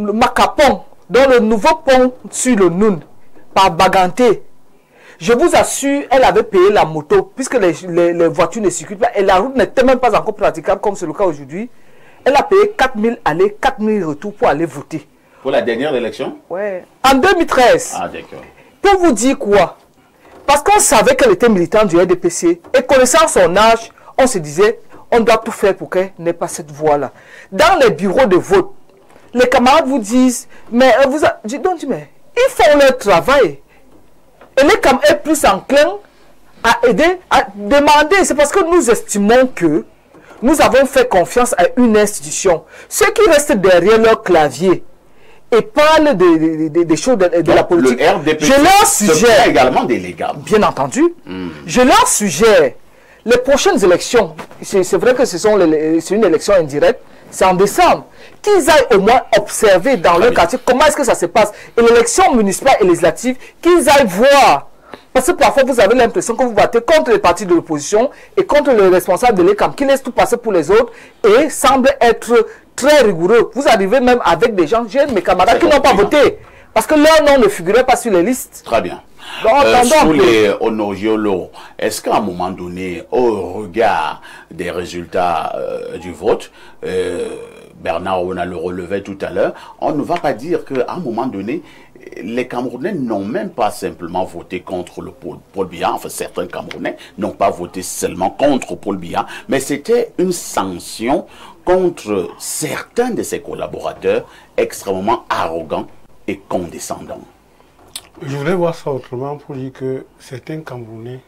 le Macapon, dans le nouveau pont sur le Noun, par Baganté. Je vous assure, elle avait payé la moto, puisque les voitures ne circulent pas, et la route n'était même pas encore praticable comme c'est le cas aujourd'hui. Elle a payé 4 000 aller, 4 000 retours pour aller voter. Pour la dernière élection? Ouais. En 2013. Ah, d'accord. Pour vous dire quoi? Parce qu'on savait qu'elle était militante du RDPC, et connaissant son âge, on se disait, on doit tout faire pour qu'elle n'ait pas cette voie-là. Dans les bureaux de vote, les camarades vous disent, mais mais ils font leur travail. Et les camarades sont plus enclins à aider, à demander. C'est parce que nous estimons que nous avons fait confiance à une institution. Ceux qui restent derrière leur clavier et parlent des choses de la politique, le RDPC je leur suggère également des légaux. Bien entendu, je leur suggère les prochaines élections, c'est vrai que c'est une élection indirecte, c'est en décembre, qu'ils aillent au moins observer dans leur quartier comment est-ce que ça se passe. Et l'élection municipale et législative, qu'ils aillent voir. Parce que parfois, vous avez l'impression que vous battez contre les partis de l'opposition et contre les responsables de l'ECAM qui laissent tout passer pour les autres et semblent être très rigoureux. Vous arrivez même avec des gens, j'ai mes camarades qui n'ont pas voté parce que leur nom ne figurait pas sur les listes. Très bien. Donc, sous les Honogiolo, est-ce qu'à un moment donné, au regard des résultats du vote, Bernard, on a le relevé tout à l'heure, on ne va pas dire qu'à un moment donné, les Camerounais n'ont même pas simplement voté contre le Paul Biya, enfin certains Camerounais n'ont pas voté seulement contre Paul Biya, mais c'était une sanction contre certains de ses collaborateurs extrêmement arrogants et condescendants. Je voudrais voir ça autrement pour dire que certains Camerounais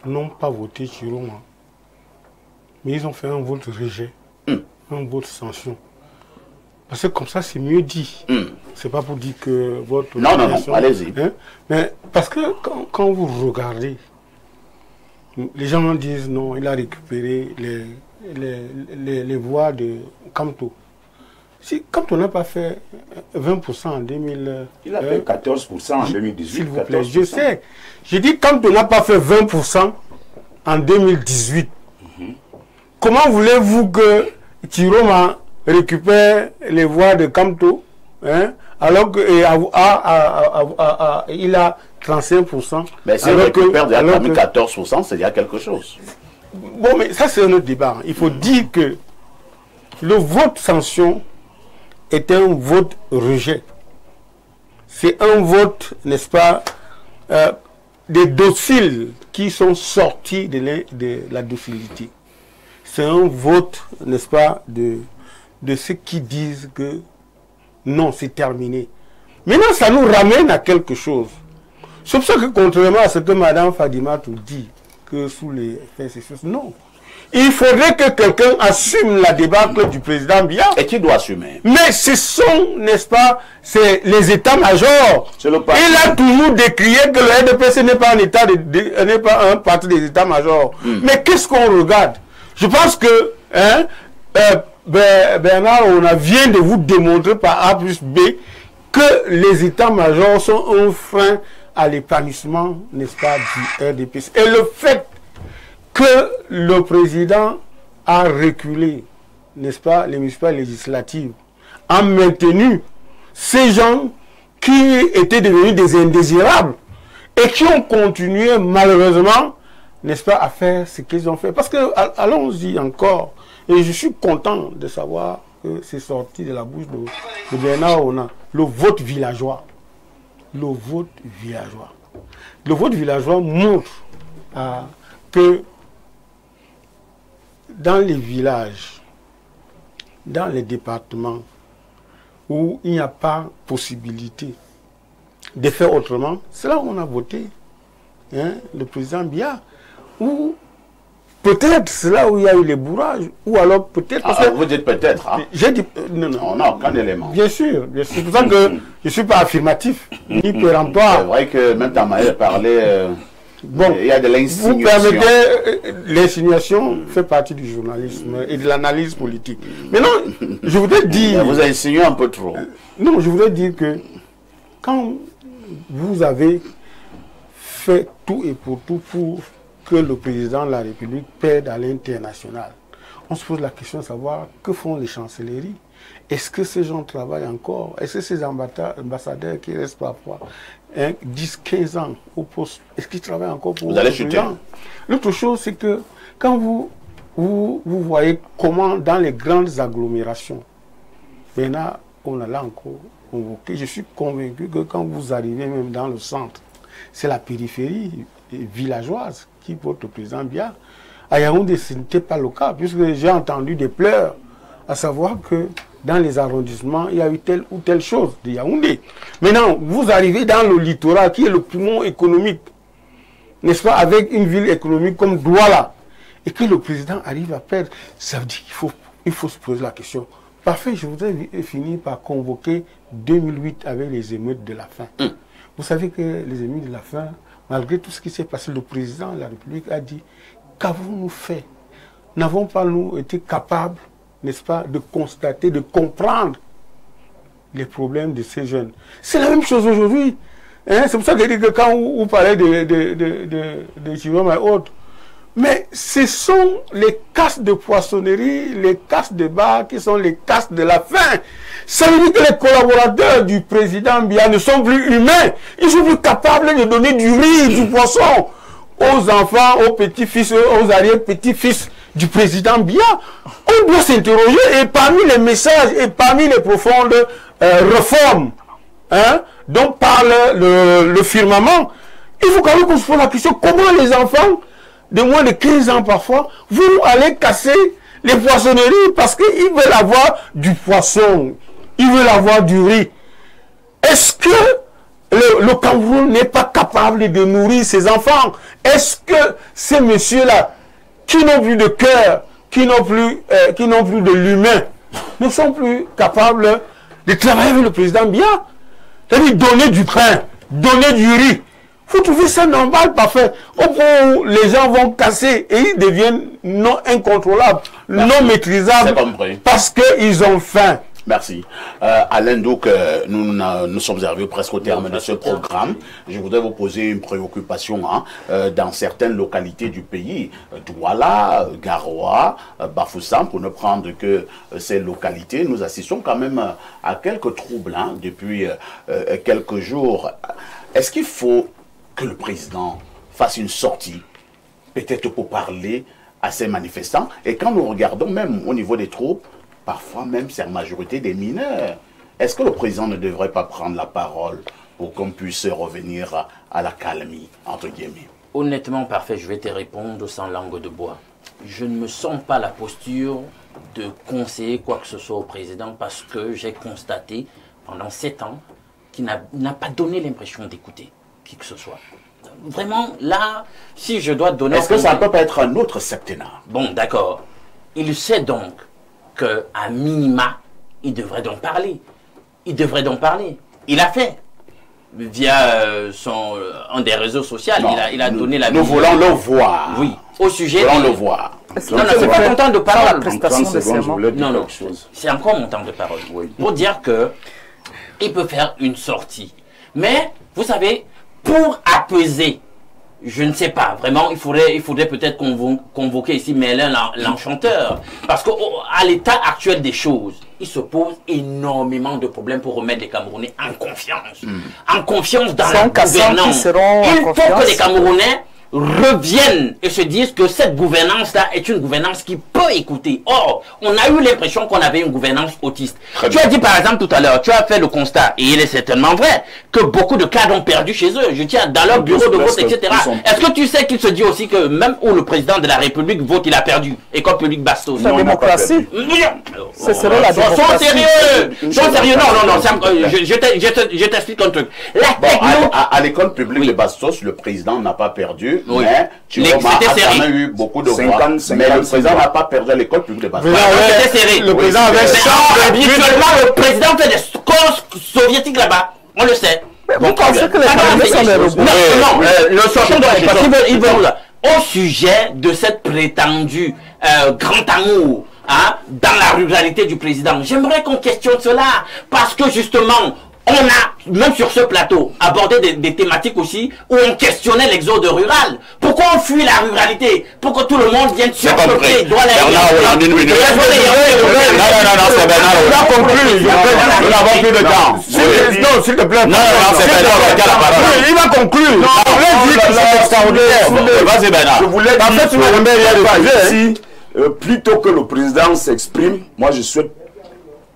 n'ont pas voté Chiroma, mais ils ont fait un vote rejet, un vote sanction. Parce que comme ça, c'est mieux dit. C'est pas pour dire que votre... Non, allez-y. Hein? Mais parce que quand vous regardez, les gens disent non, il a récupéré les voix de Kamto. Si Kamto n'a pas fait 20% en 2000... Il a fait 14% en 2018. S'il vous plaît, je sais. J'ai dit Kamto n'a pas fait 20% en 2018. Comment voulez-vous que Chiroma récupère les voix de Kamto, alors qu'il a 35%. Mais si il récupère déjà 14%, c'est déjà quelque chose. Bon, mais ça c'est un autre débat. Il faut dire que le vote sanction est un vote rejet. C'est un vote, n'est-ce pas, des dociles qui sont sortis de la docilité. C'est un vote, n'est-ce pas, de ceux qui disent que non, c'est terminé. Maintenant, ça nous ramène à quelque chose. C'est pour ça que, contrairement à ce que Mme Fadima tout dit, que sous les faits, c'est chose, non. Il faudrait que quelqu'un assume la débâcle du président Biya. Et qui doit assumer? Mais ce sont, n'est-ce pas, c'est les états-majors. Il a toujours décrié que le RDPC n'est pas un état n'est pas un parti des états-majors. Mais qu'est-ce qu'on regarde? Je pense que, Bernard, on vient de vous démontrer par A plus B que les états-majors sont un frein à l'épanouissement, n'est-ce pas, du RDPC. Et le fait que le président a reculé, n'est-ce pas, les municipales législatives, a maintenu ces gens qui étaient devenus des indésirables et qui ont continué malheureusement, n'est-ce pas, à faire ce qu'ils ont fait. Parce que, allons-y encore, et je suis content de savoir que c'est sorti de la bouche de Bernard Ona, le vote villageois. Le vote villageois. Le vote villageois montre que dans les villages, dans les départements où il n'y a pas possibilité de faire autrement, c'est là où on a voté le président Biya. Ou peut-être c'est là où il y a eu les bourrages, ou alors peut-être... vous dites peut-être, hein? J'ai dit... Non, on n'a aucun élément. Bien sûr, c'est pour ça que je ne suis pas affirmatif, ni péremptoire. C'est vrai que même ta manière de parler... Bon, il y a de l'insinuation. Vous permettez, l'insinuation fait partie du journalisme et de l'analyse politique. Maintenant, je voudrais dire... Vous insinuez un peu trop. Non, je voudrais dire que quand vous avez fait tout et pour tout pour que le président de la République perde à l'international. On se pose la question de savoir que font les chancelleries. Est-ce que ces gens travaillent encore? Est-ce que ces ambassadeurs qui restent parfois 10, 15 ans au poste, est-ce qu'ils travaillent encore pour vous allez chuter? L'autre chose, c'est que quand vous voyez comment dans les grandes agglomérations, maintenant, on a là encore convoqué, je suis convaincu que quand vous arrivez même dans le centre, c'est la périphérie villageoise qui vote le président Biya. À Yaoundé, ce n'était pas le cas, puisque j'ai entendu des pleurs, à savoir que dans les arrondissements, il y a eu telle ou telle chose de Yaoundé. Maintenant, vous arrivez dans le littoral, qui est le poumon économique, n'est-ce pas, avec une ville économique comme Douala, et que le président arrive à perdre, ça veut dire qu'il faut se poser la question. Parfait, je voudrais finir par convoquer 2008 avec les émeutes de la faim. Vous savez que les émeutes de la faim, malgré tout ce qui s'est passé, le président de la République a dit, qu'avons-nous fait? N'avons pas nous été capables, n'est-ce pas, de constater, de comprendre les problèmes de ces jeunes? C'est la même chose aujourd'hui. Hein? C'est pour ça que je dis que quand vous parlez de Chivama et autres, mais ce sont les casses de poissonnerie, les casses de bar qui sont les casses de la faim. Ça veut dire que les collaborateurs du président Biya ne sont plus humains. Ils sont plus capables de donner du riz, du poisson aux enfants, aux petits-fils, aux arrière-petits-fils du président Biya. On doit s'interroger, et parmi les messages et parmi les profondes réformes dont parle le firmament, il faut quand même qu'on se pose la question, comment les enfants de moins de 15 ans parfois vont aller casser les poissonneries parce qu'ils veulent avoir du poisson, ils veulent avoir du riz. Est-ce que le Cameroun n'est pas capable de nourrir ses enfants? Est-ce que ces messieurs-là, qui n'ont plus de cœur, qui n'ont plus de l'humain, ne sont plus capables de travailler avec le président Biya? C'est-à-dire donner du pain, donner du riz. Vous trouvez ça normal, parfait? Au point où les gens vont casser et ils deviennent non incontrôlables, non maîtrisables, parce qu'ils ont faim. Merci. Alain, donc, nous sommes arrivés presque au terme de ce programme. Je voudrais vous poser une préoccupation dans certaines localités du pays. Douala, Garoua, Bafoussam, pour ne prendre que ces localités. Nous assistons quand même à quelques troubles depuis quelques jours. Est-ce qu'il faut que le président fasse une sortie, peut-être pour parler à ces manifestants? Et quand nous regardons même au niveau des troupes, parfois même c'est en majorité des mineurs. Est-ce que le président ne devrait pas prendre la parole pour qu'on puisse revenir à la calmie, entre guillemets? Honnêtement, parfait, je vais te répondre sans langue de bois. Je ne me sens pas la posture de conseiller quoi que ce soit au président parce que j'ai constaté pendant 7 ans qu'il n'a pas donné l'impression d'écouter qui que ce soit. Vraiment, là, si je dois donner... Est-ce que ça peut pas être un autre septennat? Bon, d'accord. Il sait donc qu'à minima, il devrait donc parler. Il devrait donc parler. Il a fait. Via un des réseaux sociaux, non, il a donné la... Nous voulons le voir. Oui, au sujet... Nous voulons le voir. Non, non, c'est pas mon temps de parole. Non, non, c'est encore mon temps de parole. Oui. Pour dire que il peut faire une sortie. Mais, vous savez, pour apaiser, je ne sais pas, vraiment, il faudrait peut-être convoquer ici Merlin l'enchanteur. Parce qu'à l'état actuel des choses, il se pose énormément de problèmes pour remettre les Camerounais en confiance. En confiance dans la gouvernance. Il faut que les Camerounais reviennent et se disent que cette gouvernance-là est une gouvernance qui peut écouter. Or, on a eu l'impression qu'on avait une gouvernance autiste. Tu as dit par exemple tout à l'heure, tu as fait le constat, et il est certainement vrai, que beaucoup de cadres ont perdu chez eux. Je tiens dans leur bureau de vote, etc. Est-ce que tu sais qu'il se dit aussi que même où le président de la République vote, il a perdu? École publique Bastos. La démocratie. Ce serait la démocratie. Sois sérieux. Sois sérieux. Non, je t'explique un truc. À l'école publique de Bastos, le président n'a pas perdu. Oui. Mais tu vois, on a eu beaucoup de voix. Mais le président n'a pas perdu à l'école publique de Bastos. C'était serré. Le président avait habituellement le président fait des scores soviétiques là-bas. On le sait. Vous pensez que les Camerounais sont des robots? Non, le sortant de parce qu'ils veulent au sujet de cette prétendue grand amour dans la ruralité du président. J'aimerais qu'on questionne cela parce que justement, on a, même sur ce plateau, abordé des thématiques aussi où on questionnait l'exode rural. Pourquoi on fuit la ruralité? Pour que tout le monde vienne surpeuplé. Non, c'est Bernard. On a conclu. Nous n'avons plus de temps. Non, s'il te plaît. Non, c'est Bernard qui a la parole. Il va conclure. Vas-y, Bernard. Je voulais dire ici, plutôt que le président s'exprime, moi je souhaite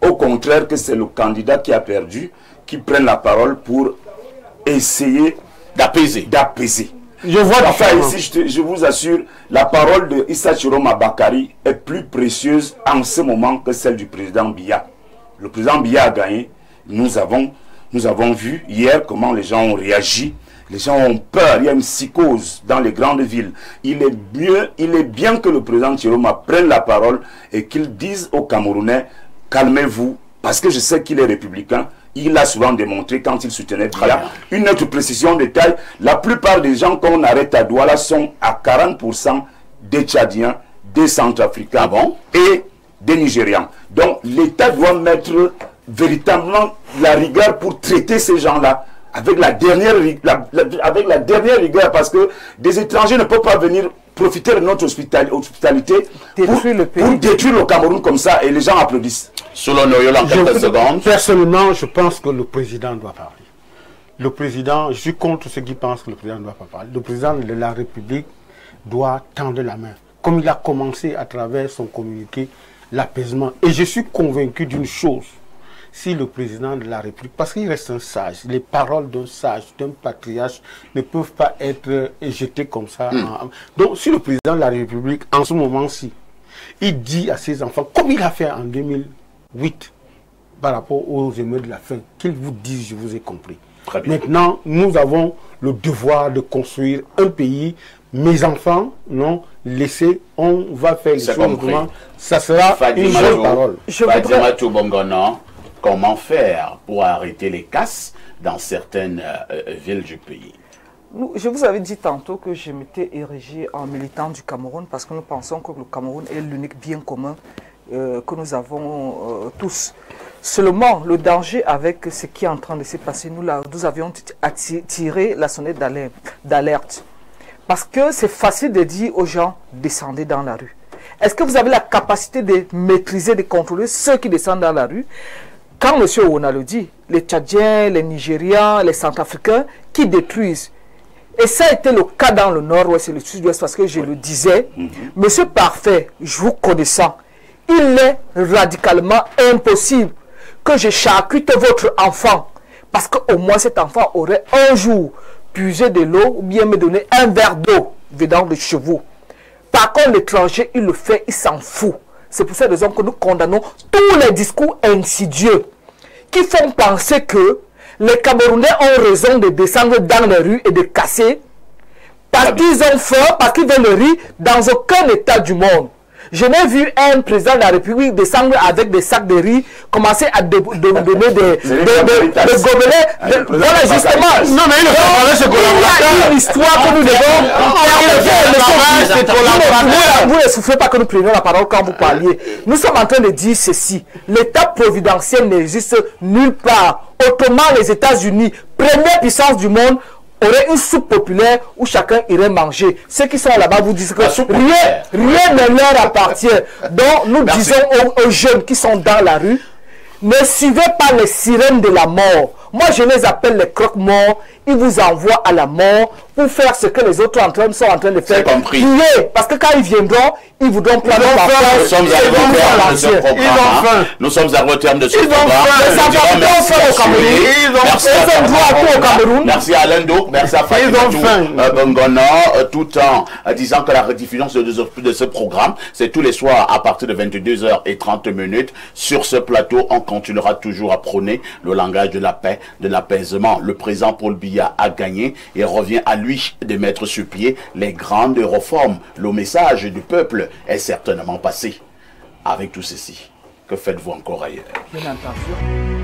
au contraire que c'est le candidat qui a perdu qui prenne la parole pour essayer d'apaiser. Je vois enfin, ici, je vous assure, la parole de Issa Chiroma Bakari est plus précieuse en ce moment que celle du président Biya. Le président Biya a gagné. Nous avons vu hier comment les gens ont réagi. Les gens ont peur, il y a une psychose dans les grandes villes. Il est bien que le président Chiroma prenne la parole et qu'il dise aux Camerounais, calmez-vous, parce que je sais qu'il est républicain. Il l'a souvent démontré quand il soutenait Biya. Une autre précision de taille, la plupart des gens qu'on arrête à Douala sont à 40% des Tchadiens, des Centrafricains et des Nigérians. Donc l'État doit mettre véritablement la rigueur pour traiter ces gens-là avec la dernière rigueur, parce que des étrangers ne peuvent pas venir profiter de notre hospitalité pour détruire le Cameroun comme ça, et les gens applaudissent. Selon Noyola, en quelques secondes. Personnellement, je pense que le président doit parler. Le président, je suis contre ceux qui pensent que le président ne doit pas parler. Le président de la République doit tendre la main, comme il a commencé à travers son communiqué, l'apaisement. Et je suis convaincu d'une chose. Si le président de la République, parce qu'il reste un sage, les paroles d'un sage, d'un patriarche ne peuvent pas être jetées comme ça. Donc si le président de la République, en ce moment-ci, il dit à ses enfants, comme il a fait en 2008, par rapport aux émeutes de la faim, qu'il vous dise, je vous ai compris. Maintenant, nous avons le devoir de construire un pays. Mes enfants, non, laissez, on va faire les choses autrement. Ça sera une bonne parole. Comment faire pour arrêter les casses dans certaines villes du pays? Je vous avais dit tantôt que je m'étais érigé en militant du Cameroun parce que nous pensons que le Cameroun est l'unique bien commun que nous avons tous. Seulement, le danger avec ce qui est en train de se passer, nous avions tiré la sonnette d'alerte. Parce que c'est facile de dire aux gens, descendez dans la rue. Est-ce que vous avez la capacité de maîtriser, de contrôler ceux qui descendent dans la rue? Quand M. Ouna le dit, les Tchadiens, les Nigérians, les Centrafricains qui détruisent. Et ça a été le cas dans le nord-ouest et le sud-ouest parce que je le disais, Monsieur Parfait, je vous connaissant, il est radicalement impossible que je charcute votre enfant. Parce qu'au moins cet enfant aurait un jour puisé de l'eau ou bien me donner un verre d'eau venant de chez vous. Par contre, l'étranger, il le fait, il s'en fout. C'est pour cette raison que nous condamnons tous les discours insidieux qui font penser que les Camerounais ont raison de descendre dans les rues et de casser parce qu'ils ont faim, parce qu'ils veulent le riz dans aucun état du monde. Je n'ai vu un président de la République descendre avec des sacs de riz, commencer à donner des gobelets. Voilà justement. Non, mais il y a une histoire que nous devons. Vous ne souffrez pas que nous prenions la parole quand vous parliez. Nous sommes en train de dire ceci. L'État providentiel n'existe nulle part. Autrement, les États-Unis, première puissance du monde, aurait une soupe populaire où chacun irait manger. Ceux qui sont là-bas vous disent que rien ne leur appartient. Donc nous disons aux jeunes qui sont dans la rue, ne suivez pas les sirènes de la mort. Moi je les appelle les croque-morts. Ils vous envoient à la mort pour faire ce que les autres sont en train de faire. Prier. Parce que quand ils viendront, ils voudront prendre la place. Nous sommes arrivés au terme de ce programme. Merci à Lendo, merci à Fatima Bongona, tout en disant que la rediffusion de ce programme, c'est tous les soirs à partir de 22h30. Sur ce plateau, on continuera toujours à prôner le langage de la paix, de l'apaisement. Le président Paul Biya a gagné et revient à lui de mettre sur pied les grandes réformes. Le message du peuple est certainement passé. Avec tout ceci, que faites-vous encore ailleurs? Bien entendu.